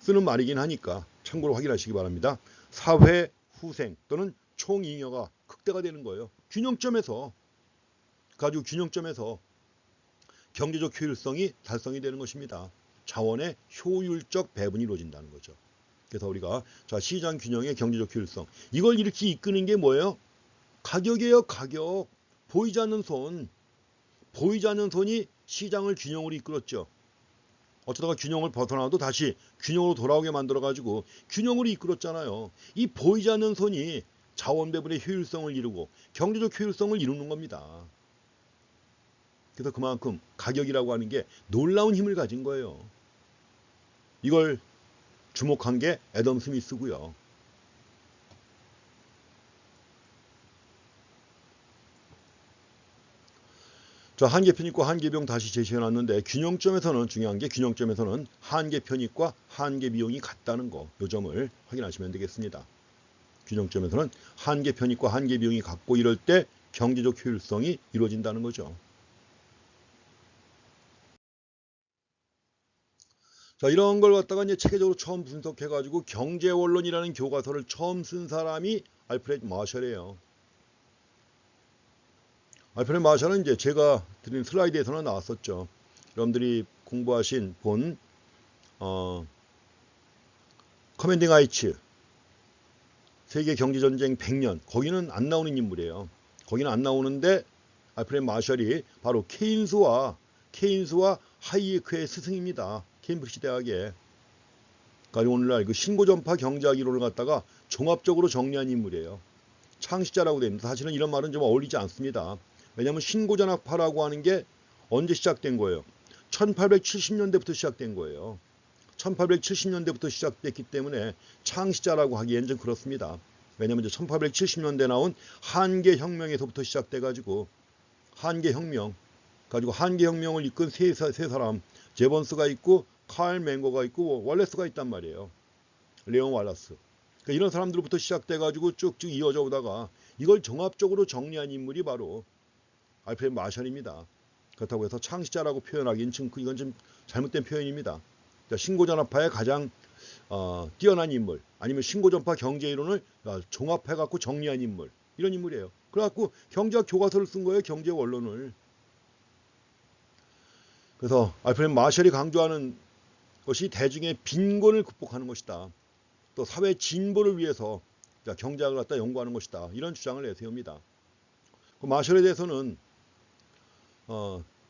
쓰는 말이긴 하니까 참고로 확인하시기 바랍니다. 사회 후생 또는 총잉여가 극대가 되는 거예요. 균형점에서 경제적 효율성이 달성이 되는 것입니다. 자원의 효율적 배분이 이루어진다는 거죠. 그래서 우리가 자, 시장 균형의 경제적 효율성 이걸 이렇게 이끄는 게 뭐예요? 가격이에요. 가격. 보이지 않는 손이 시장을 균형으로 이끌었죠. 어쩌다가 균형을 벗어나도 다시 균형으로 돌아오게 만들어가지고 균형으로 이끌었잖아요. 이 보이지 않는 손이 자원 배분의 효율성을 이루고 경제적 효율성을 이루는 겁니다. 그래서 그만큼 가격이라고 하는 게 놀라운 힘을 가진 거예요. 이걸 주목한 게 애덤 스미스고요. 자, 한계 편익과 한계 비용 다시 제시해 놨는데 균형점에서는 중요한 게 균형점에서는 한계 편익과 한계 비용이 같다는 거. 이 점을 확인하시면 되겠습니다. 균형점에서는 한계 편익과 한계 비용이 같고 이럴 때 경제적 효율성이 이루어진다는 거죠. 자, 이런 걸 갖다가 이제 체계적으로 처음 분석해가지고 경제원론이라는 교과서를 처음 쓴 사람이 알프레드 마셜이에요. 알프레드 마셜은 이제 제가 드린 슬라이드에서는 나왔었죠. 여러분들이 공부하신 본 커맨딩 하이츠 세계 경제전쟁 100년 거기는 안 나오는 인물이에요. 거기는 안 나오는데 알프레드 마셜이 바로 케인스와 하이에크의 스승입니다. 케임브리지 대학에. 그러니까 오늘날 그 신고전파 경제학 이론을 갖다가 종합적으로 정리한 인물이에요. 창시자라고 되어 있는데 사실은 이런 말은 좀 어울리지 않습니다. 왜냐하면 신고전파라고 하는 게 언제 시작된 거예요? 1870년대부터 시작된 거예요. 1870년대부터 시작됐기 때문에 창시자라고 하기엔 좀 그렇습니다. 왜냐하면 이제 1870년대 나온 한계혁명에서부터 시작돼가지고 한계혁명을 이끈 세 사람 제번스가 있고 칼 맹거가 있고 월레스가 있단 말이에요. 레온 월레스. 그러니까 이런 사람들부터 시작돼가지고 쭉쭉 이어져 오다가 이걸 종합적으로 정리한 인물이 바로 알프레드 마셜입니다. 그렇다고 해서 창시자라고 표현하기는 이건 좀 잘못된 표현입니다. 그러니까 신고전파의 가장 뛰어난 인물 아니면 신고전파 경제이론을 종합해갖고 정리한 인물 이런 인물이에요. 그래갖고 경제학 교과서를 쓴 거예요. 경제원론을. 그래서 알프레드 마셜이 강조하는 것이 대중의 빈곤을 극복하는 것이다. 또 사회 진보를 위해서 경제학을 갖다 연구하는 것이다. 이런 주장을 내세웁니다. 그 마셜에 대해서는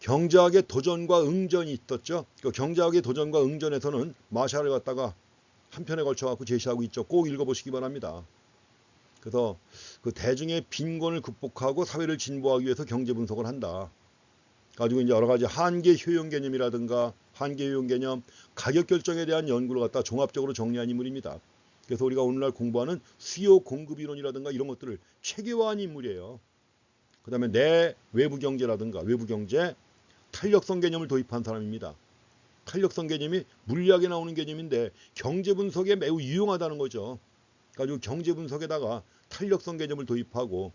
경제학의 도전과 응전이 있었죠. 그 경제학의 도전과 응전에서는 마셜을 갖다가 한 편에 걸쳐 갖고 제시하고 있죠. 꼭 읽어보시기 바랍니다. 그래서 그 대중의 빈곤을 극복하고 사회를 진보하기 위해서 경제 분석을 한다. 가지고 이제 여러 가지 한계 효용 개념이라든가 한계 효용 개념, 가격 결정에 대한 연구를 갖다 종합적으로 정리한 인물입니다. 그래서 우리가 오늘날 공부하는 수요 공급 이론이라든가 이런 것들을 체계화한 인물이에요. 그 다음에 내 외부 경제라든가 외부 경제 탄력성 개념을 도입한 사람입니다. 탄력성 개념이 물리학에 나오는 개념인데 경제 분석에 매우 유용하다는 거죠. 가지고 경제 분석에다가 탄력성 개념을 도입하고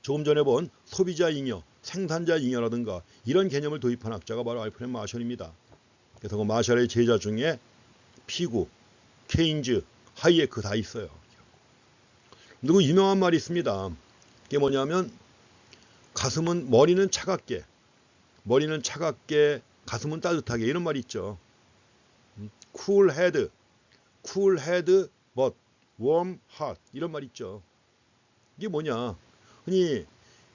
조금 전에 본 소비자 잉여 생산자 잉여라든가 이런 개념을 도입한 학자가 바로 알프레드 마셜입니다. 그래서 그 마셜의 제자 중에 피구, 케인즈, 하이에크 다 있어요. 그리고 유명한 말이 있습니다. 그게 뭐냐면 머리는 차갑게, 가슴은 따뜻하게 이런 말이 있죠. cool head but warm heart 이런 말 있죠. 이게 뭐냐? 흔히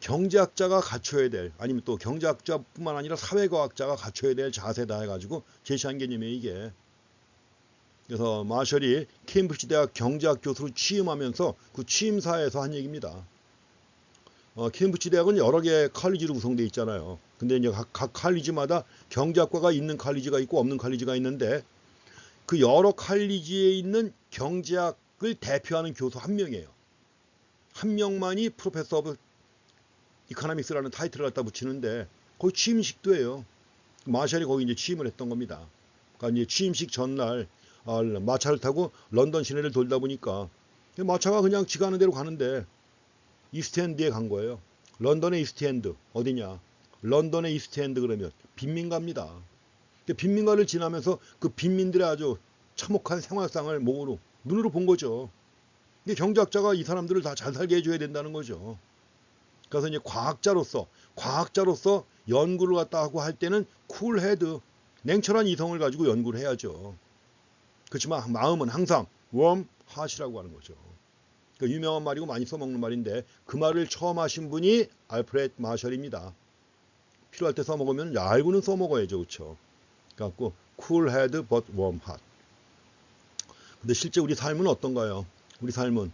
경제학자가 갖춰야 될, 아니면 또 경제학자뿐만 아니라 사회과학자가 갖춰야 될 자세다 해가지고 제시한 개념이에요, 이게. 그래서 마셜이 케임브리지 대학 경제학 교수로 취임하면서 그 취임사에서 한 얘기입니다. 케임브리지 대학은 여러 개의 칼리지로 구성되어 있잖아요. 근데 이제 각 칼리지마다 경제학과가 있는 칼리지가 있고 없는 칼리지가 있는데 그 여러 칼리지에 있는 경제학을 대표하는 교수 한 명이에요. 한 명만이 프로페서 오브 이코노믹스라는 타이틀을 갖다 붙이는데 거기 취임식도 해요. 마셜이 거기 이제 취임을 했던 겁니다. 그러니까 이제 취임식 전날 마차를 타고 런던 시내를 돌다 보니까 마차가 그냥 지가 하는 대로 가는데 이스트엔드에 간 거예요. 런던의 이스트엔드 어디냐? 런던의 이스트엔드 그러면 빈민가입니다. 빈민가를 지나면서 그 빈민들의 아주 참혹한 생활상을 눈으로 본 거죠. 근데 경제학자가 이 사람들을 다 잘 살게 해줘야 된다는 거죠. 그래서 이제 과학자로서 연구를 갖다 하고 할 때는 쿨헤드, 냉철한 이성을 가지고 연구를 해야죠. 그렇지만 마음은 항상 웜하시라고 하는 거죠. 그러니까 유명한 말이고 많이 써먹는 말인데 그 말을 처음 하신 분이 알프레드 마셜입니다. 필요할 때 써먹으면 알고는 써먹어야죠. 그렇죠? 그래갖고 cool head but warm heart. 근데 실제 우리 삶은 어떤가요? 우리 삶은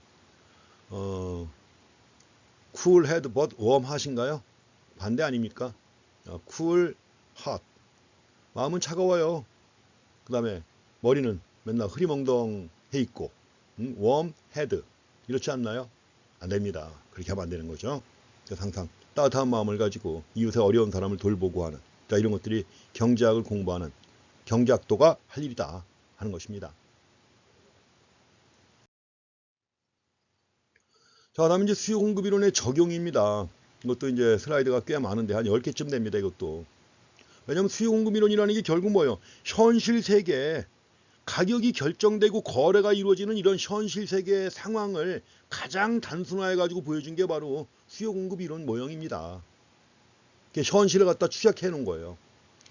cool head but warm heart인가요? 반대 아닙니까? cool heart. 마음은 차가워요. 그 다음에 머리는 맨날 흐리멍덩해 있고 warm head. 이렇지 않나요? 안 됩니다. 그렇게 하면 안 되는 거죠. 그래서 항상 따뜻한 마음을 가지고 이웃의 어려운 사람을 돌보고 하는 이런 것들이 경제학을 공부하는 경제학도가 할 일이다 하는 것입니다. 자, 다음에 이제 수요 공급 이론의 적용입니다. 이것도 이제 슬라이드가 꽤 많은데 한 10개쯤 됩니다. 이것도. 왜냐하면 수요 공급 이론이라는 게 결국 뭐예요? 현실 세계에 가격이 결정되고 거래가 이루어지는 이런 현실 세계의 상황을 가장 단순화해 가지고 보여준 게 바로 수요 공급 이론 모형입니다. 현실을 갖다 축약해 놓은 거예요.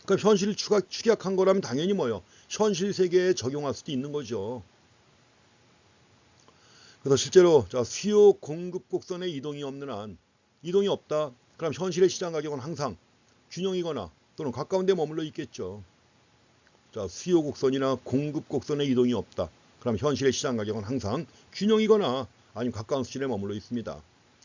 그러니까 현실을 축약한 거라면 당연히 뭐예요? 현실 세계에 적용할 수도 있는 거죠. 그래서 실제로 수요 공급 곡선의 이동이 없는 한, 이동이 없다. 그럼 현실의 시장 가격은 항상 균형이거나 또는 가까운 데 머물러 있겠죠. 수요 곡선이나 공급 곡선의 이동이 없다. 그럼 현실의 시장 가격은 항상 균형이거나 아니면 가까운 수준에 머물러 있습니다.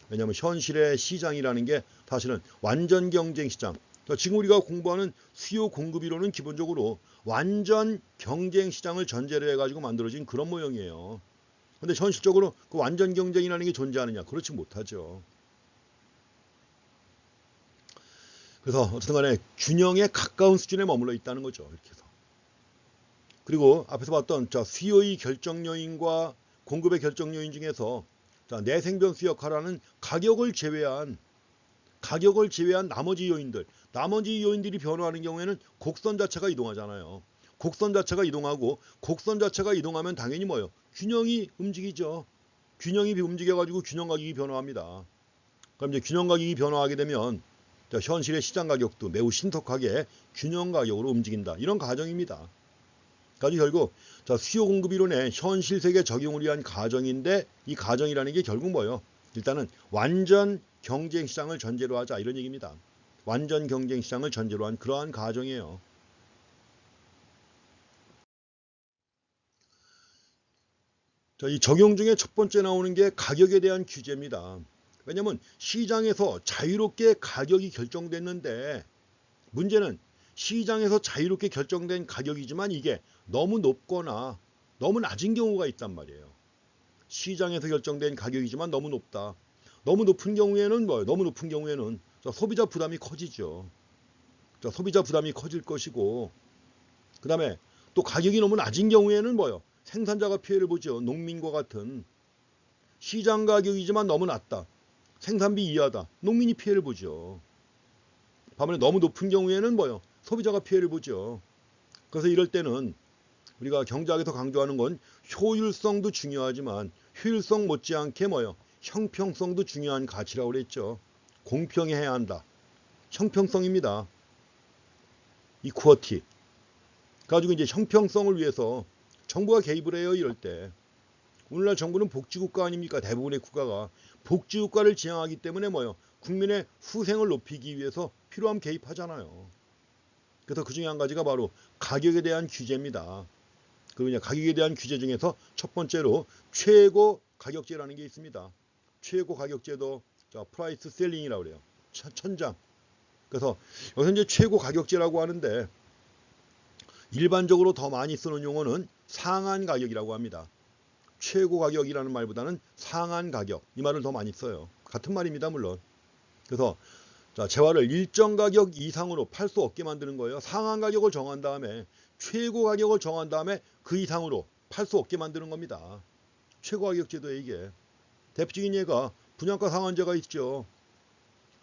왜냐하면 현실의 시장이라는 게 사실은 완전 경쟁 시장. 지금 우리가 공부하는 수요 공급 이론은 기본적으로 완전 경쟁 시장을 전제로 해가지고 만들어진 그런 모형이에요. 근데 현실적으로 그 완전 경쟁이라는 게 존재하느냐? 그렇지 못하죠. 그래서 어쨌든 간에 균형에 가까운 수준에 머물러 있다는 거죠. 이렇게 해서. 그리고 앞에서 봤던 수요의 결정 요인과 공급의 결정 요인 중에서 내생변수 역할하는 가격을 제외한 나머지 요인들이 변화하는 경우에는 곡선 자체가 이동하잖아요. 곡선 자체가 이동하고 곡선 자체가 이동하면 당연히 뭐예요? 균형이 움직이죠. 균형이 움직여가지고 균형 가격이 변화합니다. 그럼 이제 균형 가격이 변화하게 되면 현실의 시장 가격도 매우 신속하게 균형 가격으로 움직인다. 이런 가정입니다. 그러니까 결국 수요 공급 이론의 현실 세계 적용을 위한 가정인데 이 가정이라는 게 결국 뭐예요? 일단은 완전 경쟁 시장을 전제로 하자 이런 얘기입니다. 완전 경쟁 시장을 전제로 한 그러한 가정이에요. 이 적용 중에 첫 번째 나오는 게 가격에 대한 규제입니다. 왜냐하면 시장에서 자유롭게 가격이 결정됐는데 문제는 시장에서 자유롭게 결정된 가격이지만 이게 너무 높거나 너무 낮은 경우가 있단 말이에요. 시장에서 결정된 가격이지만 너무 높다. 너무 높은 경우에는 뭐예요? 너무 높은 경우에는 소비자 부담이 커지죠. 소비자 부담이 커질 것이고 그 다음에 또 가격이 너무 낮은 경우에는 뭐예요? 생산자가 피해를 보죠. 농민과 같은 시장 가격이지만 너무 낮다. 생산비 이하다. 농민이 피해를 보죠. 반면에 너무 높은 경우에는 뭐요? 소비자가 피해를 보죠. 그래서 이럴 때는 우리가 경제학에서 강조하는 건 효율성도 중요하지만 효율성 못지않게 뭐요? 형평성도 중요한 가치라고 그랬죠. 공평해야 한다. 형평성입니다. 이퀄티. 가지고 이제 형평성을 위해서 정부가 개입을 해요. 이럴 때. 오늘날 정부는 복지국가 아닙니까? 대부분의 국가가 복지국가를 지향하기 때문에 뭐요? 국민의 후생을 높이기 위해서 필요하면 개입하잖아요. 그래서 그 중에 한 가지가 바로 가격에 대한 규제입니다. 그러냐 가격에 대한 규제 중에서 첫 번째로 최고 가격제라는 게 있습니다. 최고 가격제도 프라이스 셀링이라고 그래요. 천장. 그래서 여기서 이제 최고 가격제라고 하는데 일반적으로 더 많이 쓰는 용어는 상한 가격이라고 합니다. 최고 가격이라는 말보다는 상한 가격 이 말을 더 많이 써요. 같은 말입니다 물론. 그래서 재화를 일정 가격 이상으로 팔 수 없게 만드는 거예요. 상한 가격을 정한 다음에 최고 가격을 정한 다음에 그 이상으로 팔 수 없게 만드는 겁니다. 최고 가격 제도에 이게 대표적인 예가 분양가 상한제가 있죠.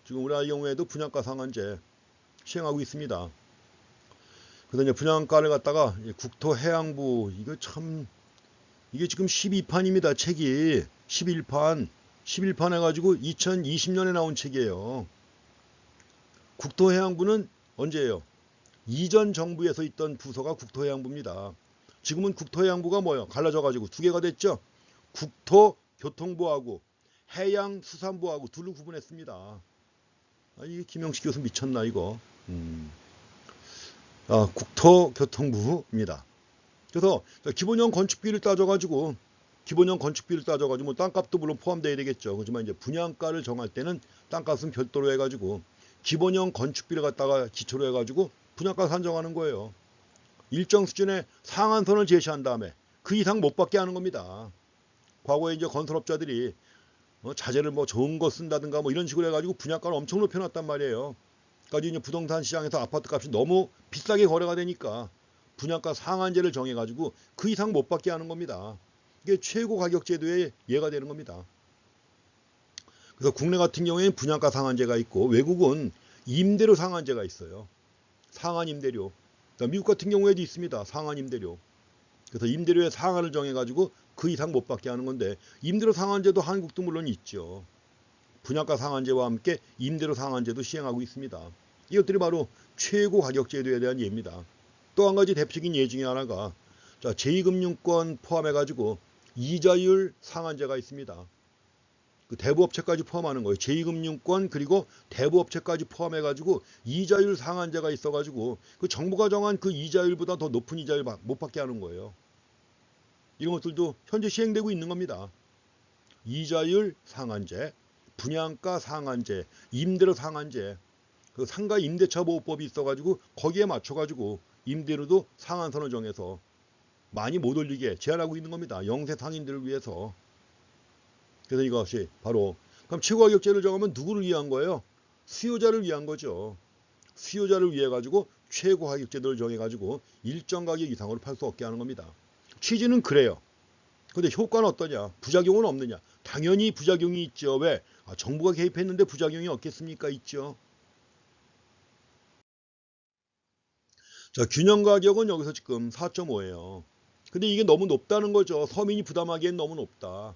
지금 우리나라 경우에도 분양가 상한제 시행하고 있습니다. 그래서 이제 분양가를 갖다가 국토해양부 이게 지금 12판입니다. 책이 11판 해가지고 2020년에 나온 책이에요. 국토해양부는 언제예요? 이전 정부에서 있던 부서가 국토해양부입니다. 지금은 국토해양부가 뭐예요? 갈라져가지고 두 개가 됐죠. 국토교통부하고 해양수산부하고 둘로 구분했습니다. 이게 김영식 교수 미쳤나 이거. 국토교통부입니다. 그래서 기본형 건축비를 따져가지고 뭐 땅값도 물론 포함되어야 되겠죠. 그렇지만 이제 분양가를 정할 때는 땅값은 별도로 해가지고 기본형 건축비를 갖다가 기초로 해가지고 분양가 산정하는 거예요. 일정 수준의 상한선을 제시한 다음에 그 이상 못 받게 하는 겁니다. 과거에 이제 건설업자들이 자재를 뭐 좋은 거 쓴다든가 뭐 이런 식으로 해가지고 분양가를 엄청 높여놨단 말이에요. 그러니까 이제 부동산 시장에서 아파트 값이 너무 비싸게 거래가 되니까 분양가 상한제를 정해가지고 그 이상 못 받게 하는 겁니다. 이게 최고 가격 제도의 예가 되는 겁니다. 그래서 국내 같은 경우에는 분양가 상한제가 있고 외국은 임대료 상한제가 있어요. 상한 임대료. 그러니까 미국 같은 경우에도 있습니다. 상한 임대료. 그래서 임대료의 상한을 정해가지고 그 이상 못 받게 하는 건데 임대료 상한제도 한국도 물론 있죠. 분양가 상한제와 함께 임대료 상한제도 시행하고 있습니다. 이것들이 바로 최고 가격 제도에 대한 예입니다. 또 한 가지 대표적인 예 중에 하나가 제2금융권 포함해가지고 이자율 상한제가 있습니다. 그 대부업체까지 포함하는 거예요. 제2금융권 그리고 대부업체까지 포함해가지고 이자율 상한제가 있어가지고 그 정부가 정한 그 이자율보다 더 높은 이자율 못 받게 하는 거예요. 이런 것들도 현재 시행되고 있는 겁니다. 이자율 상한제, 분양가 상한제, 임대료 상한제, 그 상가 임대차 보호법이 있어가지고 거기에 맞춰가지고 임대료도 상한선을 정해서 많이 못 올리게 제한하고 있는 겁니다. 영세 상인들을 위해서. 그래서 이것이 바로 그럼 최고가격제를 정하면 누구를 위한 거예요? 수요자를 위한 거죠. 수요자를 위해 가지고 최고가격제도를 정해 가지고 일정 가격 이상으로 팔 수 없게 하는 겁니다. 취지는 그래요. 근데 효과는 어떠냐? 부작용은 없느냐? 당연히 부작용이 있죠. 왜? 정부가 개입했는데 부작용이 없겠습니까? 있죠. 균형가격은 여기서 지금 4.5예요. 근데 이게 너무 높다는 거죠. 서민이 부담하기엔 너무 높다.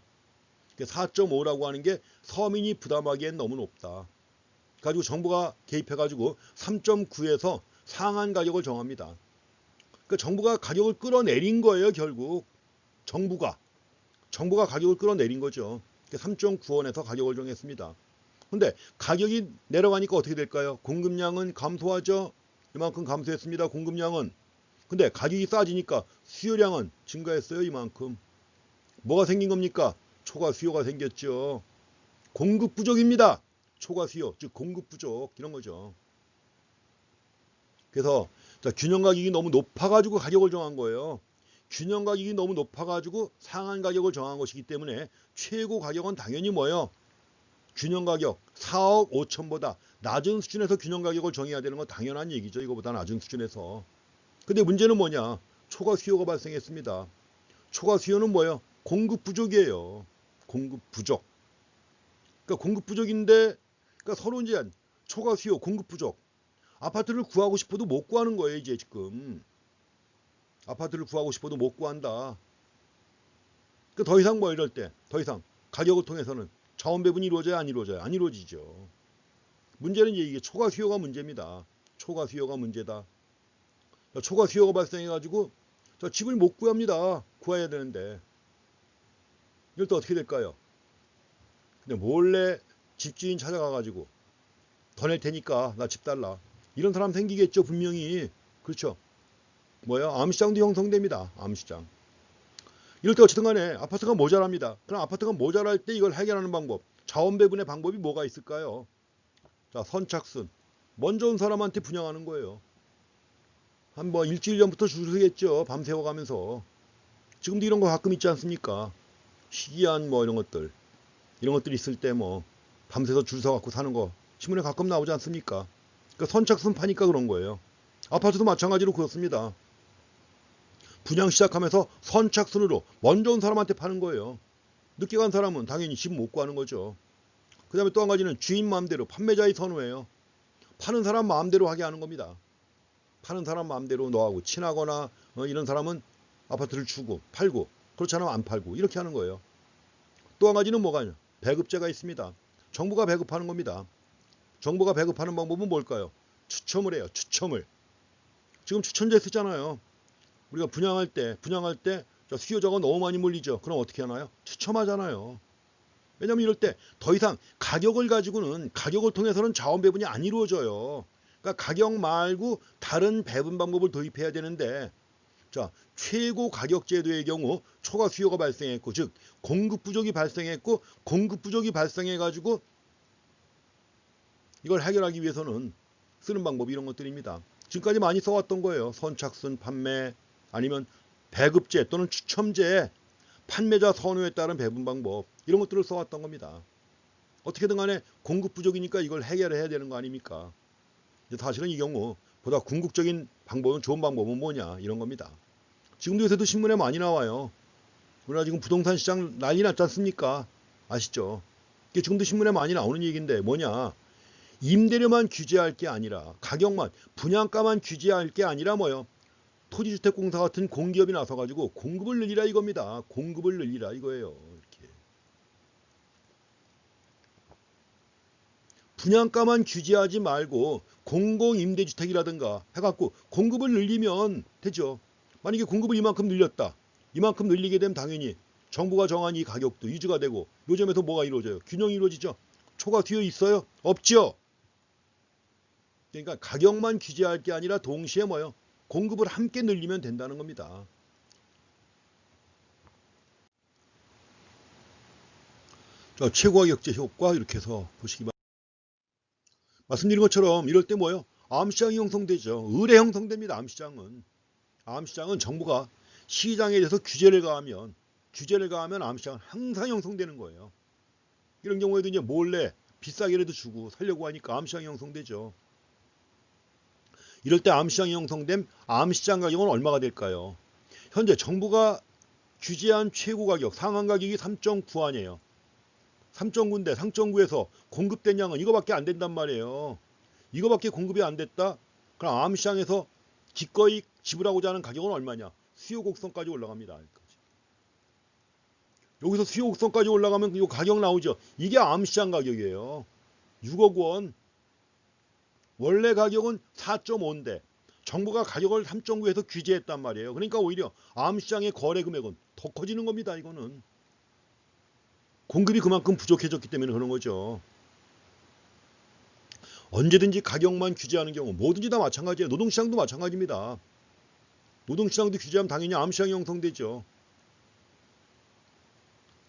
4.5라고 하는 게 서민이 부담하기엔 너무 높다. 가지고 정부가 개입해가지고 3.9에서 상한 가격을 정합니다. 그러니까 정부가 가격을 끌어내린 거예요. 결국 정부가 가격을 끌어내린 거죠. 3.9원에서 가격을 정했습니다. 근데 가격이 내려가니까 어떻게 될까요? 공급량은 감소하죠. 이만큼 감소했습니다. 공급량은. 근데 가격이 싸지니까 수요량은 증가했어요. 이만큼. 뭐가 생긴 겁니까? 초과 수요가 생겼죠. 공급 부족입니다. 초과 수요, 즉 공급 부족 이런 거죠. 그래서 균형 가격이 너무 높아가지고 가격을 정한 거예요. 균형 가격이 너무 높아가지고 상한 가격을 정한 것이기 때문에 최고 가격은 당연히 뭐예요? 균형 가격 4억 5천보다 낮은 수준에서 균형 가격을 정해야 되는 건 당연한 얘기죠. 이거보다 낮은 수준에서. 근데 문제는 뭐냐? 초과 수요가 발생했습니다. 초과 수요는 뭐예요? 공급 부족이에요. 공급 부족. 그러니까 공급 부족인데 그러니까 서로 이제 초과 수요, 공급 부족. 아파트를 구하고 싶어도 못 구하는 거예요, 이제 지금. 아파트를 구하고 싶어도 못 구한다. 그 더 이상 뭐 이럴 때, 더 이상 가격을 통해서는 자원 배분이 이루어져야 안 이루어져요? 안 이루어지죠. 문제는 이게 초과 수요가 문제입니다. 초과 수요가 문제다. 초과 수요가 발생해가지고 저 집을 못 구합니다. 구해야 되는데. 이럴 때 어떻게 될까요? 근데 몰래 집주인 찾아가가지고 더 낼 테니까 나 집 달라. 이런 사람 생기겠죠, 분명히. 그렇죠. 뭐야? 암시장도 형성됩니다. 암시장. 이럴 때 어쨌든 간에 아파트가 모자랍니다. 그럼 아파트가 모자랄 때 이걸 해결하는 방법, 자원 배분의 방법이 뭐가 있을까요? 자, 선착순. 먼저 온 사람한테 분양하는 거예요. 한 뭐 일주일 전부터 줄 서겠죠. 밤새워 가면서. 지금도 이런 거 가끔 있지 않습니까? 희귀한 뭐 이런 것들 있을 때 뭐 밤새서 줄 서 갖고 사는 거 신문에 가끔 나오지 않습니까? 그러니까 선착순 파니까 그런 거예요. 아파트도 마찬가지로 그렇습니다. 분양 시작하면서 선착순으로 먼저 온 사람한테 파는 거예요. 늦게 간 사람은 당연히 집 못 구하는 거죠. 그 다음에 또 한 가지는 주인 마음대로 판매자의 선호예요. 파는 사람 마음대로 하게 하는 겁니다. 파는 사람 마음대로 너하고 친하거나 이런 사람은 아파트를 주고 팔고, 그렇지 않으면 안 팔고 이렇게 하는 거예요. 또 한 가지는 뭐가 있냐? 배급제가 있습니다. 정부가 배급하는 겁니다. 정부가 배급하는 방법은 뭘까요? 추첨을 해요. 추첨을. 지금 추천제 쓰잖아요. 우리가 분양할 때 수요자가 너무 많이 몰리죠. 그럼 어떻게 하나요? 추첨하잖아요. 왜냐하면 이럴 때 더 이상 가격을 통해서는 자원 배분이 안 이루어져요. 그러니까 가격 말고 다른 배분 방법을 도입해야 되는데, 자, 최고 가격 제도의 경우 초과 수요가 발생했고, 즉 공급 부족이 발생했고, 공급 부족이 발생해 가지고 이걸 해결하기 위해서는 쓰는 방법이 이런 것들입니다. 지금까지 많이 써왔던 거예요. 선착순 판매, 아니면 배급제 또는 추첨제, 판매자 선호에 따른 배분 방법, 이런 것들을 써왔던 겁니다. 어떻게든 간에 공급 부족이니까 이걸 해결해야 되는 거 아닙니까? 사실은 이 경우 보다 궁극적인 방법은, 좋은 방법은 뭐냐, 이런 겁니다. 지금도 요새도 신문에 많이 나와요. 우리나라 지금 부동산 시장 난리 났지 않습니까? 아시죠? 이게 지금도 신문에 많이 나오는 얘기인데 뭐냐, 임대료만 규제할 게 아니라, 가격만, 분양가만 규제할 게 아니라 뭐요? 토지주택공사 같은 공기업이 나서가지고 공급을 늘리라 이겁니다. 공급을 늘리라 이거예요. 이렇게. 분양가만 규제하지 말고 공공임대주택이라든가 해갖고 공급을 늘리면 되죠. 만약에 공급을 이만큼 늘렸다. 이만큼 늘리게 되면 당연히 정부가 정한 이 가격도 유지가 되고, 요즘에서 뭐가 이루어져요? 균형이 이루어지죠. 초과 수요 있어요? 없죠. 그러니까 가격만 규제할 게 아니라 동시에 뭐요? 공급을 함께 늘리면 된다는 겁니다. 자, 최고가격제 효과 이렇게 해서 보시기 바랍니다. 말씀드린 것처럼 이럴 때 뭐요? 암시장이 형성되죠. 의뢰 형성됩니다. 암시장은 정부가 시장에 대해서 규제를 가하면 암시장은 항상 형성되는 거예요. 이런 경우에도 이제 몰래 비싸게라도 주고 살려고 하니까 암시장이 형성되죠. 이럴 때 암시장이 형성된 암시장 가격은 얼마가 될까요? 현재 정부가 규제한 최고 가격, 상한 가격이 3.9안이에요. 3.9인데 3.9에서 공급된 양은 이거밖에 안 된단 말이에요. 이거밖에 공급이 안 됐다? 그럼 암시장에서 기꺼이 지불하고자 하는 가격은 얼마냐? 수요 곡선까지 올라갑니다. 여기서 수요 곡선까지 올라가면 이 가격 나오죠. 이게 암시장 가격이에요. 6억 원. 원래 가격은 4.5인데 정부가 가격을 3.9에서 규제했단 말이에요. 그러니까 오히려 암시장의 거래 금액은 더 커지는 겁니다. 이거는 공급이 그만큼 부족해졌기 때문에 그런 거죠. 언제든지 가격만 규제하는 경우 뭐든지 다 마찬가지예요. 노동시장도 마찬가지입니다. 노동시장도 규제하면 당연히 암시장이 형성되죠.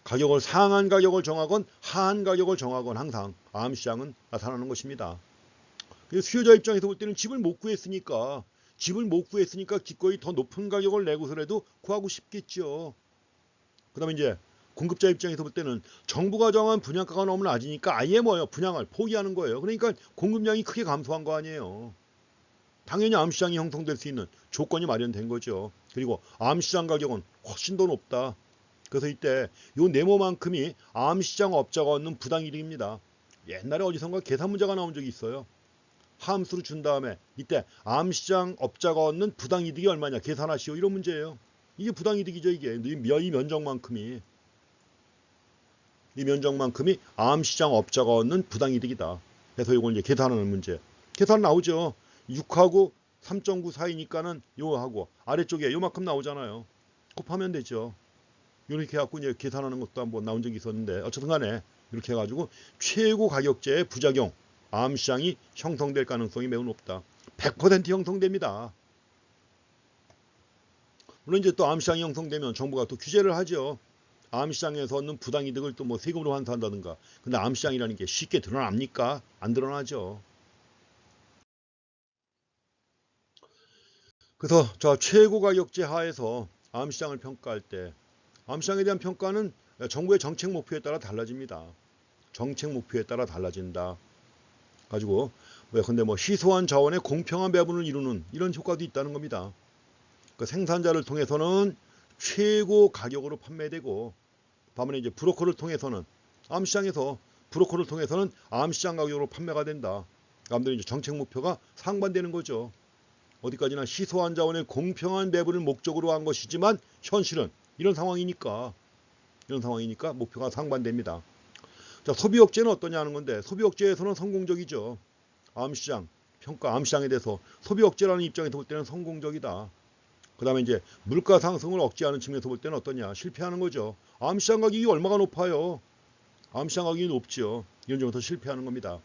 가격을 상한 가격을 정하건 하한 가격을 정하건 항상 암시장은 나타나는 것입니다. 수요자 입장에서 볼 때는 집을 못 구했으니까 기꺼이 더 높은 가격을 내고서라도 구하고 싶겠죠. 그 다음에 이제 공급자 입장에서 볼 때는 정부가 정한 분양가가 너무 낮으니까 아예 분양을 포기하는 거예요. 그러니까 공급량이 크게 감소한 거 아니에요. 당연히 암시장이 형성될 수 있는 조건이 마련된 거죠. 그리고 암시장 가격은 훨씬 더 높다. 그래서 이때 요 네모만큼이 암시장 업자가 얻는 부당이득입니다. 옛날에 어디선가 계산 문제가 나온 적이 있어요. 함수를 준 다음에 이때 암시장 업자가 얻는 부당이득이 얼마냐 계산하시오. 이런 문제예요. 이게 부당이득이죠. 이게 이 면적만큼이 암시장 업자가 얻는 부당이득이다. 그래서 이걸 이제 계산하는 문제. 계산 나오죠. 6하고 3.9 사이니까는 요하고 아래쪽에 요만큼 나오잖아요. 곱하면 되죠. 이렇게 해갖고 이제 계산하는 것도 한번 나온 적이 있었는데 어쨌든 간에 이렇게 해가지고 최고 가격제의 부작용 암시장이 형성될 가능성이 매우 높다. 100% 형성됩니다. 물론 이제 또 암시장이 형성되면 정부가 또 규제를 하죠. 암시장에서 얻는 부당이득을 또 뭐 세금으로 환수한다든가. 근데 암시장이라는 게 쉽게 드러납니까? 안 드러나죠. 그래서 자 최고 가격제 하에서 암시장을 평가할 때 암시장에 대한 평가는 정부의 정책 목표에 따라 달라집니다. 정책 목표에 따라 달라진다. 가지고 근데 뭐 희소한 자원의 공평한 배분을 이루는 이런 효과도 있다는 겁니다. 그 생산자를 통해서는 최고 가격으로 판매되고 반면에 이제 브로커를 통해서는 암시장에서 브로커를 통해서는 암시장 가격으로 판매가 된다. 아무튼 이제 정책 목표가 상반되는 거죠. 어디까지나 희소한 자원의 공평한 배분을 목적으로 한 것이지만 현실은 이런 상황이니까 목표가 상반됩니다. 자, 소비억제는 어떠냐 하는 건데 소비억제에서는 성공적이죠. 암시장 평가 암시장에 대해서 소비억제라는 입장에서 볼 때는 성공적이다. 그 다음에 이제 물가 상승을 억제하는 측면에서 볼 때는 어떠냐 실패하는 거죠. 암시장 가격이 얼마가 높아요. 암시장 가격이 높죠. 이런 점에서 실패하는 겁니다.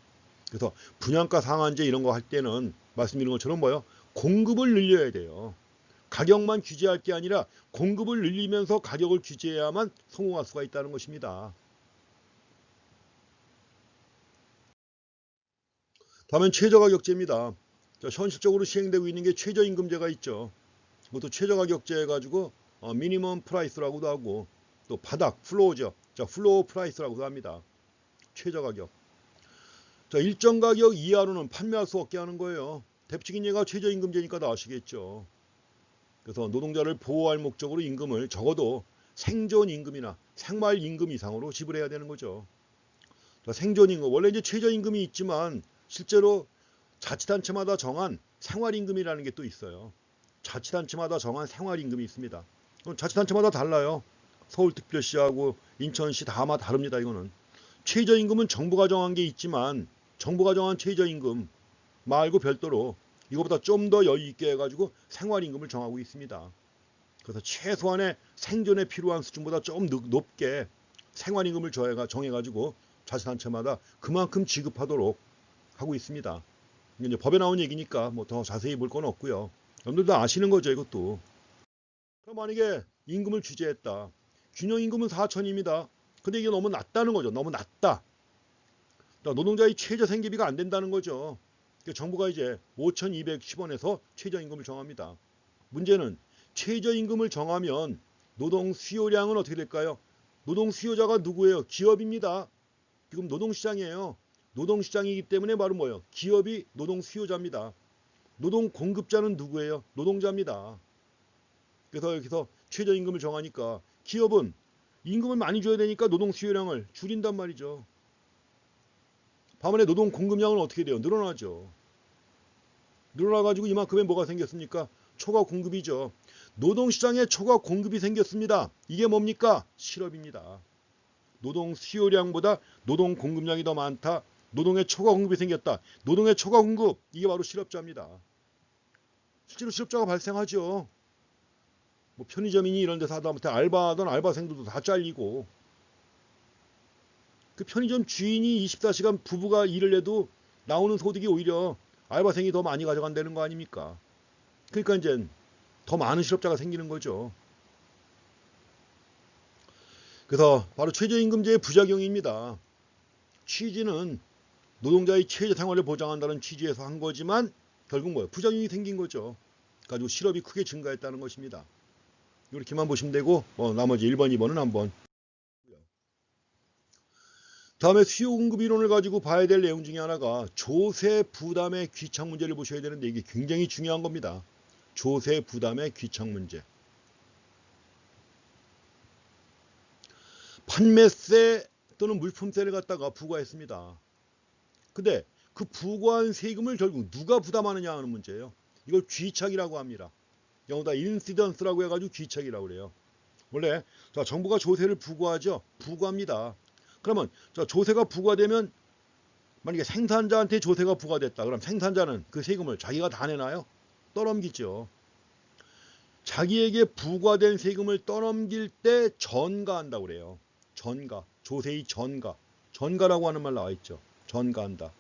그래서 분양가 상한제 이런 거 할 때는 말씀드린 것처럼 뭐요? 공급을 늘려야 돼요. 가격만 규제할 게 아니라 공급을 늘리면서 가격을 규제해야만 성공할 수가 있다는 것입니다. 다음은 최저가격제입니다. 자, 현실적으로 시행되고 있는 게 최저임금제가 있죠. 그것도 최저가격제 해가지고 미니멈 프라이스라고도 하고 또 바닥 플로어죠. 자, 플로어 프라이스라고도 합니다. 최저가격. 자, 일정 가격 이하로는 판매할 수 없게 하는 거예요. 대표적인 예가 최저임금제니까 다 아시겠죠. 그래서 노동자를 보호할 목적으로 임금을 적어도 생존임금이나 생활임금 이상으로 지불해야 되는 거죠. 자, 생존임금 원래 이제 최저임금이 있지만 실제로 자치단체마다 정한 생활임금이라는 게 또 있어요. 자치단체마다 정한 생활임금이 있습니다. 자치단체마다 달라요. 서울특별시하고 인천시 다 아마 다릅니다. 이거는 최저임금은 정부가 정한 게 있지만 정부가 정한 최저임금 말고 별도로 이거보다 좀 더 여유 있게 해가지고 생활임금을 정하고 있습니다. 그래서 최소한의 생존에 필요한 수준보다 좀 높게 생활임금을 정해가지고 자치단체마다 그만큼 지급하도록 하고 있습니다. 이제 법에 나온 얘기니까 뭐 더 자세히 볼 건 없고요. 여러분들도 아시는 거죠, 이것도. 그럼 만약에 임금을 규제했다. 균형임금은 4천입니다. 근데 이게 너무 낮다는 거죠. 너무 낮다. 노동자의 최저 생계비가 안 된다는 거죠. 정부가 이제 5,210원에서 최저임금을 정합니다. 문제는 최저임금을 정하면 노동 수요량은 어떻게 될까요? 노동 수요자가 누구예요? 기업입니다. 지금 노동시장이에요. 노동시장이기 때문에 바로 뭐예요? 기업이 노동 수요자입니다. 노동 공급자는 누구예요? 노동자입니다. 그래서 여기서 최저임금을 정하니까 기업은 임금을 많이 줘야 되니까 노동 수요량을 줄인단 말이죠. 반면에 노동 공급량은 어떻게 돼요? 늘어나죠. 늘어나가지고 이만큼의 뭐가 생겼습니까? 초과 공급이죠. 노동시장에 초과 공급이 생겼습니다. 이게 뭡니까? 실업입니다. 노동 수요량보다 노동 공급량이 더 많다. 노동의 초과 공급이 생겼다. 노동의 초과 공급, 이게 바로 실업자입니다. 실제로 실업자가 발생하죠. 뭐 편의점이니 이런 데서 하다못해 알바하던 알바생들도 다 잘리고 그 편의점 주인이 24시간 부부가 일을 해도 나오는 소득이 오히려 알바생이 더 많이 가져간다는 거 아닙니까? 그러니까 이제 더 많은 실업자가 생기는 거죠. 그래서 바로 최저임금제의 부작용입니다. 취지는 노동자의 최저 생활을 보장한다는 취지에서 한 거지만 결국 뭐예요? 부작용이 생긴 거죠. 가지고 실업이 크게 증가했다는 것입니다. 이렇게만 보시면 되고 나머지 1번, 2번은 한번. 다음에 수요 공급 이론을 가지고 봐야 될 내용 중에 하나가 조세 부담의 귀착 문제를 보셔야 되는데 이게 굉장히 중요한 겁니다. 조세 부담의 귀착 문제. 판매세 또는 물품세를 갖다가 부과했습니다. 근데 그 부과한 세금을 결국 누가 부담하느냐 하는 문제예요. 이걸 귀착이라고 합니다. 영어다 인시던스라고 해가지고 귀착이라고 그래요. 원래 자, 정부가 조세를 부과하죠. 부과합니다. 그러면 자, 조세가 부과되면 만약에 생산자한테 조세가 부과됐다. 그럼 생산자는 그 세금을 자기가 다 내나요? 떠넘기죠. 자기에게 부과된 세금을 떠넘길 때 전가한다고 그래요. 전가. 조세의 전가. 전가라고 하는 말 나와 있죠. 전가한다.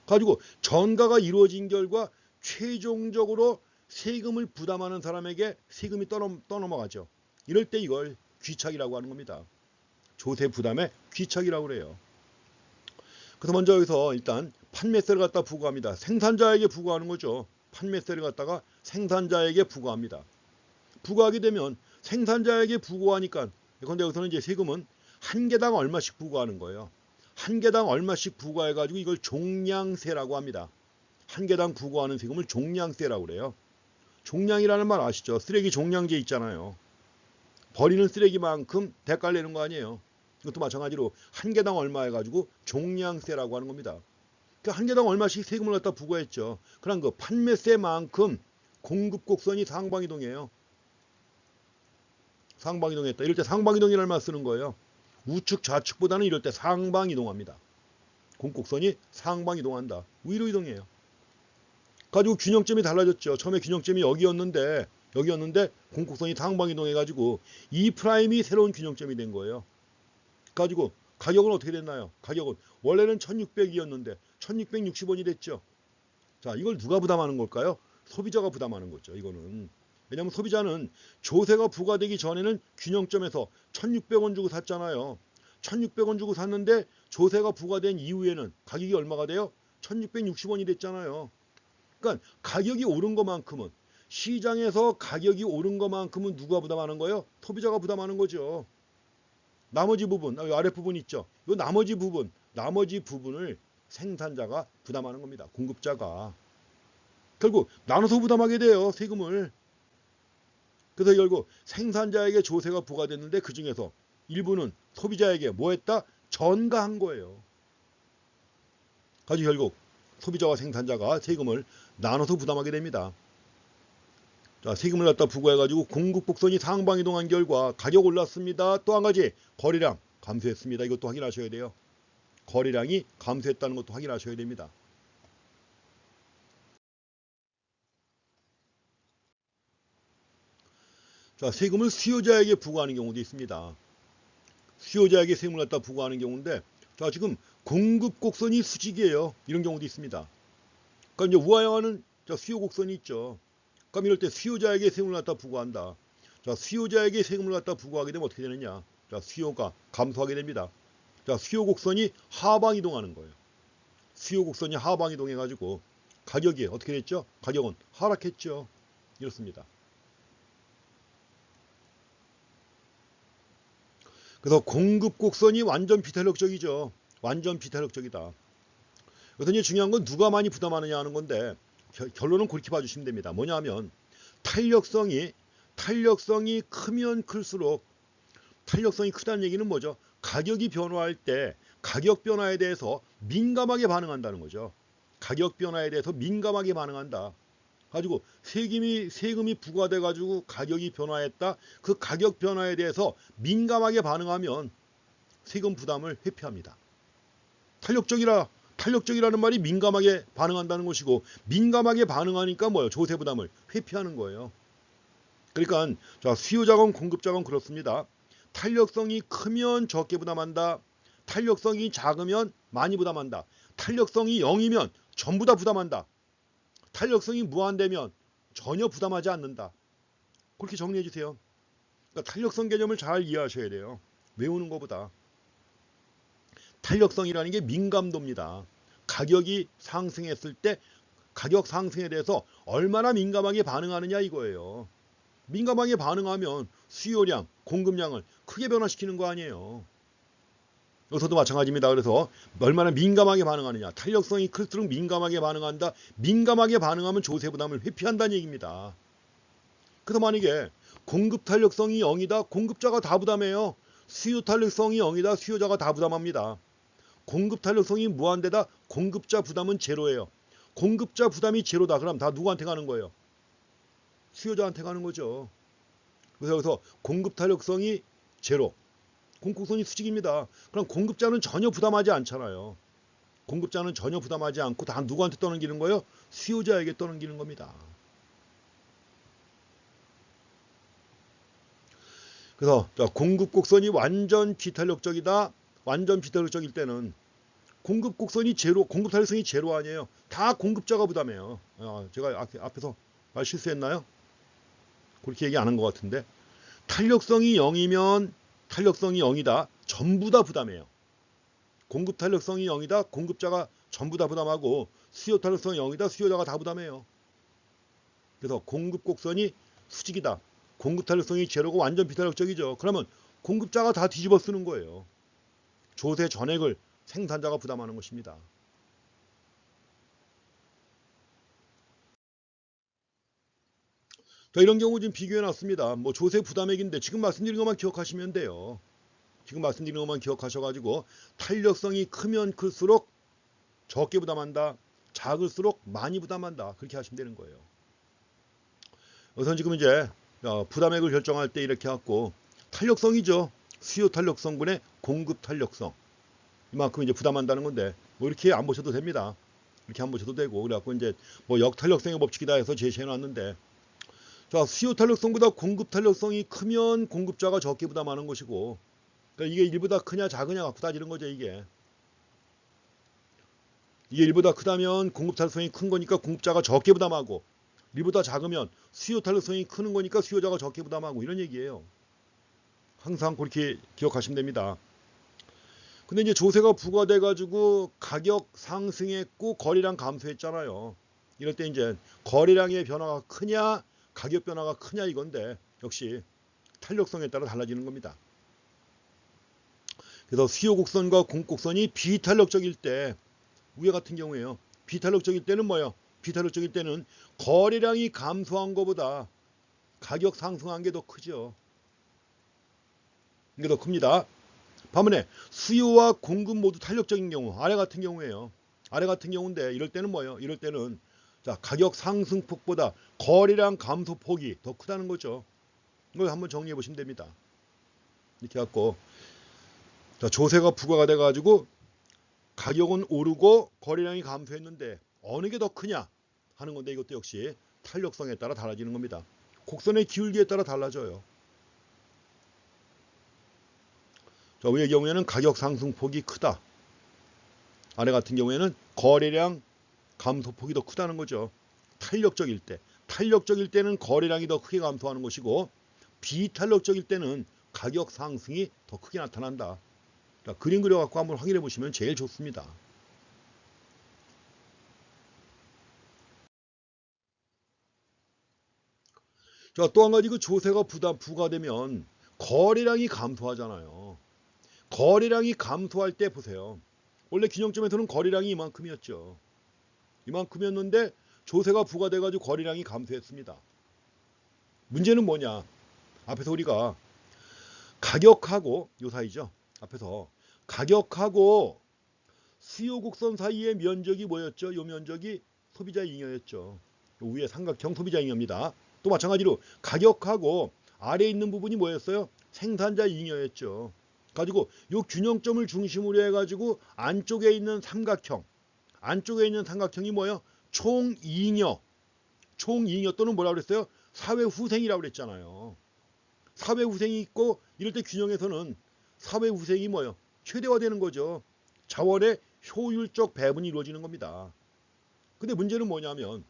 가지고 전가가 이루어진 결과 최종적으로 세금을 부담하는 사람에게 세금이 떠넘어가죠. 이럴 때 이걸 귀착이라고 하는 겁니다. 조세 부담에 귀착이라고 그래요. 그래서 먼저 여기서 일단 판매세를 갖다 부과합니다. 생산자에게 부과하는 거죠. 판매세를 갖다가 생산자에게 부과합니다. 부과하게 되면 생산자에게 부과하니까 그런데 여기서는 이제 세금은 한 개당 얼마씩 부과하는 거예요. 한 개당 얼마씩 부과해가지고 이걸 종량세라고 합니다. 한 개당 부과하는 세금을 종량세라고 그래요. 종량이라는 말 아시죠? 쓰레기 종량제 있잖아요. 버리는 쓰레기만큼 대가를 내는 거 아니에요. 이것도 마찬가지로 한 개당 얼마 해가지고 종량세라고 하는 겁니다. 그 한 개당 얼마씩 세금을 갖다 부과했죠. 그럼 그 판매세만큼 공급 곡선이 상방이동이에요. 상방이동했다. 이럴 때 상방이동이라는 말 쓰는 거예요. 우측 좌측보다는 이럴 때 상방이동합니다. 공곡선이 상방이동한다. 위로 이동해요. 가지고 균형점이 달라졌죠. 처음에 균형점이 여기였는데 공곡선이 상방이동해가지고 E'이 새로운 균형점이 된 거예요. 가지고 가격은 어떻게 됐나요? 가격은 원래는 1600이었는데 1660원이 됐죠. 자, 이걸 누가 부담하는 걸까요? 소비자가 부담하는 거죠. 이거는. 왜냐하면 소비자는 조세가 부과되기 전에는 균형점에서 1600원 주고 샀잖아요. 1600원 주고 샀는데 조세가 부과된 이후에는 가격이 얼마가 돼요? 1660원이 됐잖아요. 그러니까 가격이 오른 것만큼은 시장에서 가격이 오른 것만큼은 누가 부담하는 거예요? 소비자가 부담하는 거죠. 나머지 부분, 아랫부분 있죠. 이 나머지 부분을 생산자가 부담하는 겁니다. 공급자가. 결국 나눠서 부담하게 돼요. 세금을. 그래서 결국 생산자에게 조세가 부과됐는데 그 중에서 일부는 소비자에게 뭐 했다? 전가한 거예요. 가지고 결국 소비자와 생산자가 세금을 나눠서 부담하게 됩니다. 자, 세금을 갖다 부과해가지고 공급 곡선이 상방이동한 결과 가격 올랐습니다. 또 한 가지 거래량 감소했습니다. 이것도 확인하셔야 돼요. 거래량이 감소했다는 것도 확인하셔야 됩니다. 자, 세금을 수요자에게 부과하는 경우도 있습니다. 수요자에게 세금을 갖다 부과하는 경우인데, 자, 지금 공급 곡선이 수직이에요. 이런 경우도 있습니다. 그러니까 이제 우하향하는 수요 곡선이 있죠. 그럼 이럴 때 수요자에게 세금을 갖다 부과한다. 자, 수요자에게 세금을 갖다 부과하게 되면 어떻게 되느냐? 자, 수요가 감소하게 됩니다. 자, 수요 곡선이 하방 이동하는 거예요. 수요 곡선이 하방 이동해가지고 가격이 어떻게 됐죠? 가격은 하락했죠. 이렇습니다. 그래서 공급 곡선이 완전 비탄력적이죠. 완전 비탄력적이다. 그래서 이제 중요한 건 누가 많이 부담하느냐 하는 건데 결론은 그렇게 봐주시면 됩니다. 뭐냐 하면 탄력성이 크면 클수록 탄력성이 크다는 얘기는 뭐죠? 가격이 변화할 때 가격 변화에 대해서 민감하게 반응한다는 거죠. 가격 변화에 대해서 민감하게 반응한다. 가지고 세금이 부과돼 가지고 가격이 변화했다. 그 가격 변화에 대해서 민감하게 반응하면 세금 부담을 회피합니다. 탄력적이라는 말이 민감하게 반응한다는 것이고 민감하게 반응하니까 뭐예요? 조세 부담을 회피하는 거예요. 그러니까 자, 수요자건 공급자건 그렇습니다. 탄력성이 크면 적게 부담한다. 탄력성이 작으면 많이 부담한다. 탄력성이 0이면 전부 다 부담한다. 탄력성이 무한되면 전혀 부담하지 않는다. 그렇게 정리해 주세요. 그러니까 탄력성 개념을 잘 이해하셔야 돼요. 외우는 것보다. 탄력성이라는 게 민감도입니다. 가격이 상승했을 때 가격 상승에 대해서 얼마나 민감하게 반응하느냐 이거예요. 민감하게 반응하면 수요량, 공급량을 크게 변화시키는 거 아니에요. 여기서도 마찬가지입니다. 그래서 얼마나 민감하게 반응하느냐. 탄력성이 클수록 민감하게 반응한다. 민감하게 반응하면 조세 부담을 회피한다는 얘기입니다. 그래서 만약에 공급 탄력성이 0이다. 공급자가 다 부담해요. 수요 탄력성이 0이다. 수요자가 다 부담합니다. 공급 탄력성이 무한대다. 공급자 부담은 제로예요. 공급자 부담이 제로다. 그럼 다 누구한테 가는 거예요? 수요자한테 가는 거죠. 그래서 여기서 공급 탄력성이 제로. 공급성이 수직입니다. 그럼 공급자는 전혀 부담하지 않잖아요. 공급자는 전혀 부담하지 않고 다 누구한테 떠넘기는 거예요? 수요자에게 떠넘기는 겁니다. 그래서 공급 곡선이 완전 비탄력적이다. 완전 비탄력적일 때는 공급 곡선이 제로, 공급 탄력성이 제로 아니에요. 다 공급자가 부담해요. 제가 앞에서 말 실수했나요? 그렇게 얘기 안 한 것 같은데. 탄력성이 0이면 탄력성이 0이다. 전부 다 부담해요. 공급 탄력성이 0이다. 공급자가 전부 다 부담하고 수요 탄력성이 0이다. 수요자가 다 부담해요. 그래서 공급 곡선이 수직이다. 공급 탄력성이 제로고 완전 비탄력적이죠. 그러면 공급자가 다 뒤집어 쓰는 거예요. 조세 전액을 생산자가 부담하는 것입니다. 자, 이런 경우 지금 비교해 놨습니다. 뭐 조세 부담액인데 지금 말씀드린 것만 기억하시면 돼요. 지금 말씀드린 것만 기억하셔가지고 탄력성이 크면 클수록 적게 부담한다. 작을수록 많이 부담한다. 그렇게 하시면 되는 거예요. 우선 지금 이제 부담액을 결정할 때 이렇게 갖고 탄력성이죠. 수요 탄력성분의 공급 탄력성. 이만큼 이제 부담한다는 건데 뭐 이렇게 안 보셔도 됩니다. 이렇게 안 보셔도 되고 그래갖고 이제 뭐 역탄력성의 법칙이다 해서 제시해 놨는데 자, 수요 탄력성보다 공급 탄력성이 크면 공급자가 적게 부담하는 것이고 그러니까 이게 1보다 크냐 작으냐 갖고 따지는 거죠. 이게 1보다 크다면 공급 탄력성이 큰 거니까 공급자가 적게 부담하고 1보다 작으면 수요 탄력성이 크는 거니까 수요자가 적게 부담하고 이런 얘기예요. 항상 그렇게 기억하시면 됩니다. 근데 이제 조세가 부과돼 가지고 가격 상승했고 거래량 감소했잖아요. 이럴 때 이제 거래량의 변화가 크냐 가격 변화가 크냐 이건데 역시 탄력성에 따라 달라지는 겁니다. 그래서 수요 곡선과 공급 곡선이 비탄력적일 때 위에 같은 경우에요. 비탄력적일 때는 뭐예요? 비탄력적일 때는 거래량이 감소한 것보다 가격 상승한 게 더 크죠. 이게 더 큽니다. 반면에 수요와 공급 모두 탄력적인 경우 아래 같은 경우에요. 아래 같은 경우인데 이럴 때는 뭐예요? 이럴 때는 자, 가격 상승폭보다 거래량 감소폭이 더 크다는 거죠. 이걸 한번 정리해 보시면 됩니다. 이렇게 갖고 자, 조세가 부과가 돼 가지고 가격은 오르고 거래량이 감소했는데 어느 게 더 크냐 하는 건데 이것도 역시 탄력성에 따라 달라지는 겁니다. 곡선의 기울기에 따라 달라져요. 자, 위의 경우에는 가격 상승폭이 크다. 아래 같은 경우에는 거래량 감소폭이 더 크다는 거죠. 탄력적일 때. 탄력적일 때는 거래량이 더 크게 감소하는 것이고 비탄력적일 때는 가격 상승이 더 크게 나타난다. 자, 그림 그려갖고 한번 확인해 보시면 제일 좋습니다. 자, 또 한 가지 그 조세가 부과되면 거래량이 감소하잖아요. 거래량이 감소할 때 보세요. 원래 균형점에서는 거래량이 이만큼이었죠. 이만큼이었는데 조세가 부과돼가지고 거래량이 감소했습니다. 문제는 뭐냐? 앞에서 우리가 가격하고 요 사이죠. 앞에서 가격하고 수요 곡선 사이의 면적이 뭐였죠? 요 면적이 소비자 잉여였죠. 요 위에 삼각형 소비자 잉여입니다. 또 마찬가지로 가격하고 아래에 있는 부분이 뭐였어요? 생산자 잉여였죠. 가지고 요 균형점을 중심으로 해가지고 안쪽에 있는 삼각형, 안쪽에 있는 삼각형이 뭐예요? 총잉여, 총잉여 또는 뭐라고 그랬어요? 사회후생이라고 그랬잖아요. 사회후생이 있고 이럴 때 균형에서는 사회후생이 뭐예요? 최대화되는 거죠. 자원의 효율적 배분이 이루어지는 겁니다. 근데 문제는 뭐냐면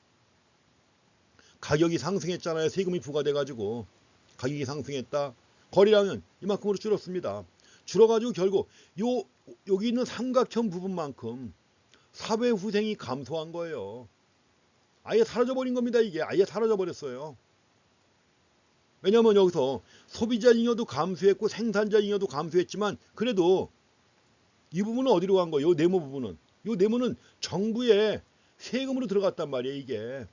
가격이 상승했잖아요. 세금이 부과돼가지고 가격이 상승했다. 거래량은 이만큼으로 줄었습니다. 줄어가지고 결국 여기 있는 삼각형 부분만큼 사회후생이 감소한 거예요. 아예 사라져버린 겁니다. 이게 아예 사라져버렸어요. 왜냐하면 여기서 소비자 잉여도 감소했고 생산자 잉여도 감소했지만 그래도 이 부분은 어디로 간 거예요? 이 네모 부분은. 이 네모는 정부의 세금으로 들어갔단 말이에요. 이게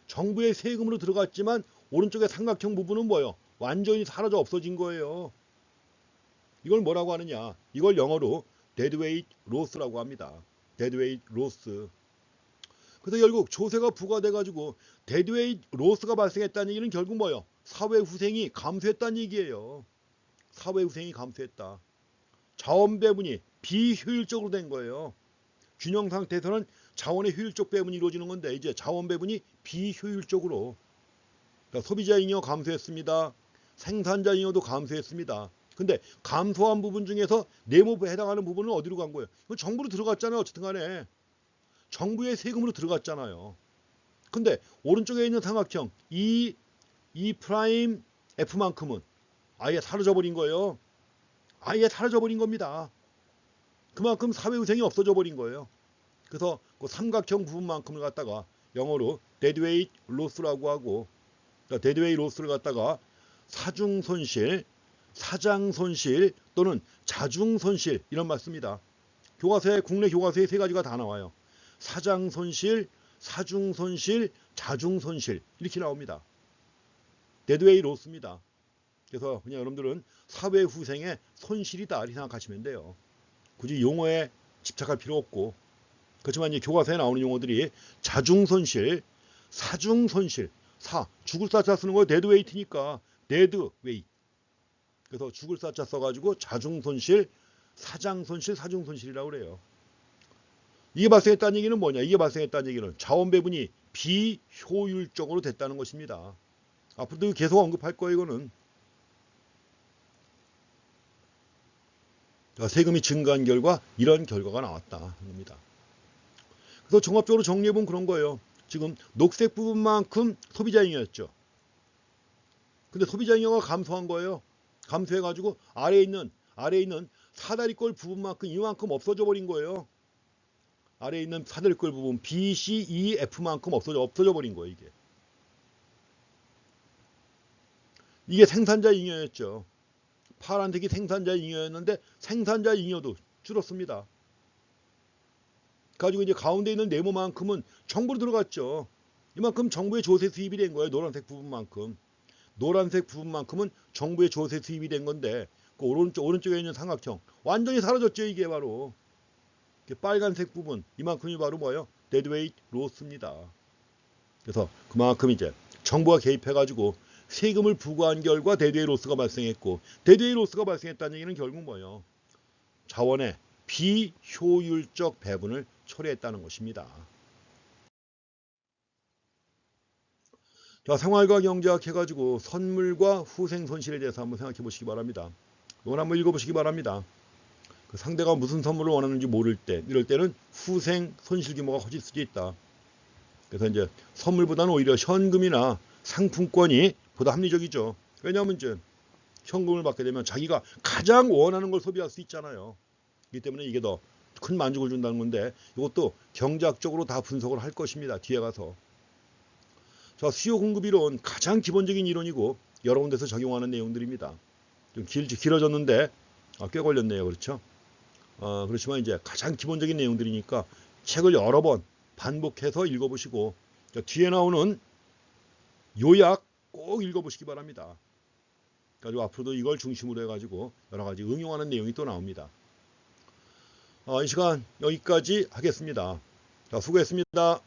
정부의 세금으로 들어갔지만 오른쪽에 삼각형 부분은 뭐예요? 완전히 사라져 없어진 거예요. 이걸 뭐라고 하느냐? 이걸 영어로 데드웨이트 로스라고 합니다. 데드웨이트 로스. 그래서 결국 조세가 부과돼가지고 데드웨이트 로스가 발생했다는 얘기는 결국 뭐예요? 사회후생이 감소했다는 얘기예요. 사회후생이 감소했다. 자원 배분이 비효율적으로 된 거예요. 균형 상태에서는 자원의 효율적 배분이 이루어지는 건데 이제 자원 배분이 비효율적으로. 그러니까 소비자 잉여 감소했습니다. 생산자 잉여도 감소했습니다. 근데 감소한 부분 중에서 내모부에 해당하는 부분은 어디로 간 거예요? 이건 정부로 들어갔잖아요. 어쨌든 간에. 정부의 세금으로 들어갔잖아요. 근데 오른쪽에 있는 삼각형 E 프라임 F만큼은 아예 사라져 버린 거예요. 아예 사라져 버린 겁니다. 그만큼 사회후생이 없어져 버린 거예요. 그래서 그 삼각형 부분만큼을 갖다가 영어로 데드웨이트 로스라고 하고, 그러니까 데드웨이트 로스를 갖다가 사중손실, 사장손실 또는 자중손실 이런 말 씁니다. 교과서에, 국내 교과서에 세 가지가 다 나와요. 사장손실, 사중손실, 자중손실 이렇게 나옵니다. 데드웨이트 로스입니다. 그래서 그냥 여러분들은 사회후생의 손실이다 이렇게 생각하시면 돼요. 굳이 용어에 집착할 필요 없고. 그렇지만 이제 교과서에 나오는 용어들이 자중손실, 사중손실, 죽을 사자 쓰는 거 데드웨이트니까 데드웨이트. 그래서 죽을 사자 써가지고 자중손실, 사장손실, 사중손실이라고 그래요. 이게 발생했다는 얘기는 뭐냐? 이게 발생했다는 얘기는 자원 배분이 비효율적으로 됐다는 것입니다. 앞으로도 계속 언급할 거예요, 이거는. 세금이 증가한 결과 이런 결과가 나왔다. 겁니다. 그래서 종합적으로 정리해보면 그런 거예요. 지금 녹색 부분만큼 소비자 잉여였죠. 근데 소비자 잉여가 감소한 거예요. 감소해가지고 아래에 있는 사다리꼴 부분만큼 이만큼 없어져 버린 거예요. 아래에 있는 사다리꼴 부분 B, C, E, F만큼 없어져 버린 거예요. 이게 생산자 잉여였죠. 파란색이 생산자 잉여였는데 생산자 잉여도 줄었습니다. 가지고 이제 가운데 있는 네모만큼은 정부로 들어갔죠. 이만큼 정부의 조세 수입이 된 거예요. 노란색 부분만큼. 노란색 부분만큼은 정부의 조세 수입이 된 건데 그 오른쪽에 있는 삼각형 완전히 사라졌죠. 이게 바로 빨간색 부분 이만큼이 바로 뭐예요? 데드웨이트 로스입니다. 그래서 그만큼 이제 정부가 개입해가지고 세금을 부과한 결과 데드웨이트 로스가 발생했고, 데드웨이트 로스가 발생했다는 얘기는 결국 뭐예요? 자원의 비효율적 배분을 초래했다는 것입니다. 자, 생활과 경제학 해가지고 선물과 후생 손실에 대해서 한번 생각해 보시기 바랍니다. 이걸 한번 읽어보시기 바랍니다. 그 상대가 무슨 선물을 원하는지 모를 때, 이럴 때는 후생 손실 규모가 커질 수도 있다. 그래서 이제 선물보다는 오히려 현금이나 상품권이 보다 합리적이죠. 왜냐하면 이제 현금을 받게 되면 자기가 가장 원하는 걸 소비할 수 있잖아요. 그렇기 때문에 이게 더 큰 만족을 준다는 건데 이것도 경제학적으로 다 분석을 할 것입니다. 뒤에 가서. 자, 수요 공급 이론 가장 기본적인 이론이고 여러 군데서 적용하는 내용들입니다. 좀 길어졌는데 꽤 걸렸네요. 그렇죠? 그렇지만 이제 가장 기본적인 내용들이니까 책을 여러 번 반복해서 읽어보시고 뒤에 나오는 요약 꼭 읽어보시기 바랍니다. 그래서 앞으로도 이걸 중심으로 해가지고 여러 가지 응용하는 내용이 또 나옵니다. 이 시간 여기까지 하겠습니다. 자, 수고했습니다.